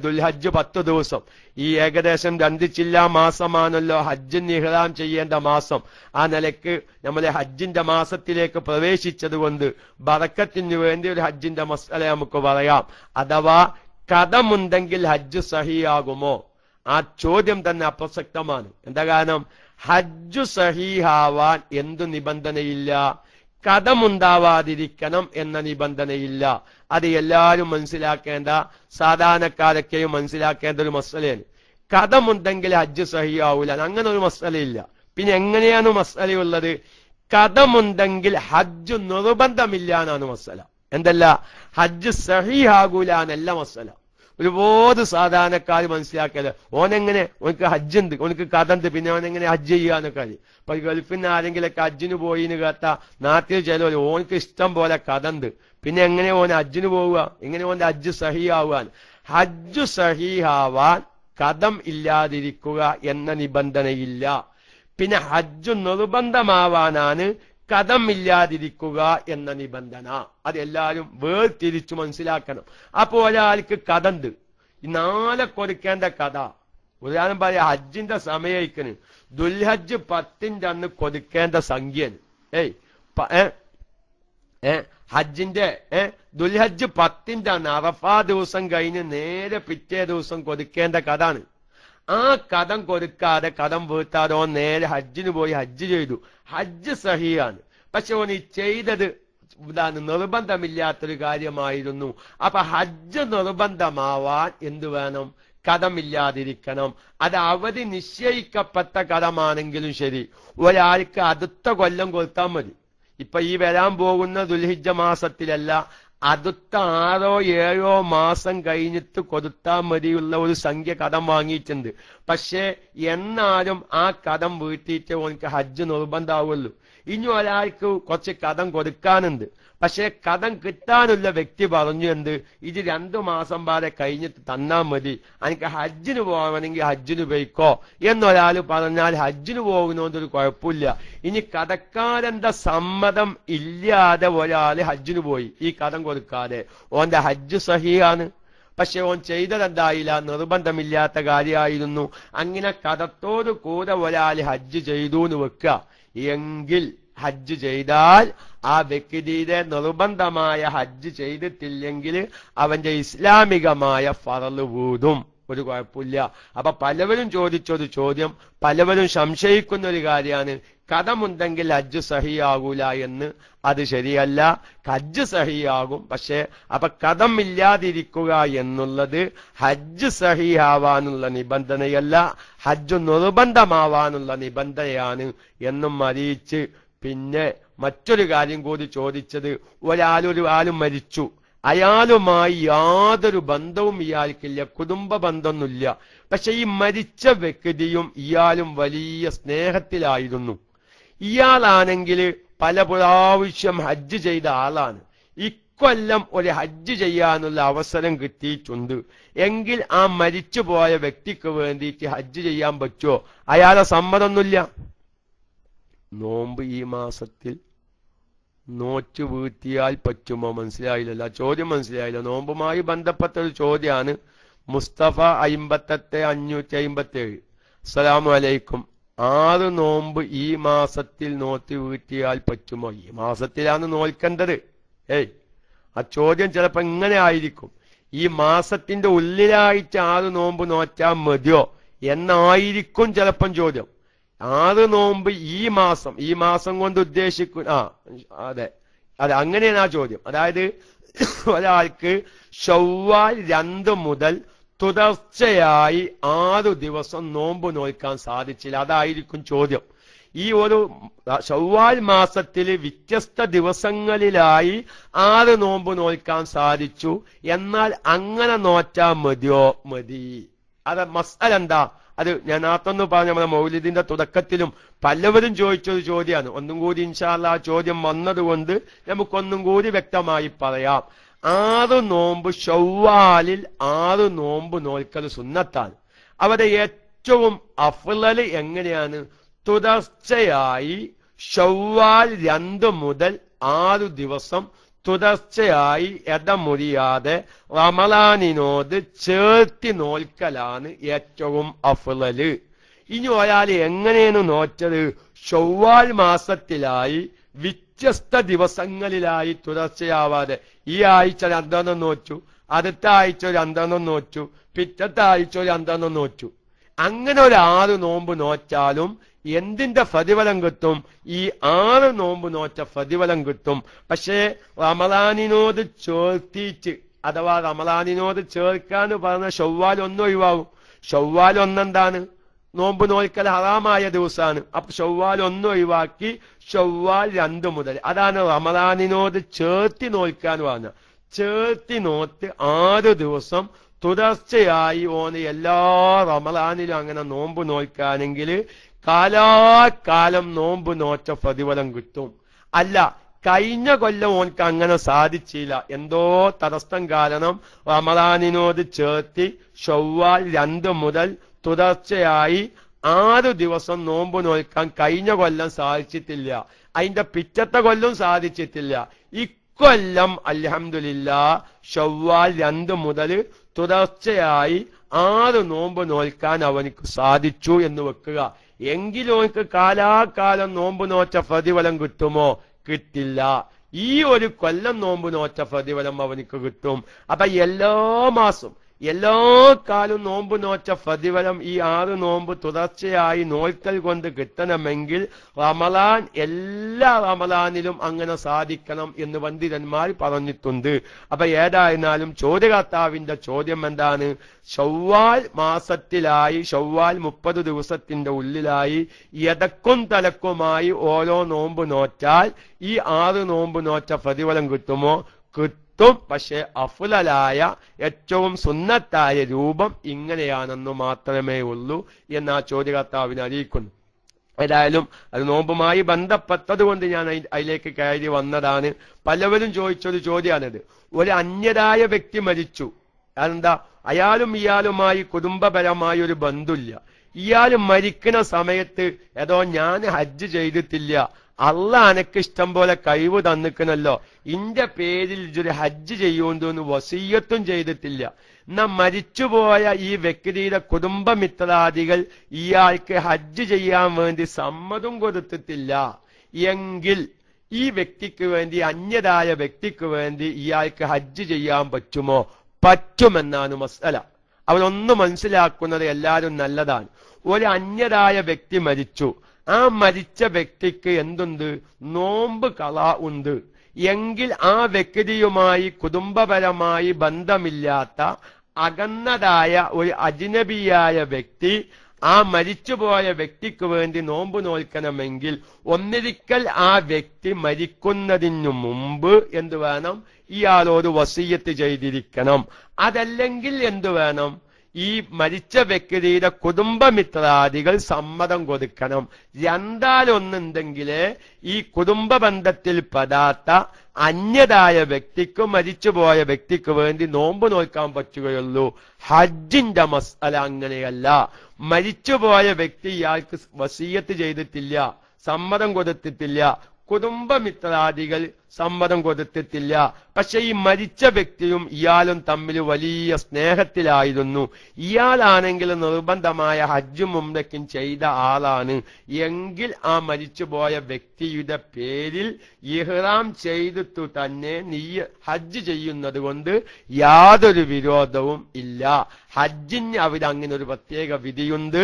ദുൽഹജ്ജ് 10 ദിവസം, ഈ ഏകദേശം 2 ചില്ലാ മാസമാണല്ലോ ഹജ്ജിന് ഇഹ്റാം ചെയ്യേണ്ട മാസം. ആ നിലയ്ക്ക് നമ്മളെ ഹജ്ജിന്റെ മാസത്തിലേക്ക് പ്രവേശിച്ചത് കൊണ്ട് ബറക്കത്തിന് വേണ്ടി ഒരു ഹജ്ജിന്റെ മസ്അല നമുക്ക് പറയാം. അഥവാ കടമുണ്ടെങ്കിൽ ഹജ്ജ് സഹിയാകുമോ? ആ ചോദ്യം തന്നെ അപ്രസക്തമാണ്. എന്താ കാരണം? ഹജ്ജു സഹീഹാവാൻ എന്തു നിബന്ധനയില്ല? കഥമുണ്ടാവാതിരിക്കണം എന്ന നിബന്ധനയില്ല. അത് എല്ലാവരും മനസ്സിലാക്കേണ്ട, സാധാരണക്കാരൊക്കെയും മനസ്സിലാക്കേണ്ട ഒരു മസലയാണ്. കഥമുണ്ടെങ്കിൽ ഹജ്ജ് സഹീഹാവൂല, അങ്ങനെ ഒരു മസലയില്ല. പിന്നെ എങ്ങനെയാണ് മസലയുള്ളത്? കഥമുണ്ടെങ്കിൽ ഹജ്ജ് നിർബന്ധമില്ല എന്നാണ് മസല. എന്തല്ല, ഹജ്ജ് സഹീഹാകൂല എന്നല്ല മസല. ഒരുപാട് സാധാരണക്കാർ മനസ്സിലാക്കിയത് ഓനെങ്ങനെ, ഓനക്ക് ഹജ്ജ് ഉണ്ട്, ഓനക്ക് കഥ ഉണ്ട്, പിന്നെ ഓനെങ്ങനെ ഹജ്ജ് ചെയ്യാന്നൊക്കെ അറിയും. അപ്പൊ ഗൾഫിൽ നിന്ന് ആരെങ്കിലൊക്കെ ഹജ്ജിന് പോയിന്ന് കേട്ട നാട്ടിൽ ചിലവർ ഓനക്ക് ഇഷ്ടം പോലെ കഥ ഉണ്ട്, പിന്നെ എങ്ങനെ ഓൻ ഹജ്ജിന് പോവുക, എങ്ങനെ ഓന്റെ ഹജ്ജ് സഹീഹാവാൻ? ഹജ്ജ് സഹീഹാവാൻ കഥം ഇല്ലാതിരിക്കുക എന്ന നിബന്ധനയില്ല. പിന്നെ ഹജ്ജ് നിർബന്ധമാവാനാണ് കഥമില്ലാതിരിക്കുക എന്ന നിബന്ധന. അതെല്ലാവരും വേർതിരിച്ചു മനസ്സിലാക്കണം. അപ്പൊ ഒരാൾക്ക് കഥ ഉണ്ട്, ഈ നാളെ കൊടുക്കേണ്ട കഥ, ഉദാഹരണം പറയാ, ഹജ്ജിന്റെ സമയത്തിന് ദുൽഹജ്ജ് 10 അന്ന് കൊടുക്കേണ്ട സംഖ്യന്, ഹജ്ജിന്റെ ദുൽഹജ്ജ് 10 അന്ന് അറഫാ ദിവസം കഴിഞ്ഞ് നേരെ പിറ്റേ ദിവസം കൊടുക്കേണ്ട കഥാണ്. ആ കഥം കൊടുക്കാതെ കഥം വീട്ടാതെ ഓൻ നേരെ ഹജ്ജിന് പോയി ഹജ്ജ് ചെയ്തു, ഹജ്ജ് സഹിയാണ്. പക്ഷെ ഓൻ ഈ ചെയ്തത് ഇതാണ്, നിർബന്ധമില്ലാത്തൊരു കാര്യമായിരുന്നു. അപ്പൊ ഹജ്ജ് നിർബന്ധമാവാൻ എന്തു വേണം? കഥമില്ലാതിരിക്കണം. അത് അവധി നിശ്ചയിക്കപ്പെട്ട കഥമാണെങ്കിലും ശരി, ഒരാൾക്ക് അടുത്ത കൊല്ലം കൊടുത്താൽ മതി. ഇപ്പൊ ഈ വരാൻ പോകുന്ന ദുൽഹിജ്ജ മാസത്തിലല്ല, അടുത്ത 6 or 7 മാസം കഴിഞ്ഞിട്ട് കൊടുത്താൽ മതിയുള്ള ഒരു സംഖ്യ കടം വാങ്ങിയിട്ടുണ്ട്. പക്ഷെ എന്നാലും ആ കടം വീട്ടിയിട്ട് ഓനക്ക് ഹജ്ജ് നിർബന്ധമാവുള്ളൂ. ഇനി ഒരാൾക്ക് കുറച്ച് കടം കൊടുക്കാനുണ്ട്, പക്ഷെ കടം കിട്ടാനുള്ള വ്യക്തി പറഞ്ഞു എന്ത്, ഇത് 2 മാസം വരെ കഴിഞ്ഞിട്ട് തന്നാ മതി, എനിക്ക് ഹജ്ജിന് പോകണമെങ്കിൽ ഹജ്ജിന് പോയിക്കോ എന്നൊരാൾ പറഞ്ഞാൽ ഹജ്ജിന് പോകുന്നോണ്ടൊരു കുഴപ്പമില്ല. ഇനി കടക്കാരന്റെ സമ്മതം ഇല്ലാതെ ഒരാൾ ഹജ്ജിന് പോയി ഈ കടം കൊടുക്കാതെ, ഓന്റെ ഹജ്ജ് സഹിയാണ്. പക്ഷെ ഓൻ ചെയ്തതെന്തായില്ല, നിർബന്ധമില്ലാത്ത കാര്യമായിരുന്നു. അങ്ങനെ കടത്തോട് കൂടെ ഒരാൾ ഹജ്ജ് ചെയ്തു എന്ന് വെക്കുക എങ്കിൽ, ഹജ്ജ് ചെയ്താൽ ആ വ്യക്തിയുടെ നിർബന്ധമായ ഹജ്ജ് ചെയ്തിട്ടില്ലെങ്കിൽ അവന്റെ ഇസ്ലാമികമായ ഫറള് വീടും, ഒരു കുഴപ്പമില്ല. അപ്പൊ പലവരും ചോദിച്ചൊരു ചോദ്യം, പലവരും സംശയിക്കുന്ന ഒരു കാര്യമാണ്, കഥമുണ്ടെങ്കിൽ ഹജ്ജ് സഹിയാകൂല എന്ന്. അത് ശരിയല്ല, ഹജ്ജ് സഹിയാകും. പക്ഷെ അപ്പൊ കഥമില്ലാതിരിക്കുക എന്നുള്ളത് ഹജ്ജ് സഹിയാവാനുള്ള നിബന്ധനയല്ല, ഹജ്ജ് നിർബന്ധമാവാനുള്ള നിബന്ധനയാണ് എന്നും അറിയിച്ച്, പിന്നെ മറ്റൊരു കാര്യം കൂടി ചോദിച്ചത്, ഒരാളും മരിച്ചു, അയാളുമായി യാതൊരു ബന്ധവും ഇയാൾക്കില്ല, കുടുംബ ബന്ധമൊന്നുമില്ല. പക്ഷെ ഈ മരിച്ച വ്യക്തിയും ഇയാളും വലിയ സ്നേഹത്തിലായിരുന്നു. ഇയാളാണെങ്കിൽ പല പ്രാവശ്യം ഹജ്ജ് ചെയ്ത ആളാണ്. ഇക്കൊല്ലം ഒരു ഹജ്ജ് ചെയ്യാനുള്ള അവസരം കിട്ടിയിട്ടുണ്ട് എങ്കിൽ ആ മരിച്ചുപോയ വ്യക്തിക്ക് വേണ്ടിയിട്ട് ഹജ്ജ് ചെയ്യാൻ പറ്റുമോ? അയാളെ സമ്മതമൊന്നുമില്ല. നോമ്പ് ഈ മാസത്തിൽ നോറ്റ് വീട്ടിയാൽ പറ്റുമോ? മനസ്സിലായില്ലല്ലോ, ചോദ്യം മനസ്സിലായില്ല. നോമ്പുമായി ബന്ധപ്പെട്ട ഒരു ചോദ്യമാണ്. മുസ്തഫ 58-557. അസ്സലാമു അലൈക്കും. 6 നോമ്പ് ഈ മാസത്തിൽ നോറ്റ് വീട്ടിയാൽ പറ്റുമോ? ഈ മാസത്തിലാണ് നോൽക്കേണ്ടത്. ആ ചോദ്യം ചിലപ്പോ ഇങ്ങനെ ആയിരിക്കും, ഈ മാസത്തിന്റെ ഉള്ളിലായിട്ട് 6 നോമ്പ് നോറ്റാൽ മതിയോ എന്നായിരിക്കും ചിലപ്പം ചോദ്യം. 6 നോമ്പ് ഈ മാസം കൊണ്ട് ഉദ്ദേശിക്കുന്ന, അതെ അങ്ങനെയാണ് ആ ചോദ്യം. അതായത് ഒരാൾക്ക് ശവ്വാൽ 2 മുതൽ തുടർച്ചയായി 6 ദിവസം നോമ്പ് നോൽക്കാൻ സാധിച്ചില്ല, അതായിരിക്കും ചോദ്യം. ഈ ഒരു ശവ്വാൽ മാസത്തിൽ വ്യത്യസ്ത ദിവസങ്ങളിലായി 6 നോമ്പ് നോൽക്കാൻ സാധിച്ചു, എന്നാൽ അങ്ങനെ നോറ്റാ മതിയോ? മതി. അത് മസ്അല എന്താ? അത് ഞാൻ നേരത്തൊന്ന് പറഞ്ഞ നമ്മുടെ മൗലിദിന്റെ തുടക്കത്തിലും പലവരും ചോദിച്ചൊരു ചോദ്യമാണ്. ഒന്നും കൂടി ഇൻഷാ അല്ലാഹ് ആ ചോദ്യം വന്നതുകൊണ്ട് നമുക്കൊന്നും കൂടി വ്യക്തമായി പറയാം. 6 നോമ്പ് ശവ്വാലിൽ 6 നോമ്പ് നോൽക്കൽ സുന്നത്താണ്. അവിടെ ഏറ്റവും അഫ്ളല് എങ്ങനെയാണ്? തുടർച്ചയായി ശവ്വാൽ 2 മുതൽ 6 ദിവസം തുടർച്ചയായി ഇടമുറിയാതെ റമളാനിനോട് ചേർത്തി നോൽക്കലാണ് ഏറ്റവും അഫ്ളല്. ഇനി ഒരാൾ എങ്ങനെയാണ് നോറ്റത്? ശവ്വാൽ മാസത്തിലായി വ്യത്യസ്ത ദിവസങ്ങളിലായി തുടർച്ചയാവാതെ, ഈ ആഴ്ച 2 നോറ്റു, അടുത്ത ആഴ്ച 2 നോറ്റു, പിറ്റത്തെ ആഴ്ച 2 നോറ്റു. അങ്ങനെ ഒരു 6 നോമ്പ് നോറ്റാലും എന്തിന്റെ പ്രതിഫലം കിട്ടും? ഈ 6 നോമ്പ് നോറ്റ പ്രതിഫലം കിട്ടും. പക്ഷേ റമളാനിനോട് ചേർത്തിച്ച്, അഥവാ റമളാനിനോട് ചേർക്കാന്ന് പറഞ്ഞ ശവ്വാൽ 1 ഒഴിവാകും. ശവ്വാൽ 1 എന്താണ്? നോമ്പ് നോൽക്കൽ ഹറാമായ ദിവസമാണ്. അപ്പൊ ശവ്വാൽ 1 ഒഴിവാക്കി ശവ്വാൽ 2 മുതൽ, അതാണ് റമളാനിനോട് ചേർത്തി നോൽക്കാൻ പറഞ്ഞ. ചേർത്തി നോറ്റ് 6 ദിവസം തുടർച്ചയായി ഓന് എല്ലാ റമളാനിലും അങ്ങനെ നോമ്പ് നോൽക്കാനെങ്കിൽ കാലാകാലം നോമ്പ് നോറ്റ പ്രതിഫലം കിട്ടും. അല്ല, കഴിഞ്ഞ കൊല്ലം ഓൻക്ക് അങ്ങനെ സാധിച്ചില്ല, എന്തോ തടസ്സം കാരണം റമളാനിനോട് ചേർത്തി ശവ്വാൽ 2 മുതൽ തുടർച്ചയായി 6 ദിവസം നോമ്പ് നോൽക്കാൻ കഴിഞ്ഞ കൊല്ലം സാധിച്ചിട്ടില്ല, അതിന്റെ പിറ്റത്തെ കൊല്ലം സാധിച്ചിട്ടില്ല. ഇക്കൊല്ലം അൽഹംദുലില്ലാഹ് ശവ്വാൽ 2 മുതൽ തുടർച്ചയായി 6 നോമ്പ് നോൽക്കാൻ അവനിക്ക് സാധിച്ചു എന്ന് വെക്കുക. എങ്കിലും അവനക്ക് കാലാകാലം നോമ്പ് നോറ്റ പ്രതിഫലം കിട്ടുമോ? കിട്ടില്ല. ഈ ഒരു കൊല്ലം നോമ്പ് നോറ്റ പ്രതിഫലം അവനിക്ക് കിട്ടും. അപ്പൊ എല്ലാ മാസം എല്ലാ കാലവും നോമ്പ് നോറ്റ പ്രതിഫലം ഈ 6 നോമ്പ് തുടർച്ചയായി നോൽക്കൽ കൊണ്ട് കിട്ടണമെങ്കിൽ റമളാൻ എല്ലാ റമളാനിലും അങ്ങനെ സാധിക്കണം എന്ന് പണ്ഡിതന്മാർ പറഞ്ഞിട്ടുണ്ട്. അപ്പൊ ഏതായിരുന്നാലും ചോദ്യകർത്താവിന്റെ ചോദ്യം എന്താണ്? ശവ്വാൽ മാസത്തിലായി, ശവ്വാൽ 30 ദിവസത്തിന്റെ ഉള്ളിലായി എതക്കും തലക്കുമായി ഓരോ നോമ്പ് നോറ്റാൽ ഈ 6 നോമ്പ് നോറ്റ പ്രതിഫലം കിട്ടുമോ? കിട്ടും. പക്ഷെ അഫ്ളലായ ഏറ്റവും സുന്നത്തായ രൂപം ഇങ്ങനെയാണെന്ന് മാത്രമേ ഉള്ളൂ എന്ന് ആ ചോദ്യകർത്താവിനെ അറിയിക്കുന്നു. ഏതായാലും അത് നോമ്പുമായി ബന്ധപ്പെട്ടത് കൊണ്ട് ഞാൻ അതിലേക്ക് കയറി വന്നതാണ്. പലവരും ചോദിച്ചൊരു ചോദ്യമാണിത്. ഒരു അന്യരായ വ്യക്തി മരിച്ചു, അതെന്താ? അയാളും ഇയാളുമായി കുടുംബപരമായ ഒരു ബന്ധമില്ല. ഇയാൾ മരിക്കുന്ന സമയത്ത് ഏതോ ഞാൻ ഹജ്ജ് ചെയ്തിട്ടില്ല, അള്ളാഹ് അനക്ക് ഇഷ്ടം പോലെ കഴിവ് തന്നിക്കണല്ലോ, ഇന്റെ പേരിൽ ഒരു ഹജ്ജ് ചെയ്യുമെന്ന് വസിയ്യത്തും ചെയ്തിട്ടില്ല. എന്നാ മരിച്ചുപോയ ഈ വ്യക്തിയുടെ കുടുംബമിത്രാദികൾ ഇയാൾക്ക് ഹജ്ജ് ചെയ്യാൻ വേണ്ടി സമ്മതം കൊടുത്തിട്ടില്ല എങ്കിൽ ഈ വ്യക്തിക്ക് വേണ്ടി, അന്യരായ വ്യക്തിക്ക് വേണ്ടി ഇയാൾക്ക് ഹജ്ജ് ചെയ്യാൻ പറ്റുമോ? പറ്റുമെന്നാണ് മസ്അല. അവരൊന്ന് മനസ്സിലാക്കുന്നത് എല്ലാവരും നല്ലതാണ്. ഒരു അന്യരായ വ്യക്തി മരിച്ചു, ആ മരിച്ച വ്യക്തിക്ക് എന്തുണ്ട്? നോമ്പ് കളാ ഉണ്ട്. എങ്കിൽ ആ വ്യക്തിയുമായി കുടുംബപരമായി ബന്ധമില്ലാത്ത അകന്നതായ ഒരു അജ്നബിയായ വ്യക്തി ആ മരിച്ചുപോയ വ്യക്തിക്ക് വേണ്ടി നോമ്പ് നോൽക്കണമെങ്കിൽ ഒന്നിരിക്കൽ ആ വ്യക്തി മരിക്കുന്നതിനു മുമ്പ് എന്തു വേണം? ഇയാളോട് വസിയ്യത്ത് ചെയ്തിരിക്കണം. അതല്ലെങ്കിൽ എന്തു വേണം? ഈ മരിച്ച വ്യക്തിയുടെ കുടുംബമിത്രാദികൾ സമ്മതം കൊടുക്കണം. രണ്ടാലൊന്നുണ്ടെങ്കിലേ ഈ കുടുംബ ബന്ധത്തിൽ പെടാത്ത അന്യതായ വ്യക്തിക്ക്, മരിച്ചുപോയ വ്യക്തിക്ക് വേണ്ടി നോമ്പ് നോൽക്കാൻ പറ്റുകയുള്ളൂ. ഹജ്ജിന്റെ മസ്അല അങ്ങനെയല്ല. മരിച്ചുപോയ വ്യക്തി ഇയാൾക്ക് വസിയ്യത്ത് ചെയ്തിട്ടില്ല, സമ്മതം കൊടുത്തിട്ടില്ല, കുടുംബമിത്രാദികൾ സമ്മതം കൊടുത്തിട്ടില്ല. പക്ഷെ ഈ മരിച്ച വ്യക്തിയും ഇയാളും തമ്മിൽ വലിയ സ്നേഹത്തിലായിരുന്നു. ഇയാളാണെങ്കിൽ നിർബന്ധമായ ഹജ്ജും ഉംറയ്ക്കും ചെയ്ത ആളാണ് എങ്കിൽ ആ മരിച്ചുപോയ വ്യക്തിയുടെ പേരിൽ ഇഹ്റാം ചെയ്തിട്ടു തന്നെ ഹജ്ജ് ചെയ്യുന്നത് കൊണ്ട് യാതൊരു വിരോധവും ഇല്ല. ഹജ്ജിന് അവിടെ അങ്ങനെ ഒരു പ്രത്യേക വിധിയുണ്ട്.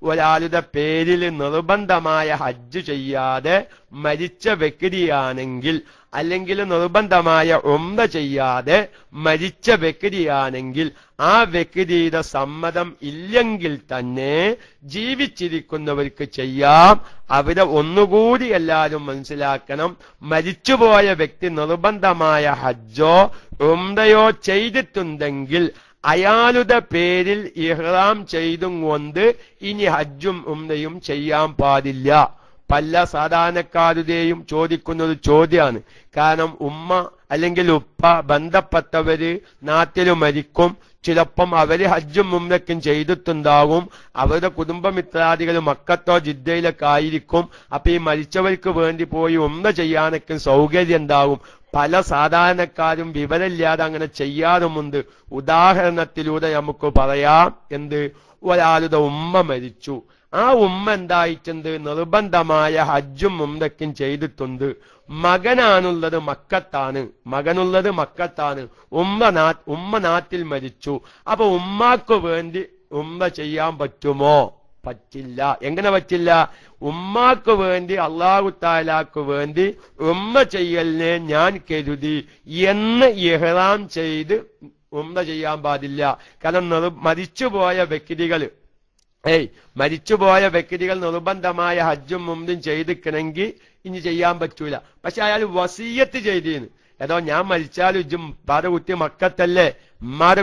ഒരാളുടെ പേരിൽ നിർബന്ധമായ ഹജ്ജ് ചെയ്യാതെ മരിച്ച വ്യക്തിയാണെങ്കിൽ, അല്ലെങ്കിൽ നിർബന്ധമായ ഉംറ ചെയ്യാതെ മരിച്ച വ്യക്തിയാണെങ്കിൽ ആ വ്യക്തിയുടെ സമ്മതം ഇല്ലെങ്കിൽ തന്നെ ജീവിച്ചിരിക്കുന്നവർക്ക് ചെയ്യാം. അവിടെ ഒന്നുകൂടി എല്ലാവരും മനസ്സിലാക്കണം, മരിച്ചുപോയ വ്യക്തി നിർബന്ധമായ ഹജ്ജോ ഉംറയോ ചെയ്തിട്ടുണ്ടെങ്കിൽ അയാളുടെ പേരിൽ ഇഹ്റാം ചെയ്തും കൊണ്ട് ഇനി ഹജ്ജും ഉംറയും ചെയ്യാൻ പാടില്ല. പല സാധാരണക്കാരുടെയും ചോദിക്കുന്നൊരു ചോദ്യമാണ്. കാരണം ഉമ്മ അല്ലെങ്കിൽ ഉപ്പ ബന്ധപ്പെട്ടവര് നാട്ടിൽ മരിക്കും, ചിലപ്പം അവര് ഹജ്ജും ഉംറയ്ക്കും ചെയ്തിട്ടുണ്ടാകും, അവരുടെ കുടുംബമിത്രാദികൾ മക്കത്തോ ജിദ്ദയിലൊക്കെ ആയിരിക്കും. അപ്പൊ ഈ മരിച്ചവർക്ക് വേണ്ടി പോയി ഉംറ ചെയ്യാനൊക്കെ സൗകര്യം ഉണ്ടാകും. പല സാധാരണക്കാരും വിവരമില്ലാതെ അങ്ങനെ ചെയ്യാറുമുണ്ട്. ഉദാഹരണത്തിലൂടെ നമുക്ക് പറയാം. എന്ത്? ഒരാളുടെ ഉമ്മ മരിച്ചു, ആ ഉമ്മ എന്തായിട്ടുണ്ട്? നിർബന്ധമായ ഹജ്ജും ഉംറയ്ക്കും ചെയ്തിട്ടുണ്ട്. മകനാണുള്ളത് മക്കത്താണ്, മകനുള്ളത് മക്കത്താണ്, ഉമ്മ നാട്ടിൽ മരിച്ചു. അപ്പൊ ഉമ്മാക്ക് വേണ്ടി ഉംറ ചെയ്യാൻ പറ്റുമോ? പറ്റില്ല. എങ്ങനെ പറ്റില്ല? ഉമ്മാക്ക് വേണ്ടി അല്ലാഹു തആലാക്ക് വേണ്ടി ഉംറ ചെയ്യലിനെ ഞാൻ കരുതി എന്ന് ഇഹ്റാം ചെയ്ത് ഉംറ ചെയ്യാൻ പാടില്ല. കാരണം മരിച്ചുപോയ വ്യക്തികൾ നിർബന്ധമായ ഹജ്ജും ഉംറയും ചെയ്തിക്കണമെങ്കിൽ ഇനി ചെയ്യാൻ പറ്റൂല. പക്ഷെ അയാൾ വസിയ്യത്ത് ചെയ്തീന്ന്, ഏതോ ഞാൻ മരിച്ചാലും ഉമ്മാടെ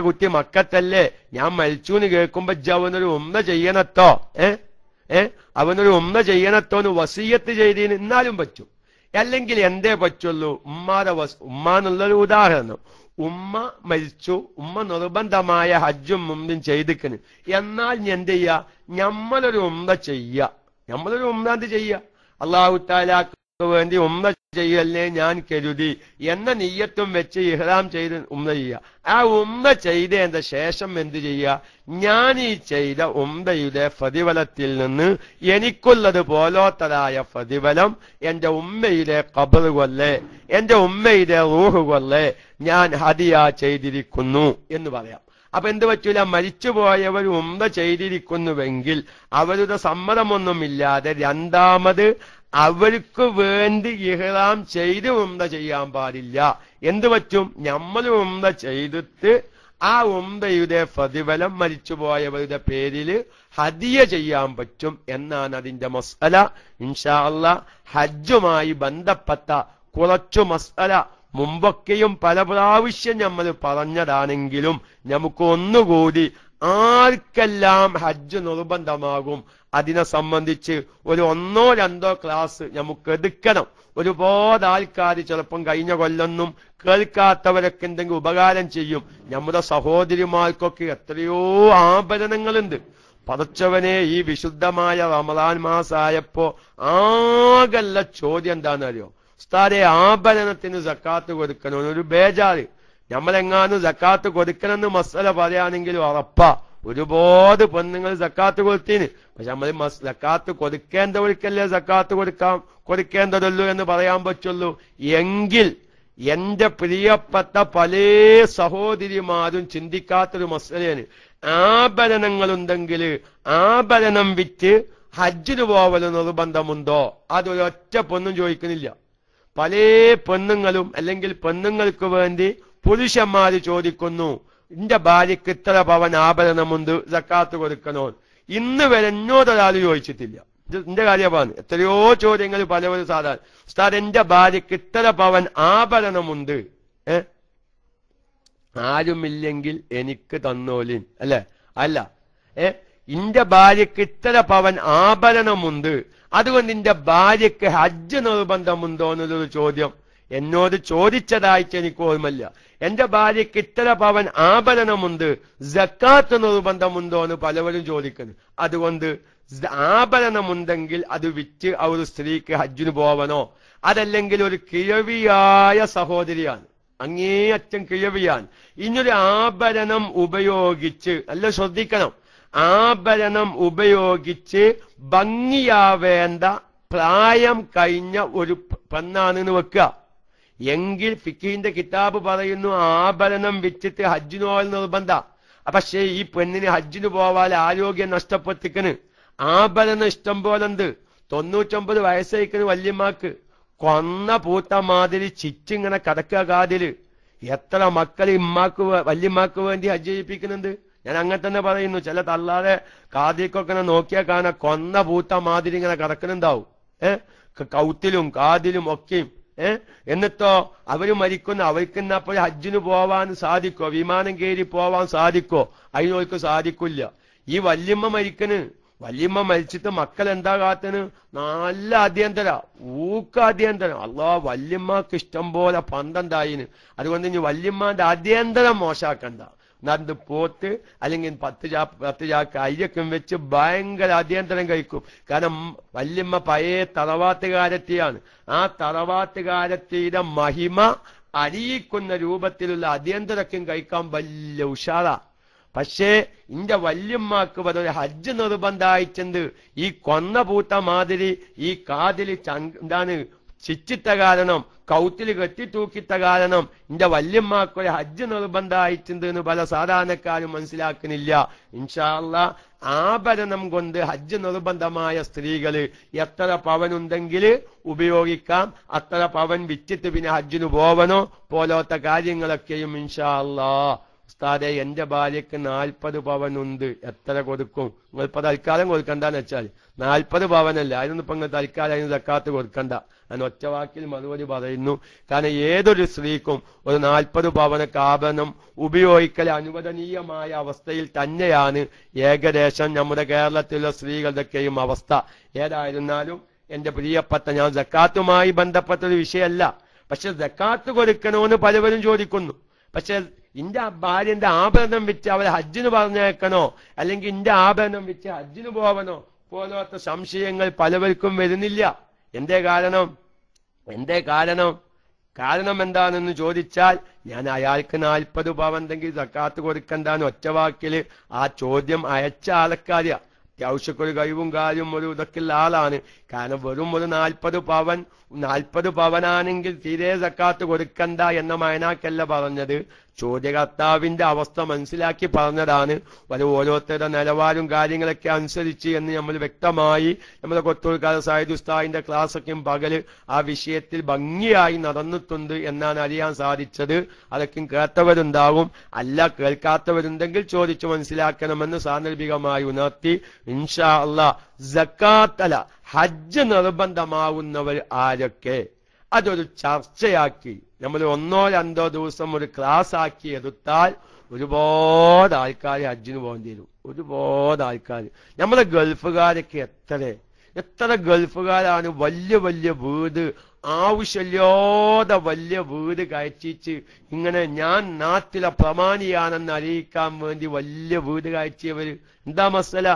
കുട്ടി മക്കത്തല്ലേ, ഞാൻ മരിച്ചു എന്ന് കേൾക്കുമ്പോ അവനൊരു ഉംറ ചെയ്യണത്തോ, അവനൊരു ഉംറ ചെയ്യണത്തോന്ന് വസിയ്യത്ത് ചെയ്തീന്, എന്നാലും പറ്റും. അല്ലെങ്കിൽ എന്തേ പറ്റുള്ളൂ? ഉമ്മാന്നുള്ളൊരു ഉദാഹരണം. ഉമ്മ മരിച്ചു, ഉമ്മ നിർബന്ധമായ ഹജ്ജും ഉംറയും ചെയ്തിക്കണ്, എന്നാൽ എന്ത് ചെയ്യാ? നമ്മളൊരു ഉംറ ചെയ്യാ. അല്ലാഹു തആലാക്ക് വേണ്ടി ഉംറ ചെയ്യലിനെ ഞാൻ കരുതി എന്ന നിയ്യത്തും വെച്ച് ഇഹ്റാം ചെയ്ത് ഉംറ ചെയ്യുക. ആ ഉംറ ചെയ്തതിന്റെ ശേഷം എന്ത് ചെയ്യുക? ഞാൻ ഈ ചെയ്ത ഉംറയുടെ പ്രതിഫലത്തിൽ നിന്ന് എനിക്കുള്ളത് പോലോത്തതായ പ്രതിഫലം എന്റെ ഉമ്മയുടെ ഖബർ കൊല്ലേ, എന്റെ ഉമ്മയുടെ റൂഹ് കൊല്ലേ ഞാൻ ഹദിയ ചെയ്തിരിക്കുന്നു എന്ന് പറയാം. അപ്പൊ എന്ത് പറ്റൂല? മരിച്ചുപോയവർ ഉംറ ചെയ്തിരിക്കുന്നുവെങ്കിൽ അവരുടെ സമ്മതമൊന്നുമില്ലാതെ രണ്ടാമത് അവർക്ക് വേണ്ടി ഇഹ്റാം ചെയ്ത് ഉംറ ചെയ്യാൻ പാടില്ല. എന്ത് പറ്റും? നമ്മൾ ഉംറ ചെയ്തിട്ട് ആ ഉംറയുടെ പ്രതിഫലം മരിച്ചുപോയവരുടെ പേരിൽ ഹദിയ ചെയ്യാൻ പറ്റും എന്നാണ് അതിന്റെ മസ്അല. ഇൻഷാ അല്ലാഹ് ഹജ്ജുമായി ബന്ധപ്പെട്ട കുറച്ചു മസ്അല മുമ്പൊക്കെയും പല പ്രാവശ്യം നമ്മൾ പറഞ്ഞതാണെങ്കിലും നമുക്ക് ഒന്നുകൂടി ആർക്കെല്ലാം ഹജ്ജ് നിർബന്ധമാകും അതിനെ സംബന്ധിച്ച് ഒരു 1-2 ക്ലാസ് നമുക്ക് എടുക്കണം. ഒരുപാട് ആൾക്കാർ ചിലപ്പം കഴിഞ്ഞ കൊല്ലൊന്നും കേൾക്കാത്തവരൊക്കെ എന്തെങ്കിലും ഉപകാരം ചെയ്യും. നമ്മുടെ സഹോദരിമാർക്കൊക്കെ എത്രയോ ആഭരണങ്ങളുണ്ട്. പടച്ചവനെ, ഈ വിശുദ്ധമായ റമദാൻ മാസമായപ്പോ ആകല്ല ചോദ്യം എന്താണെന്നറിയോ? ഉസ്താദേ, ആഭരണത്തിന് സക്കാത്ത് കൊടുക്കണോ? ഒരു ബേജാറ്. നമ്മളെങ്ങാനും സക്കാത്ത് കൊടുക്കണമെന്ന് മസല പറയുകയാണെങ്കിൽ ഉറപ്പാ ഒരുപാട് പെണ്ണുങ്ങൾ സക്കാത്ത് കൊടുത്തീന്. പക്ഷെ നമ്മൾ സക്കാത്ത് കൊടുക്കേണ്ടവർക്കല്ലേ സക്കാത്ത് കൊടുക്കേണ്ടതുള്ളൂ എന്ന് പറയാൻ പറ്റുള്ളൂ. എങ്കിൽ എന്റെ പ്രിയപ്പെട്ട പല സഹോദരിമാരും ചിന്തിക്കാത്തൊരു മസലയാണ്, ആഭരണങ്ങളുണ്ടെങ്കിൽ ആഭരണം വിറ്റ് ഹജ്ജിന് പോവല് നിർബന്ധമുണ്ടോ? അതൊരൊറ്റ പെണ്ണും ചോദിക്കുന്നില്ല. പല പെണ്ണുങ്ങളും അല്ലെങ്കിൽ പെണ്ണുങ്ങൾക്ക് വേണ്ടി പുരുഷന്മാര് ചോദിക്കുന്നു, എന്റെ ഭാര്യക്ക് ഇത്ര പവൻ ആഭരണമുണ്ട്, സക്കാത്ത് കൊടുക്കണോ? ഇന്ന് വരെ എന്നോടൊരാൾ ചോദിച്ചിട്ടില്ല. എന്റെ കാര്യമാണ്. എത്രയോ ചോദ്യങ്ങൾ പലവരും സാധാരണ, ഉസ്താദ് എന്റെ ഭാര്യക്ക് ഇത്ര പവൻ ആഭരണമുണ്ട്, ആരുമില്ലെങ്കിൽ എനിക്ക് തന്നോലിൻ, അല്ല എന്റെ ഭാര്യക്ക് ഇത്ര പവൻ ആഭരണമുണ്ട്, അതുകൊണ്ട് എന്റെ ഭാര്യക്ക് ഹജ്ജ് നിർബന്ധമുണ്ടോ എന്നുള്ളൊരു ചോദ്യം എന്നോട് ചോദിച്ചതായിട്ട് എനിക്ക് ഓർമ്മയില്ല. എന്റെ ഭാര്യക്ക് ഇത്ര പവൻ ആഭരണമുണ്ട്, സക്കാത്ത് നിർബന്ധമുണ്ടോ എന്ന് പലവരും ചോദിക്കുന്നു. അതുകൊണ്ട് ആഭരണമുണ്ടെങ്കിൽ അത് വിറ്റ് ആ ഒരു സ്ത്രീക്ക് ഹജ്ജിന് പോവണോ? അതല്ലെങ്കിൽ ഒരു കിഴവിയായ സഹോദരിയാണ്, അങ്ങേയറ്റം കിഴവിയാണ്, ഇനിയൊരു ആഭരണം ഉപയോഗിച്ച്, നല്ല ശ്രദ്ധിക്കണം, ആഭരണം ഉപയോഗിച്ച് ഭംഗിയാവേണ്ട പ്രായം കഴിഞ്ഞ ഒരു പെണ്ണാണെന്ന് വെക്കുക എങ്കിൽ ഫിഖിന്റെ കിതാബ് പറയുന്നു ആഭരണം വിറ്റിട്ട് ഹജ്ജിന് പോകാൻ നിർബന്ധ. പക്ഷേ ഈ പെണ്ണിന് ഹജ്ജിന് പോവാൻ ആരോഗ്യം നഷ്ടപ്പെട്ടിക്കണ്, ആഭരണം ഇഷ്ടം പോലെന്ത്, 99 വയസ്സായിക്കണ് വല്യമ്മക്ക്, കൊന്ന പൂത്ത മാതിരി ചിറ്റിങ്ങനെ കടക്കുക കാതില്. എത്ര മക്കൾ വല്യമ്മക്ക് വേണ്ടി ഹജ്ജ് ചെയ്യിപ്പിക്കുന്നുണ്ട്. ഞാൻ അങ്ങനെ തന്നെ പറയുന്നു. ചില തള്ളാതെ കാതിക്കൊക്കെ നോക്കിയാൽ കാണാൻ കൊന്ന പൂത്ത മാതിരി ഇങ്ങനെ കിടക്കുന്നുണ്ടാവും, കൗത്തിലും കാതിലും ഒക്കെയും. എന്നിട്ടോ അവര് മരിക്കുന്ന, അവർക്കെന്നപ്പോൾ ഹജ്ജിന് പോവാൻ സാധിക്കോ? വിമാനം കയറി പോവാൻ സാധിക്കോ? അതിനോർക്ക് സാധിക്കില്ല. ഈ വല്യമ്മ വല്യമ്മ മരിച്ചിട്ട് മക്കൾ എന്താ കാത്തന്? നല്ല അടിയന്തര അടിയന്തരം. അള്ളാഹ് വല്യമ്മക്ക് ഇഷ്ടം പോലെ പന്തണ്ടായിന്. അതുകൊണ്ട് ഇനി വല്യമ്മാന്റെ അടിയന്തരം മോശാക്കണ്ട. നന്ന് പോത്ത് അല്ലെങ്കിൽ 10 ചാക്ക് അയ്യക്കം വെച്ച് ഭയങ്കര അടിയന്തരം കഴിക്കും. കാരണം വല്യമ്മ പഴയ തറവാട്ടുകാരത്തിയാണ്. ആ തറവാട്ടുകാരത്തിയുടെ മഹിമ അറിയിക്കുന്ന രൂപത്തിലുള്ള അടിയന്തരക്കും കഴിക്കാൻ വലിയ ഉഷാറാ. പക്ഷേ ഇന്റെ വല്യമ്മക്ക് ഒരു ഹജ്ജ് നിർബന്ധമായിട്ടുണ്ട്. ഈ കൊന്ന പൂത്ത മാതിരി ഈ കാതിൽ എന്താണ് ശിച്ചിത്ത കാരണം, കൗത്തിൽ കെട്ടിത്തൂക്കിത്ത കാരണം എന്റെ വല്യമ്മാക്കൊരു ഹജ്ജ് നിർബന്ധമായിട്ടുണ്ട് എന്ന് പല സാധാരണക്കാരും മനസ്സിലാക്കുന്നില്ല. ഇൻഷാ അല്ലാഹ് ആഭരണം കൊണ്ട് ഹജ്ജ് നിർബന്ധമായ സ്ത്രീകള് എത്ര പവനുണ്ടെങ്കിൽ ഉപയോഗിക്കാം, അത്ര പവൻ വിറ്റിട്ട് പിന്നെ ഹജ്ജിന് പോവണോ പോലത്തെ കാര്യങ്ങളൊക്കെയും ഇൻഷാ അല്ലാഹ്. ഉസ്താദെ എന്റെ ഭാര്യക്ക് 40 പവനുണ്ട്, എത്ര കൊടുക്കും? നിങ്ങളിപ്പോ തൽക്കാലം കൊടുക്കണ്ടെന്ന് വെച്ചാൽ 40 പവനല്ല, അതിനൊന്നും ഇപ്പൊ നിങ്ങൾ തൽക്കാലം അതിന് സക്കാത്ത് കൊടുക്കണ്ട. ഞാൻ ഒറ്റവാക്കിൽ മറുപടി പറയുന്നു. കാരണം ഏതൊരു സ്ത്രീക്കും ഒരു 40 പവനൊക്കെ ആഭരണം ഉപയോഗിക്കൽ അനുവദനീയമായ അവസ്ഥയിൽ തന്നെയാണ് ഏകദേശം നമ്മുടെ കേരളത്തിലുള്ള സ്ത്രീകളുടെയൊക്കെയും അവസ്ഥ. ഏതായിരുന്നാലും എന്റെ പ്രിയപ്പെട്ട, ഞാൻ സക്കാത്തുമായി ബന്ധപ്പെട്ടൊരു വിഷയമല്ല, പക്ഷെ സക്കാത്ത് കൊടുക്കണോന്ന് പലവരും ചോദിക്കുന്നു. പക്ഷെ ഇന്റെ ഭാര്യന്റെ ആഭരണം വിറ്റ് അവരെ ഹജ്ജിന് പറഞ്ഞേക്കണോ, അല്ലെങ്കിൽ ഇന്റെ ആഭരണം വിറ്റ് ഹജ്ജിന് പോവണോ പോലത്തെ സംശയങ്ങൾ പലവർക്കും വരുന്നില്ല. എന്തേ കാരണം? കാരണം എന്താണെന്ന് ചോദിച്ചാൽ, ഞാൻ അയാൾക്ക് 40 പവൻ ഉണ്ടെങ്കിൽ സക്കാത്ത് കൊടുക്കണ്ടെന്ന് ഒറ്റവാക്കില് ആ ചോദ്യം അയച്ച ആൾക്കാരിയാ. അത്യാവശ്യമൊരു കഴിവും കാര്യവും ഒരു ഇതൊക്കെയുള്ള ആളാണ്. കാരണം വെറും ഒരു 40 പവനാണെങ്കിൽ തീരെ സക്കാത്ത് കൊടുക്കണ്ട എന്ന മയനാക്കല്ല പറഞ്ഞത്. ചോദ്യകർത്താവിന്റെ അവസ്ഥ മനസ്സിലാക്കി പറഞ്ഞതാണ്. ഓരോരുത്തരുടെ നിലവാരവും കാര്യങ്ങളൊക്കെ അനുസരിച്ച് എന്ന് നമ്മൾ വ്യക്തമായി നമ്മുടെ കൊത്തൂർക്കാട് സായിദ് ഉസ്താദിന്റെ ക്ലാസ്സൊക്കെയും പകല് ആ വിഷയത്തിൽ ഭംഗിയായി നടന്നിട്ടുണ്ട് എന്നാണ് അറിയാൻ സാധിച്ചത്. അതൊക്കെ കേട്ടവരുണ്ടാവും, അല്ല കേൾക്കാത്തവരുണ്ടെങ്കിൽ ചോദിച്ചു മനസ്സിലാക്കണമെന്ന് സാന്ദർഭികമായി ഉണർത്തി. ഇൻഷാ അല്ലാഹ് സക്കാത്തല ഹജ്ജ് നിർബന്ധമാവുന്നവർ ആരൊക്കെ, അതൊരു ചർച്ചയാക്കി നമ്മൾ 1-2 ദിവസം ഒരു ക്ലാസ് ആക്കി എടുത്താൽ ഒരുപാട് ആൾക്കാർ ഹജ്ജിന് പോകേണ്ടി വരും. ഒരുപാട് ആൾക്കാർ. നമ്മളെ ഗൾഫുകാരൊക്കെ എത്ര ഗൾഫുകാരാണ് വലിയ വീട്, ആവശ്യമില്ലാതെ വലിയ വീട് കയറ്റിച്ച് ഇങ്ങനെ ഞാൻ നാട്ടിലെ പ്രമാണിയാണെന്ന് അറിയിക്കാൻ വേണ്ടി വലിയ വീട് കയറ്റിയവര്. എന്താ മസല?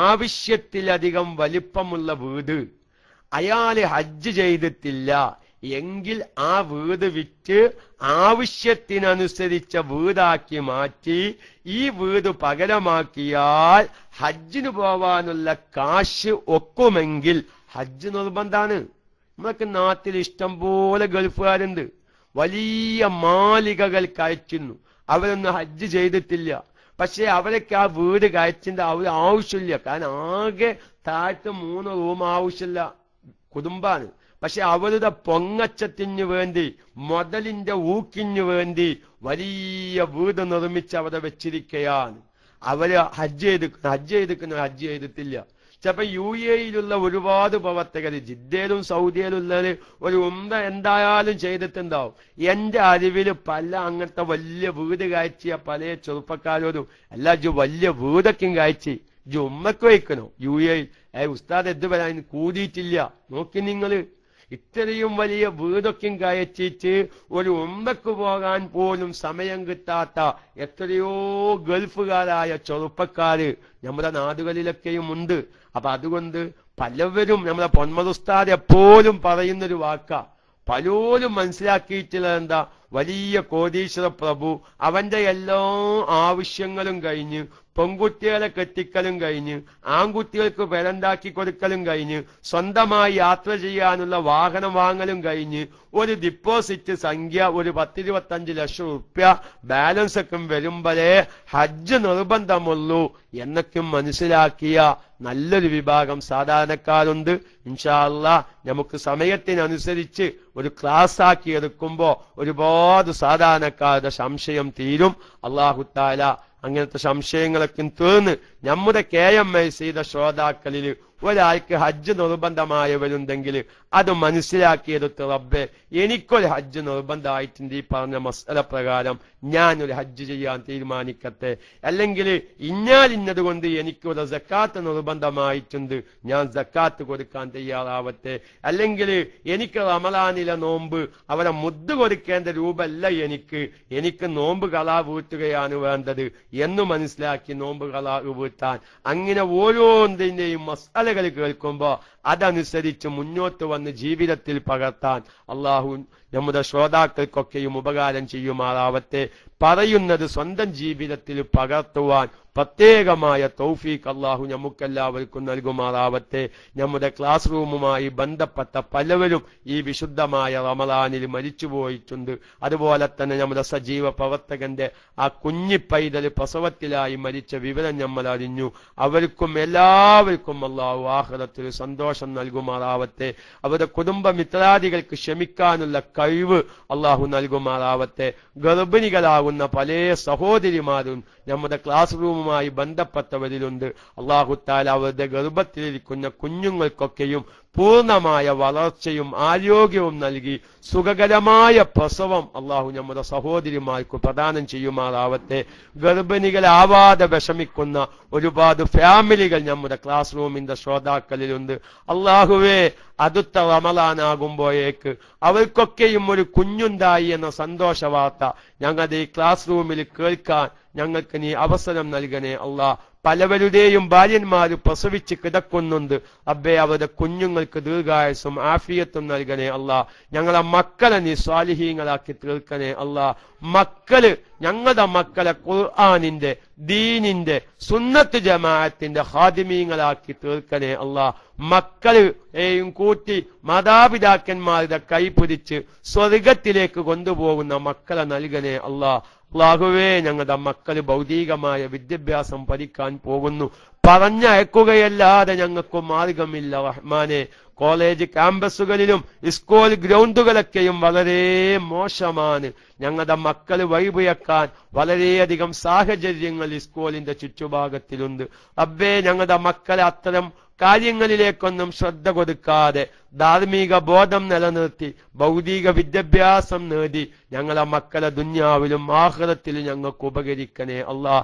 ആവശ്യത്തിലധികം വലിപ്പമുള്ള വീട് അയാള് ഹജ്ജ് ചെയ്തിട്ടില്ല എങ്കിൽ ആ വീട് വിറ്റ് ആവശ്യത്തിനനുസരിച്ച വീടാക്കി മാറ്റി ഈ വീട് പകരമാക്കിയാൽ ഹജ്ജിന് പോവാനുള്ള കാശ് ഒക്കുമെങ്കിൽ ഹജ്ജ് നിർബന്ധാണ്. നമ്മളൊക്കെ നാട്ടിൽ ഇഷ്ടം പോലെ ഗൾഫുകാരുണ്ട്, വലിയ മാളികകൾ കയറ്റുന്നു, അവരൊന്നും ഹജ്ജ് ചെയ്തിട്ടില്ല. പക്ഷെ അവരൊക്കെ ആ വീട് കയറ്റിന്റെ ആവശ്യമില്ല. കാരണം ആകെ താഴത്ത് 3 റൂം ആവശ്യമില്ല, കുടുംബാണ്. പക്ഷെ അവരുടെ പൊങ്ങച്ചത്തിന് വേണ്ടി, മുതലിന്റെ ഊക്കിന് വേണ്ടി വലിയ വീട് നിർമ്മിച്ച് അവരെ വെച്ചിരിക്കുകയാണ്. അവര് ഹജ്ജ് ചെയ്തിട്ടില്ല. ചിലപ്പോ UAE-യിലുള്ള ഒരുപാട് പ്രവർത്തകർ, ജിദ്ദയിലും സൗദിയിലുള്ളവര് ഒരു എന്തായാലും ചെയ്തിട്ടുണ്ടാവും. എന്റെ അറിവില് പല അങ്ങനത്തെ വലിയ വീട് കാഴ്ചയ പല ചെറുപ്പക്കാരോടും, അല്ല ജു വലിയ വീടൊക്കെയും കാഴ്ച ജു ഉമ്മക്ക് വയ്ക്കണോ UAE? ഉസ്താദ് എന്ത് പറയാൻ കൂടിയിട്ടില്ല. നോക്കി നിങ്ങള്, ഇത്രയും വലിയ വീടൊക്കെയും കയറ്റിച്ച് ഒരു ഉമ്മക്ക് പോകാൻ പോലും സമയം കിട്ടാത്ത എത്രയോ ഗൾഫുകാരായ ചെറുപ്പക്കാര് നമ്മുടെ നാടുകളിലൊക്കെയും ഉണ്ട്. അപ്പൊ അതുകൊണ്ട് പലവരും നമ്മളെ പൊന്മദ് ഉസ്താദ് എപ്പോഴും പറയുന്നൊരു വാക്കാ, പലരും മനസ്സിലാക്കിയിട്ടുള്ളത് എന്താ? വലിയ കോടീശ്വര പ്രഭു അവന്റെ എല്ലാ ആവശ്യങ്ങളും കഴിഞ്ഞ്, പെൺകുട്ടികളെ കെട്ടിക്കലും കഴിഞ്ഞ്, ആൺകുട്ടികൾക്ക് പെരണ്ടാക്കി കൊടുക്കലും കഴിഞ്ഞ്, സ്വന്തമായി യാത്ര ചെയ്യാനുള്ള വാഹനം വാങ്ങലും കഴിഞ്ഞ്, ഒരു ഡിപ്പോസിറ്റ് സംഖ്യ ഒരു 10-25 ലക്ഷം റുപ്യ ബാലൻസ് ഒക്കെ വരുമ്പോഴേ ഹജ്ജ് നിർബന്ധമുള്ളൂ എന്നൊക്കെ മനസ്സിലാക്കിയ നല്ലൊരു വിഭാഗം സാധാരണക്കാരുണ്ട്. ഇൻഷാ അല്ലാഹ് നമുക്ക് സമയത്തിനനുസരിച്ച് ഒരു ക്ലാസ് ആക്കി എടുക്കുമ്പോ ഒരുപാട് സാധാരണക്കാരുടെ സംശയം തീരും. അല്ലാഹു തആല അങ്ങനത്തെ സംശയങ്ങളൊക്കെ തീർന്ന് നമ്മുടെ KMIC ശ്രോതാക്കളിൽ ഒരാൾക്ക് ഹജ്ജ് നിർബന്ധമായവരുണ്ടെങ്കിൽ അത് മനസ്സിലാക്കിയെടുത്ത് റബ്ബെ എനിക്കൊരു ഹജ്ജ് നിർബന്ധമായിട്ടുണ്ട്, ഈ പറഞ്ഞ മസല പ്രകാരം ഞാനൊരു ഹജ്ജ് ചെയ്യാൻ തീരുമാനിക്കട്ടെ, അല്ലെങ്കിൽ ഇന്നത് കൊണ്ട് എനിക്കൊരു സക്കാത്ത് നിർബന്ധമായിട്ടുണ്ട്, ഞാൻ സക്കാത്ത് കൊടുക്കാൻ തയ്യാറാവട്ടെ, അല്ലെങ്കിൽ എനിക്ക് റമളാനിലെ നോമ്പ് അവരെ മുദ്ദ് കൊടുക്കേണ്ട രൂപമല്ല, എനിക്ക് നോമ്പ് കളാ വീട്ടുകയാണ് വേണ്ടത് എന്ന് മനസ്സിലാക്കി നോമ്പ് കളാ വീട്ടാൻ. അങ്ങനെ ഓരോന്നിന്റെയും മസാലകൾ കേൾക്കുമ്പോ അതനുസരിച്ച് മുന്നോട്ട് വന്ന് ജീവിതത്തിൽ പകർത്താൻ അള്ളാഹു നമ്മുടെ ശ്രോതാക്കൾക്കൊക്കെയും ഉപകാരം ചെയ്യുമാറാവട്ടെ. പറയുന്നത് സ്വന്തം ജീവിതത്തിൽ പകർത്തുവാൻ പ്രത്യേകമായ തൗഫീഖ് അല്ലാഹു നമുക്കെല്ലാവർക്കും നൽകുമാറാവട്ടെ. നമ്മുടെ ക്ലാസ് റൂമുമായി ബന്ധപ്പെട്ട പലവരും ഈ വിശുദ്ധമായ റമളാനിൽ മരിച്ചുപോയിട്ടുണ്ട്. അതുപോലെ തന്നെ നമ്മുടെ സജീവ പ്രവർത്തകന്റെ ആ കുഞ്ഞിപ്പൈതൽ പ്രസവത്തിലായി മരിച്ച വിവരം നമ്മൾ അറിഞ്ഞു. അവർക്കും എല്ലാവർക്കും അല്ലാഹു ആഖിറത്തിൽ സന്തോഷം നൽകുമാറാവട്ടെ. അവരുടെ കുടുംബ മിത്രാദികൾക്ക് ക്ഷമിക്കാനുള്ള കഴിവ് അല്ലാഹു നൽകുമാറാവട്ടെ. ഗർഭിണികളാകുന്ന പല സഹോദരിമാരും നമ്മുടെ ക്ലാസ് റൂമുമായി ബന്ധപ്പെട്ടവരിലുണ്ട്. അല്ലാഹു തആല അവരുടെ ഗർഭത്തിലിരിക്കുന്ന കുഞ്ഞുങ്ങൾക്കൊക്കെയും പൂർണ്ണമായ വളർച്ചയും ആരോഗ്യവും നൽകി സുഖകരമായ പ്രസവം അല്ലാഹു നമ്മുടെ സഹോദരിമാർക്ക് പ്രദാനം ചെയ്യുമാറാവട്ടെ. ഗർഭിണികളാവാതെ വിഷമിക്കുന്ന ഒരുപാട് ഫാമിലികൾ നമ്മുടെ ക്ലാസ് റൂമിന്റെ ശ്രോതാക്കളിലുണ്ട്. അല്ലാഹുവേ, അടുത്ത റമളാനാകുമ്പോഴേക്ക് അവർക്കൊക്കെയും ഒരു കുഞ്ഞുണ്ടായി എന്ന സന്തോഷ വാർത്ത ഞങ്ങളുടെ ഈ ക്ലാസ് റൂമിൽ കേൾക്കാൻ ഞങ്ങൾക്ക് നീ അവസരം നൽകണേ അല്ലാ. പലവരുടെയും ഭാര്യന്മാര് പ്രസവിച്ച് കിടക്കുന്നുണ്ട്. റബ്ബേ, അവരുടെ കുഞ്ഞുങ്ങൾക്ക് ദീർഘായുസ്സും ആഫിയത്തും നൽകണേ അല്ലാ. ഞങ്ങളെ മക്കളെ നീ സ്വാലിഹീങ്ങളാക്കി തീർക്കണേ അല്ലാ. ഞങ്ങളുടെ മക്കളെ ഖുർആനിന്റെ, ദീനിന്റെ, സുന്നത്ത് ജമാഅത്തിന്റെ ഖാദിമീങ്ങളാക്കി തീർക്കണേ അല്ലാ. മക്കളെയും കൂട്ടി മാതാപിതാക്കന്മാരുടെ കൈപിടിച്ച് സ്വർഗത്തിലേക്ക് കൊണ്ടുപോകുന്ന മക്കളെ നൽകണേ അല്ലാ. അല്ലാഹുവേ, ഞങ്ങളുടെ മക്കൾ ഭൗതികമായ വിദ്യാഭ്യാസം പഠിക്കാൻ പോകുന്നു. പറഞ്ഞയക്കുകയല്ലാതെ ഞങ്ങൾക്ക് മാർഗമില്ല റഹ്മാനെ. കോളേജ് ക്യാമ്പസുകളിലും സ്കൂൾ ഗ്രൗണ്ടുകളൊക്കെയും വളരെ മോശമാണ്. ഞങ്ങളുടെ മക്കൾ വഴിപിഴക്കാൻ വളരെയധികം സാഹചര്യങ്ങൾ സ്കൂളിന്റെ ചുറ്റുഭാഗത്തിലുണ്ട്. റബ്ബേ, ഞങ്ങളുടെ മക്കളെ അത്തരം കാര്യങ്ങളിലേക്കൊന്നും ശ്രദ്ധ കൊടുക്കാതെ ധാർമ്മിക ബോധം നിലനിർത്തി ഭൗതിക വിദ്യാഭ്യാസം നേടി ഞങ്ങളെ മക്കളെ ദുന്യാവിലും ആഖിറത്തിലും ഞങ്ങൾക്ക് ഉപകരിക്കണേ അല്ലാ.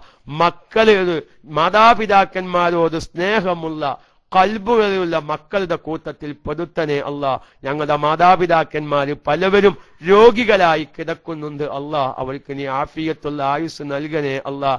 മാതാപിതാക്കന്മാരോട് സ്നേഹമുള്ള കൽബുകളുള്ള മക്കളുടെ കൂട്ടത്തിൽ പെടുത്തണേ അല്ലാ. ഞങ്ങളുടെ മാതാപിതാക്കന്മാര് പലവരും രോഗികളായി കിടക്കുന്നുണ്ട് അല്ലാ. അവർക്ക് നീ ആഫിയത്തുള്ള ആയുസ് നൽകണേ അല്ലാ.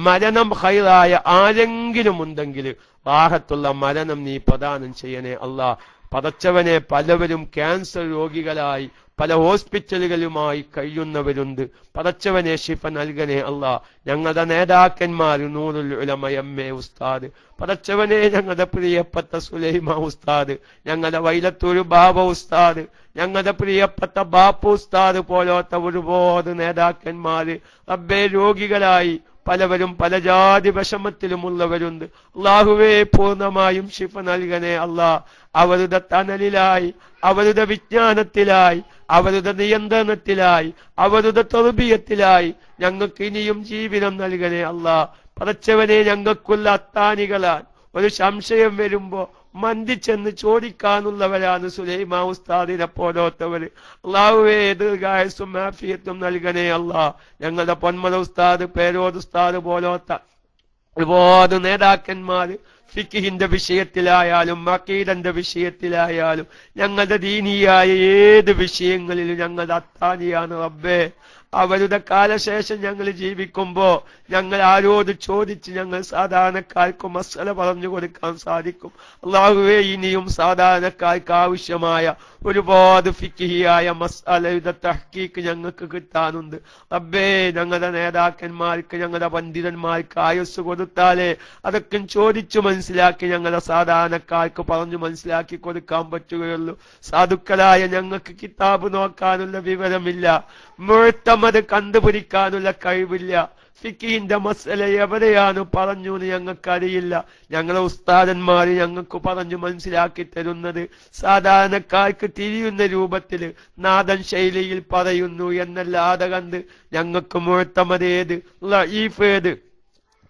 മരണം ഖൈറായ ആരെങ്കിലും ഉണ്ടെങ്കിൽ റാഹത്തുള്ള മരണം നീ പ്രദാനം ചെയ്യണേ അല്ലാ. പടച്ചവനെ, പലവരും ക്യാൻസർ രോഗികളായി പല ഹോസ്പിറ്റലുകളുമായി കഴിയുന്നവരുണ്ട്. പടച്ചവനെ, ശിഫ നൽകണേ അല്ലാ. ഞങ്ങളുടെ നേതാക്കന്മാർ നൂറുൽ ഉലമ എം.എ. ഉസ്താദ്, പടച്ചവനെ, ഞങ്ങളുടെ പ്രിയപ്പെട്ട സുലൈമ ഉസ്താദ്, ഞങ്ങളുടെ വൈലത്തൂർ ബാബ ഉസ്താദ്, ഞങ്ങളുടെ പ്രിയപ്പെട്ട ബാപ്പു ഉസ്താദ് പോലത്തെ ഒരുപാട് നേതാക്കന്മാര് റബ്ബേ രോഗികളായി പലവരും പല ജാതി വിഷമത്തിലുമുള്ളവരുണ്ട്. അല്ലാഹുവേ, പൂർണ്ണമായും ശിഫ നൽകണേ അല്ലാ. അവരുടെ തണലിലായി, അവരുടെ വിജ്ഞാനത്തിലായി, അവരുടെ നിയന്ത്രണത്തിലായി, അവരുടെ തർബിയത്തിലായി ഞങ്ങൾക്ക് ഇനിയും ജീവിതം നൽകണേ അല്ലാ. പടച്ചവനെ, ഞങ്ങൾക്കുള്ള അത്താണികളാൽ ഒരു സംശയം വരുമ്പോ മന്ദിച്ചെന്ന് ചോദിക്കാനുള്ളവരാണ് സുലൈമാ ഉസ്താദിനെ പോലോത്തവര്. അല്ലാഹുവേ, ദീർഘായുസ്സും ആഫിയത്തും നൽകണേ അല്ലാ. ഞങ്ങളുടെ പൊന്മല ഉസ്താദ്, പേരോട് ഉസ്താദ് പോലോത്ത ഒരുപാട് നേതാക്കന്മാര് ഫിഖിന്റെ വിഷയത്തിലായാലും അഖീദന്റെ വിഷയത്തിലായാലും ഞങ്ങളുടെ ദീനിയായ ഏത് വിഷയങ്ങളിലും ഞങ്ങളുടെ അത്താനിയാണ് റബ്ബേ. അവരുടെ കാലശേഷം ഞങ്ങൾ ജീവിക്കുമ്പോ ഞങ്ങൾ ആരോട് ചോദിച്ച് ഞങ്ങൾ സാധാരണക്കാർക്ക് മസല പറഞ്ഞു കൊടുക്കാൻ സാധിക്കും. അല്ലാഹുവേ, ഇനിയും സാധാരണക്കാർക്ക് ആവശ്യമായ ഒരുപാട് ഫിഖിയായ മസലയുടെ തഹ്ഖീഖ് ഞങ്ങൾക്ക് കിട്ടാനുണ്ട് റബ്ബേ. ഞങ്ങളുടെ നേതാക്കന്മാർക്ക്, ഞങ്ങളുടെ പണ്ഡിതന്മാർക്ക് ആയുസ് കൊടുത്താലേ അതൊക്കെ ചോദിച്ചു മനസ്സിലാക്കി ഞങ്ങളുടെ സാധാരണക്കാർക്ക് പറഞ്ഞു മനസ്സിലാക്കി കൊടുക്കാൻ പറ്റുകയുള്ളൂ. സാധുക്കളായ ഞങ്ങൾക്ക് കിതാബ് നോക്കാനുള്ള വിവരമില്ല, മുഅ്തമദ് കണ്ടുപിടിക്കാനുള്ള കഴിവില്ല, ഫിഖിന്റെ മസല എവിടെയാണ് പറഞ്ഞു എന്ന് ഞങ്ങൾക്കറിയില്ല. ഞങ്ങളെ ഉസ്താദന്മാര് ഞങ്ങൾക്ക് പറഞ്ഞു മനസ്സിലാക്കി തരുന്നത് സാധാരണക്കാർക്ക് തിരിയുന്ന രൂപത്തില് നാദൻ ശൈലിയിൽ പറയുന്നു എന്നല്ലാതെ കണ്ട് ഞങ്ങൾക്ക് മുഅ്തമദ് ഏത്, ലഈഫ് ഏത്,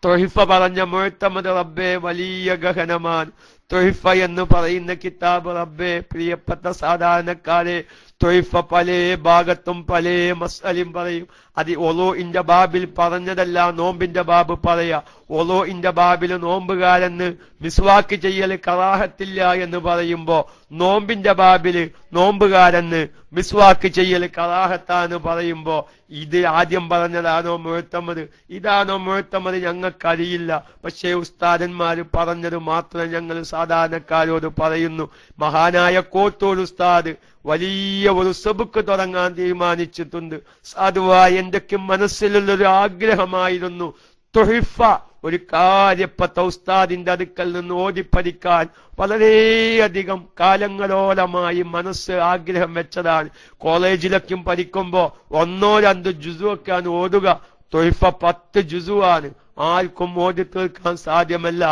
തൊഹിഫ പറഞ്ഞ മുഅ്തമദ് റബ്ബേ വലിയ ഗഹനമാണ്. തൊഹിഫ എന്ന് പറയുന്ന കിതാബ് റബ്ബേ, പ്രിയപ്പെട്ട സാധാരണക്കാരെ, തൊഹിഫ പല ഭാഗത്തും പല മസ്അലും പറയും. അത് ഒളൂഇന്റെ ബാബിൽ പറഞ്ഞതല്ല, നോമ്പിന്റെ ബാബ് പറയാ. ഒളൂഇന്റെ ബാബിൽ നോമ്പുകാരെന്ന് മിസ്വാക്ക് ചെയ്യൽ കറാഹത്തില്ല എന്ന് പറയുമ്പോ നോമ്പിന്റെ ബാബില് നോമ്പുകാരെന്ന് മിസ്വാക്ക് ചെയ്യൽ കറാഹത്താന്ന് പറയുമ്പോ ഇത് ആദ്യം പറഞ്ഞതാണോ മുഅ്തമദ്, ഇതാണോ മുഅ്തമദ് ഞങ്ങൾക്കറിയില്ല. പക്ഷേ ഉസ്താദന്മാര് പറഞ്ഞത് മാത്രം ഞങ്ങൾ സാധാരണക്കാരോട് പറയുന്നു. മഹാനായ കോട്ടൂർ ഉസ്താദ് വലിയ ഒരു സബുക്ക് തുടങ്ങാൻ തീരുമാനിച്ചിട്ടുണ്ട്. സാധുവായ എന്റെയൊക്കെ മനസ്സിലുള്ളൊരു ആഗ്രഹമായിരുന്നു തുഹിഫ ഒരു കാര്യപ്പെട്ട ഉസ്താദിന്റെ അടുക്കൽ നിന്ന് ഓടിപ്പഠിക്കാൻ വളരെയധികം കാലങ്ങളോളമായി മനസ്സ് ആഗ്രഹം വെച്ചതാണ്. കോളേജിലൊക്കെ പഠിക്കുമ്പോ 1-2 ജുസുവൊക്കെയാണ് ഓതുക. തുഹിഫ 10 ജുസുവാണ്. ആർക്കും ഓടി തീർക്കാൻ സാധ്യമല്ല.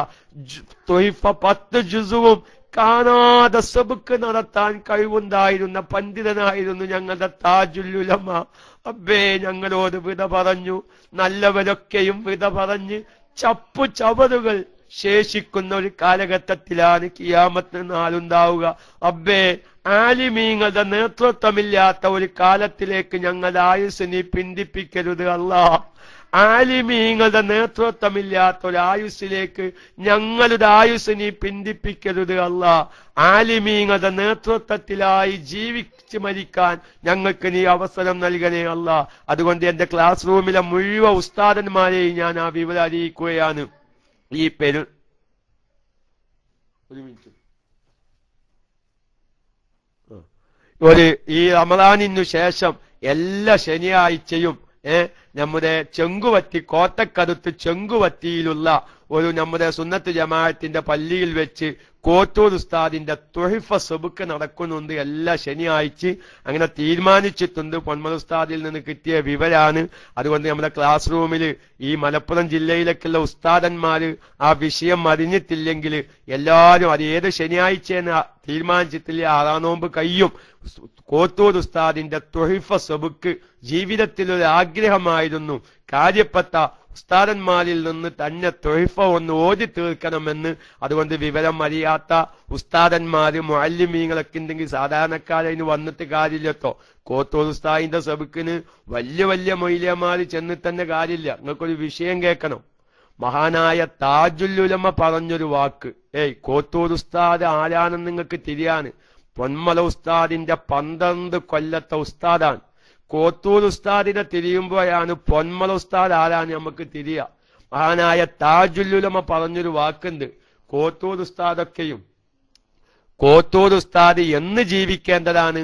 തുഹിഫ 10 ജുസുവും കാണാതെ സബുക്ക് നടത്താൻ കഴിവുണ്ടായിരുന്ന പണ്ഡിതനായിരുന്നു ഞങ്ങളുടെ താജുൽ ഉലമ. അബ്ബേ, ഞങ്ങളോട് വിട പറഞ്ഞു. നല്ലവരൊക്കെയും വിട പറഞ്ഞ് ചവറുകൾ ശേഷിക്കുന്ന ഒരു കാലഘട്ടത്തിലാണ് ഖിയാമത്ത് നാളുണ്ടാവുക. അബ്ബേ, ആലിമീങ്ങളുടെ നേതൃത്വമില്ലാത്ത ഒരു കാലത്തിലേക്ക് ഞങ്ങളുടെ ആയുസ് നീ പിന്തിപ്പിക്കരുത് അല്ലാ. ആലിമീങ്ങളുടെ നേതൃത്വമില്ലാത്ത ഒരു ആയുസ്സിലേക്ക് ഞങ്ങളുടെ ആയുസ് നീ പിന്തിപ്പിക്കരുത് അല്ലാ. ആലിമീങ്ങളുടെ നേതൃത്വത്തിലായി ജീവിച്ച് മരിക്കാൻ ഞങ്ങൾക്ക് നീ അവസരം നൽകണേ അല്ലാ. അതുകൊണ്ട് എന്റെ ക്ലാസ് റൂമിലെ മുഴുവൻ ഉസ്താദന്മാരെയും ഞാൻ ആ വിവരം അറിയിക്കുകയാണ്. ഈ ഈ റമദാനിനു ശേഷം എല്ലാ ശനിയാഴ്ചയും നമ്മുടെ ചെങ്കുവത്തി, കോട്ടക്കടുത്ത് ചെങ്കുവത്തിയിലുള്ള ഒരു നമ്മുടെ സുന്നത്ത് ജമാഅത്തിന്റെ പള്ളിയിൽ വെച്ച് കോട്ടൂർ ഉസ്താദിന്റെ തുഹിഫ സബുക്ക് നടക്കുന്നുണ്ട് എല്ലാ ശനിയാഴ്ച. അങ്ങനെ തീരുമാനിച്ചിട്ടുണ്ട്. പൊന്മല ഉസ്താദിൽ നിന്ന് കിട്ടിയ വിവരാണ്. അതുകൊണ്ട് നമ്മുടെ ക്ലാസ് റൂമിൽ ഈ മലപ്പുറം ജില്ലയിലേക്കുള്ള ഉസ്താദന്മാര് ആ വിഷയം അറിഞ്ഞിട്ടില്ലെങ്കിൽ എല്ലാവരും അത് ഏത് ശനിയാഴ്ചയെന്ന് തീരുമാനിച്ചിട്ടില്ല. 6 നോമ്പ് കഴിയും. കോട്ടൂർ ഉസ്താദിന്റെ തുഹിഫ സബുക്ക് ജീവിതത്തിലൊരു ആഗ്രഹമായിരുന്നു. കാര്യപ്പെട്ട ഉസ്താദന്മാരിൽ നിന്ന് തന്നെ തുഹിഫ ഒന്ന് ഓതി തീർക്കണമെന്ന്. അതുകൊണ്ട് വിവരം അറിയാത്ത ഉസ്താദന്മാര് മുഅല്ലിമീങ്ങളൊക്കെ ഉണ്ടെങ്കിൽ സാധാരണക്കാരതിന് വന്നിട്ട് കാര്യമില്ലട്ടോ. കോട്ടൂർ ഉസ്താദിന്റെ സബുക്കിന് വലിയ മൊയ്ലിയമാര് ചെന്നിട്ടെന്നെ കാര്യമില്ല. നിങ്ങൾക്കൊരു വിഷയം കേൾക്കണം. മഹാനായ താജുൽ ഉലമ പറഞ്ഞൊരു വാക്ക്. കോട്ടൂർ ഉസ്താദ് ആരാണെന്ന് നിങ്ങൾക്ക് തിരിയാണ്. പൊന്മല ഉസ്താദിന്റെ 12 കൊല്ലത്തെ ഉസ്താദാണ്. കോട്ടൂർ ഉസ്താദിനെ തിരിയുമ്പോഴാണ് പൊന്മല ഉസ്താദ് ആരാണ് നമുക്ക് തിരിയ. മഹാനായ താജുൽ ഉലമ പറഞ്ഞൊരു വാക്കുണ്ട്. കോട്ടൂർ ഉസ്താദ് എന്ന് ജീവിക്കേണ്ടതാണ്?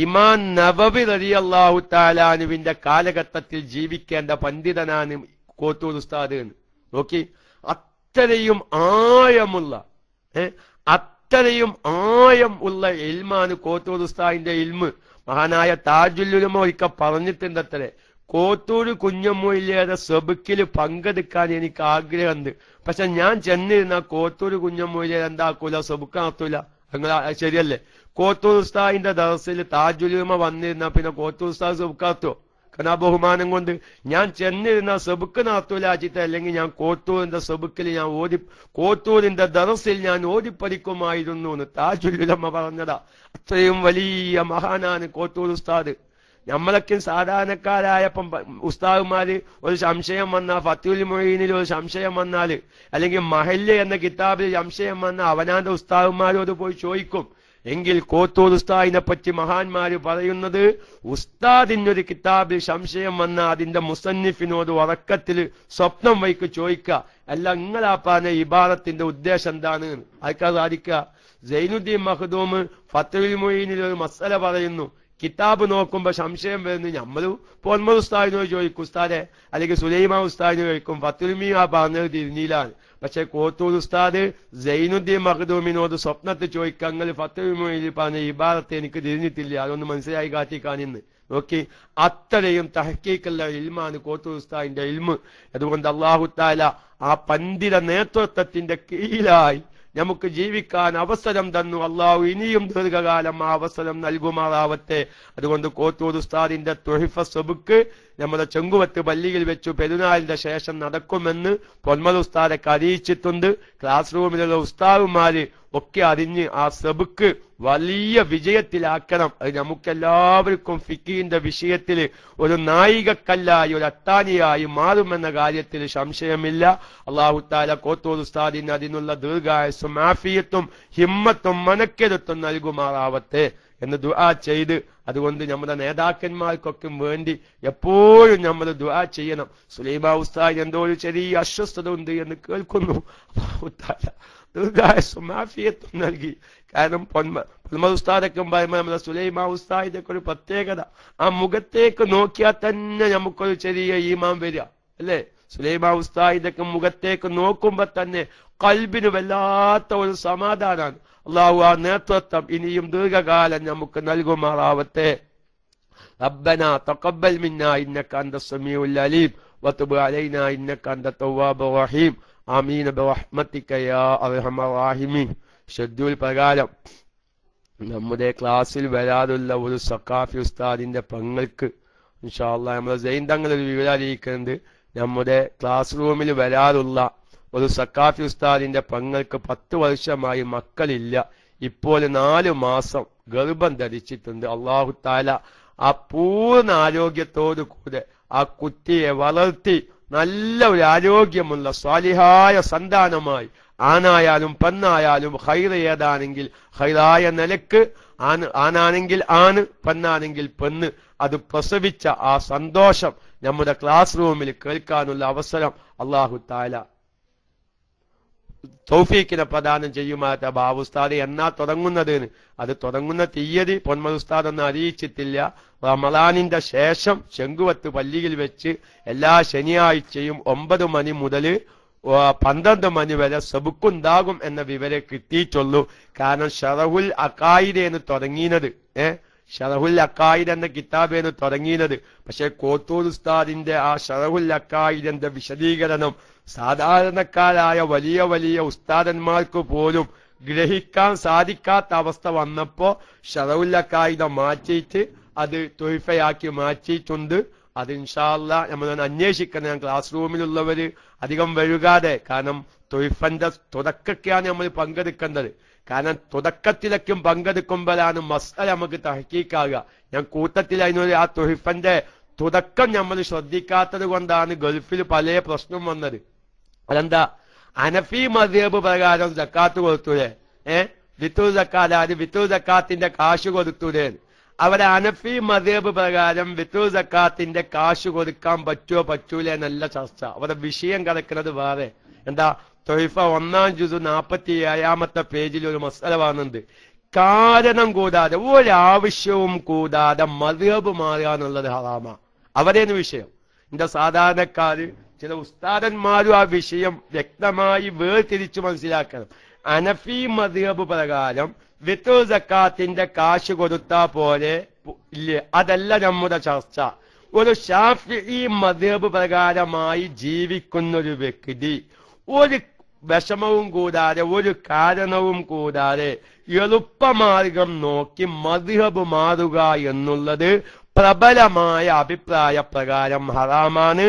ഇമാം നവവി റളിയല്ലാഹു തആല അൻഹുവിന്റെ കാലഘട്ടത്തിൽ ജീവിക്കേണ്ട പണ്ഡിതനാണ് കോട്ടൂർ ഉസ്താദ് എന്ന്. നോക്കി, അത്രയും ആഴമുള്ള ഇൽമാണ് കോട്ടൂർ ഉസ്താദിന്റെ ഇൽമ്. മഹാനായ താജുൽ ഉലമ ഒരിക്കൽ പറഞ്ഞിട്ടുണ്ടത്രേ, കോട്ടൂർ കുഞ്ഞമ്മൂയിലേറെ സബുക്കില് പങ്കെടുക്കാൻ എനിക്ക് ആഗ്രഹമുണ്ട്. പക്ഷെ ഞാൻ ചെന്നിരുന്ന കോട്ടൂർ കുഞ്ഞമ്മൂയിലെ എന്താക്കൂല, സബുക്ക് നടത്തൂല. ശരിയല്ലേ? കോട്ടൂർ ഉസ്താദിന്റെ ദർസിൽ താജുൽ ഉലമ വന്നിരുന്ന പിന്നെ കോട്ടൂർ ഉസ്താദ് സബുക്ക് നടത്തുവോ? കാരണം ആ ബഹുമാനം കൊണ്ട് ഞാൻ ചെന്നിരുന്ന സബുക്ക് നടത്തൂലാച്ചിട്ട്, അല്ലെങ്കിൽ ഞാൻ കോട്ടൂരിന്റെ സബുക്കിൽ കോട്ടൂരിന്റെ ദർസിൽ ഞാൻ ഓടിപ്പടിക്കുമായിരുന്നു എന്ന് താജുൽ ഉലമ പറഞ്ഞതാ. അത്രയും വലിയ മഹാനാണ് കോട്ടൂർ ഉസ്താദ്. നമ്മളൊക്കെ സാധാരണക്കാരായപ്പം ഉസ്താദുമാര് ഒരു സംശയം വന്നാൽ, ഫത്തുൽ മൊയ്നിൽ ഒരു സംശയം വന്നാല്, അല്ലെങ്കിൽ മഹല്ല് എന്ന കിതാബിൽ സംശയം വന്നാൽ അവനാന്റെ ഉസ്താദുമാരോട് പോയി ചോദിക്കും. എങ്കിൽ കോട്ടൂർ ഉസ്താദിനെ പറ്റി മഹാന്മാര് പറയുന്നത്, ഉസ്താദിനൊരു കിതാബിൽ സംശയം വന്നാൽ അതിന്റെ മുസന്നിഫിനോട് ഉറക്കത്തിൽ സ്വപ്നം വയ്ക്ക് ചോദിക്കുക, അല്ല നിങ്ങളാ പറഞ്ഞ ഇബാറത്തിന്റെ ഉദ്ദേശം എന്താണ് അതൊക്കെ സാധിക്കുക. സൈനുദ്ദീൻ മഖ്ദൂം ഫത്തുൽ മൊയ്നിൽ ഒരു മസല പറയുന്നു. കിതാബ് നോക്കുമ്പോ സംശയം വരുന്നു. നമ്മള് പൊന്മൽ ഉസ്താദിനോട് ചോദിക്കും ഉസ്താദെ, അല്ലെങ്കിൽ സുലൈമാൻ ഉസ്താദിനോട് ചോദിക്കും. ഫത്തുൽ മീ ആ പറഞ്ഞത് തിരിഞ്ഞില്ലാണ്. പക്ഷെ കോട്ടൂർ ഉസ്താദ് സൈനുദ്ദീൻ മഖ്ദൂമിനോട് സ്വപ്നത്തിൽ ചോദിക്കുക, നിങ്ങൾ ഫത്തുൽ മൊയ്നിൽ പറഞ്ഞ ഇബാറത്ത് എനിക്ക് തിരിഞ്ഞിട്ടില്ല, അതൊന്ന് മനസ്സിലായി കാട്ടിക്കാണിന്ന്. നോക്കി, അത്രയും തഹ്ഖീഖുള്ള ഇൽമാണ് കോട്ടൂർ ഉസ്താദിന്റെ ഇൽമ്. അതുകൊണ്ട് അല്ലാഹു തആല ആ പണ്ഡിത നേതൃത്വത്തിന്റെ കീഴിലായി നമുക്ക് ജീവിക്കാൻ അവസരം തന്നു. അള്ളാഹു ഇനിയും ദീർഘകാലം ആ അവസരം നൽകുമാറാവട്ടെ. അതുകൊണ്ട് കോട്ടൂർ ഉസ്താദിന്റെ തുഹിഫ സബുക്ക് നമ്മുടെ ചെങ്കുവത്ത് പള്ളിയിൽ വെച്ചു പെരുന്നാളിന്റെ ശേഷം നടക്കുമെന്ന് പൊന്മൽ ഉസ്താദൊക്കെ അറിയിച്ചിട്ടുണ്ട്. ക്ലാസ് റൂമിലുള്ള ഉസ്താദുമാര് ഒക്കെ അറിഞ്ഞ് ആ സബുക്ക് വലിയ വിജയത്തിലാക്കണം. അത് നമുക്കെല്ലാവർക്കും ഫിഖിന്റെ വിഷയത്തിൽ ഒരു നായികക്കല്ലായി, ഒരു അത്താനിയായി മാറുമെന്ന കാര്യത്തിൽ സംശയമില്ല. അല്ലാഹു തആല കോട്ടൂർ ഉസ്താദിന് അതിനുള്ള ദീർഘായുസ്സും ആഫിയത്തും ഹിമ്മത്തും മനക്കരുത്തും നൽകുമാറാവട്ടെ എന്ന് ദുആ ചെയ്ത്, അതുകൊണ്ട് നമ്മുടെ നേതാക്കന്മാർക്കൊക്കെ വേണ്ടി എപ്പോഴും നമ്മൾ ദുആ ചെയ്യണം. സുലൈമാൻ ഉസ്താദ് എന്തോ ഒരു ചെറിയ അസ്വസ്ഥത ഉണ്ട് എന്ന് കേൾക്കുന്നു. അല്ലാഹു തആല ദീർഘായുസ്സും ആഫിയത്തും നൽകി കാരണം പൊന്മ ഉസ്താദൊക്കെ പറയുമ്പോൾ നമ്മുടെ സുലൈമാ ഉസ്താദിന്റെ ഒക്കെ ഒരു പ്രത്യേകത, ആ മുഖത്തേക്ക് നോക്കിയാൽ തന്നെ നമുക്കൊരു ചെറിയ ഈമാൻ വരിക അല്ലേ? സുലൈമാ ഉസ്താദിന്റെ ഒക്കെ മുഖത്തേക്ക് നോക്കുമ്പോ തന്നെ കൽബിന് വല്ലാത്ത ഒരു സമാധാനമാണ്. അള്ളാഹു ആ നേതൃത്വം ഇനിയും ദീർഘകാലം നമുക്ക് നൽകുമാറാവട്ടെ. റബ്ബനാ തഖബ്ബൽ മിന്നാ ഇന്നക അൻതസ് സമീഉൽ അലീം വതുബ് അലൈനാ ഇന്നക അൻതത് തവ്വാബുർ റഹീം. ആമീൻ ബിറഹ്മതിക യാ അർഹമർ റഹീമീൻ. ഷെഡ്യൂൾ പ്രകാരം നമ്മുടെ ക്ലാസ്സിൽ വരാറുള്ള ഒരു സഖാഫി ഉസ്താദിന്റെ പെങ്ങൾക്ക് ഇൻഷാ അല്ലാഹ് നമ്മൾ സൈൻ തങ്ങൾ ഒരു വിവരം അറിയിക്കുന്നുണ്ട്. നമ്മുടെ ക്ലാസ് റൂമിൽ വരാറുള്ള ഒരു സഖാഫി ഉസ്താദിന്റെ പെങ്ങൾക്ക് 10 വർഷമായി മക്കളില്ല. ഇപ്പോൾ 4 മാസം ഗർഭം ധരിച്ചിട്ടുണ്ട്. അല്ലാഹു തആല ആ പൂർണ്ണ ആരോഗ്യത്തോടു കൂടെ ആ കുട്ടിയെ വളർത്തി നല്ല ഒരു ആരോഗ്യമുള്ള സ്വാലിഹായ സന്താനമായി, ആണായാലും പെണ്ണായാലും ഖൈറ് ഏതാണെങ്കിൽ ഖൈറായ നിലക്ക്, ആണാണെങ്കിൽ ആണ്, പെണ്ണാണെങ്കിൽ പെണ്ണ്, അത് പ്രസവിച്ച ആ സന്തോഷം നമ്മുടെ ക്ലാസ് റൂമിൽ കേൾക്കാനുള്ള അവസരം അല്ലാഹു തആല തൗഫീഖിനെ പ്രദാനം ചെയ്യുമാറ്റ. ബാബു ഉസ്താദ് എന്നാ തുടങ്ങുന്നതെന്ന്, അത് തുടങ്ങുന്ന തീയതി പൊന്മൽ ഉസ്താദ് ഒന്നും അറിയിച്ചിട്ടില്ല. റമളാനിന്റെ ശേഷം ശംഖുവത്ത് പള്ളിയിൽ വെച്ച് എല്ലാ ശനിയാഴ്ചയും 9 മണി മുതൽ 12 മണി വരെ സബുക്കുണ്ടാകും എന്ന വിവരം കിട്ടിയിട്ടുള്ളൂ. കാരണം ഷറഹുൽ അഖായിദെന്ന് തുടങ്ങിയത്, ഷറഹുൽ അഖായിദ് എന്ന കിതാബേന്ന് തുടങ്ങിയത്. പക്ഷെ കോത്തൂർ ഉസ്താദിന്റെ ആ ഷറഹുൽ അഖായിദിന്റെ വിശദീകരണം സാധാരണക്കാരായ വലിയ വലിയ ഉസ്താദന്മാർക്ക് പോലും ഗ്രഹിക്കാൻ സാധിക്കാത്ത അവസ്ഥ വന്നപ്പോ ഷറഹുൽ അഖായിദ മാറ്റിയിട്ട് അത് തുഹഫയാക്കി മാറ്റിയിട്ടുണ്ട്. അത് ഇൻഷാ അല്ലാഹ് നമ്മളൊന്ന് അന്വേഷിക്കണം. ഞാൻ ക്ലാസ് റൂമിലുള്ളവര് അധികം വഴുകാതെ, കാരണം തുഹഫന്റെ തുടക്കമൊക്കെയാണ് നമ്മൾ പങ്കെടുക്കേണ്ടത്. കാരണം തുടക്കത്തിലൊക്കെ പങ്കെടുക്കുമ്പോഴാണ് മസ്അല നമുക്ക് തഹ്ഖീഖാകുക. ഞാൻ കൂട്ടത്തിൽ അതിനൊരു ആ തുഹഫന്റെ തുടക്കം നമ്മൾ ശ്രദ്ധിക്കാത്തത് കൊണ്ടാണ് ഗൾഫിൽ പല പ്രശ്നം വന്നത്. അതെന്താ? ഹനഫി മദ്ഹബ് പ്രകാരം സക്കാത്ത് കൊടുത്തൂലേ, വിത്തൂർ സക്കാത്ത്, അതായത് വിത്തൂർ സക്കാത്തിന്റെ കാശ് കൊടുത്തൂലേ. അവരെ ഹനഫി മദ്ഹബ് പ്രകാരം വിത്തൂർ സക്കാത്തിന്റെ കാശ് കൊടുക്കാൻ പറ്റുമോ പറ്റൂല എന്നല്ല ചർച്ച. അവരുടെ വിഷയം കിടക്കുന്നത് വേറെ. എന്താ? തൊയ്ഫ 1-ാം ജുസ് 47-ാമത്തെ പേജിൽ ഒരു മസ്അല പറയുന്നുണ്ട്. കാരണം കൂടാതെ, ഒരാവശ്യവും കൂടാതെ മദ്ഹബ് മാറുക എന്നുള്ളത് ഹറാമാ. അവരേന്ന് വിഷയം. എന്റെ സാധാരണക്കാര് ചില ഉസ്താദന്മാരും ആ വിഷയം വ്യക്തമായി വേർതിരിച്ചു മനസ്സിലാക്കണം. ഹനഫി മദ്ഹബ് പ്രകാരം വിത്തൂർ സക്കാത്തിന്റെ കാശ് കൊടുത്താ പോലെ ഇല്ലേ, അതല്ല നമ്മുടെ ചർച്ച. ഒരു ശാഫിഈ മദ്ഹബ് പ്രകാരമായി ജീവിക്കുന്ന ഒരു വ്യക്തി ഒരു വിഷമവും കൂടാതെ, ഒരു കാരണവും കൂടാതെ എളുപ്പമാർഗം നോക്കി മദ്ഹബ് മാറുക എന്നുള്ളത് പ്രബലമായ അഭിപ്രായ പ്രകാരം ഹറാമാണ്.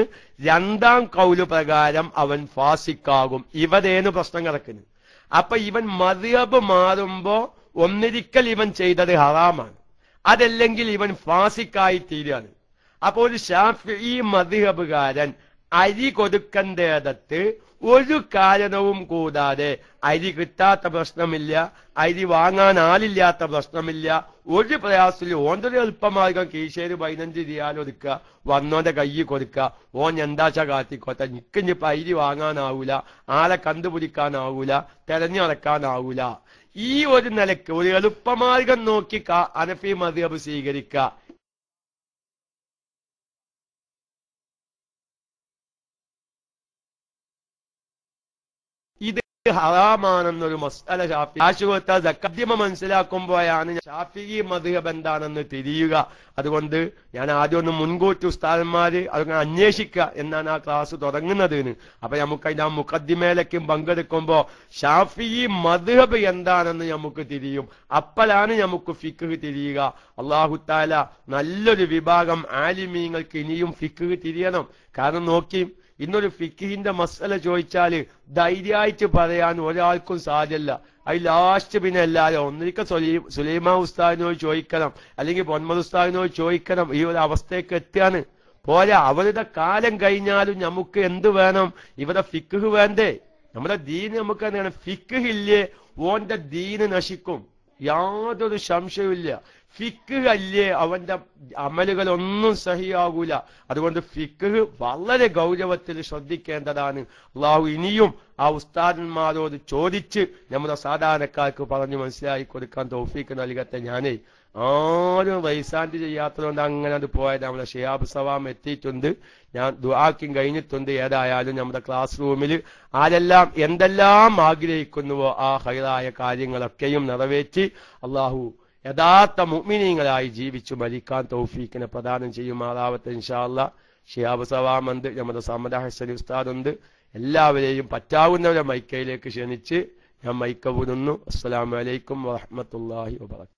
2-ാം കൗല് പ്രകാരം അവൻ ഫാസിക്കാകും. ഇവരേന്ന് പ്രശ്നം കിടക്കുന്നു. അപ്പൊ ഇവൻ മദ്ഹബ് മാറുമ്പോ ഒന്നിരിക്കൽ ഇവൻ ചെയ്തത് ഹറാമാണ്, അതല്ലെങ്കിൽ ഇവൻ ഫാസിക്കായി തീരാണ്. അപ്പൊ ഒരു ശാഫിഈ മദ്ഹബുകാരൻ അരി കൊടുക്കേണ്ടേടത്ത് ഒരു കാരണവും കൂടാതെ അരി കിട്ടാത്ത പ്രശ്നമില്ല, അരി വാങ്ങാൻ ആളില്ലാത്ത പ്രശ്നമില്ല, ഒരു പ്രയാസത്തിലും ഓൻ്റെ എളുപ്പമാർഗം കീശേരി 15 റിയാൽ ഒതുക്കുക, വന്നോന്റെ കയ്യിൽ കൊടുക്കുക, ഓൻ എന്താച്ചാ കാത്തിക്കോട്ടെ, നിക്കിഞ്ഞിപ്പോ അരി വാങ്ങാനാവൂല, ആളെ കണ്ടുപിടിക്കാനാവൂല, തെരഞ്ഞു നടക്കാനാവൂല. ഈ ഒരു നിലക്ക് ഒരു എളുപ്പമാർഗം നോക്കി ഹനഫി മദ്ഹബ് സ്വീകരിക്കുക. ഇത് ഹറാമാണെന്നൊരു മസ്അല ശാഫിഈ സക്കാദ്യമ മനസ്സിലാക്കുമ്പോഴാണ് ശാഫിഈ മദ്ഹബ് എന്താണെന്ന് തിരിയുക. അതുകൊണ്ട് ഞാൻ ആദ്യം ഒന്ന് മുൻകൂട്ടി ഉസ്താദന്മാര് അതങ്ങനെ അന്വേഷിക്കുക എന്നാണ് ആ ക്ലാസ് തുടങ്ങുന്നതിന്. അപ്പൊ നമുക്ക് അതിന്റെ ആ മുഖദ്ദിമയിലേക്കും പങ്കെടുക്കുമ്പോ ശാഫിഈ മദ്ഹബ് എന്താണെന്ന് നമുക്ക് തിരിയും. അപ്പോഴാണ് നമുക്ക് ഫിഖ് തിരിയുക. അല്ലാഹു തആല നല്ലൊരു വിഭാഗം ആലിമീങ്ങൾക്ക് ഇനിയും ഫിഖ് തിരിയണം. കാരണം നോക്കി, ഇന്നൊരു ഫിഖിന്റെ മസ്അല ചോദിച്ചാല് ധൈര്യമായിട്ട് പറയാൻ ഒരാൾക്കും സാധ്യമല്ല. അത് ലാസ്റ്റ് പിന്നെ എല്ലാവരും ഒന്നിരിക്കൽ സുലൈമാ ഉസ്താദിനോട് ചോദിക്കണം, അല്ലെങ്കിൽ പൊന്മൽ ഉസ്താദിനോട് ചോദിക്കണം. ഈ ഒരു അവസ്ഥയ്ക്ക് എത്തിയാണ്. പോരാ, അവരുടെ കാലം കഴിഞ്ഞാലും നമുക്ക് എന്ത് വേണം? ഇവിടെ ഫിഖ് വേണ്ടേ? നമ്മുടെ ദീന് നമുക്ക് എന്താണ്? ഫിഖ് ഇല്ലേ ഓന്റെ ദീന് നശിക്കും, യാതൊരു സംശയവുമില്ല. ഫിഖ് അല്ലേ അവന്റെ അമലുകളൊന്നും സഹിയാകൂല. അതുകൊണ്ട് ഫിഖ് വളരെ ഗൗരവത്തിൽ ശ്രദ്ധിക്കേണ്ടതാണ്. അള്ളാഹു ഇനിയും ആ ഉസ്താദന്മാരോട് ചോദിച്ച് നമ്മുടെ സാധാരണക്കാർക്ക് പറഞ്ഞു മനസ്സിലാക്കി കൊടുക്കാൻ തൗഫീക്ക് നൽകട്ടെ. ഞാനേ ആരും റൈസാൻഡ് ചെയ്യാത്തതുകൊണ്ട് അങ്ങനെ അത് പോയത്. നമ്മുടെ ഷിഹാബ് സവാം എത്തിയിട്ടുണ്ട്, ഞാൻ ദുആക്കും കഴിഞ്ഞിട്ടുണ്ട്. ഏതായാലും നമ്മുടെ ക്ലാസ് റൂമിൽ ആരെല്ലാം എന്തെല്ലാം ആഗ്രഹിക്കുന്നുവോ ആ ഹൈറായ കാര്യങ്ങളൊക്കെയും നിറവേറ്റി അള്ളാഹു യഥാർത്ഥ മുഅ്മിനീങ്ങളായി ജീവിച്ചു മരിക്കാൻ തൗഫീക്കിനെ പ്രദാനം ചെയ്യുമാറാവട്ടെ ഇൻഷാ അല്ലാഹ്. ഷിഹാബ് സവാമുണ്ട്, നമ്മുടെ സമദ ഹസൻ ഉസ്താദ് ഉണ്ട്. എല്ലാവരെയും പറ്റാവുന്നവരെ മൈക്കയിലേക്ക് ക്ഷണിച്ച് ഞാൻ മൈക്ക വിടുന്നു. അസ്സലാമു അലൈക്കും വറഹ്മത്തുള്ളാഹി വബറകാതുഹു.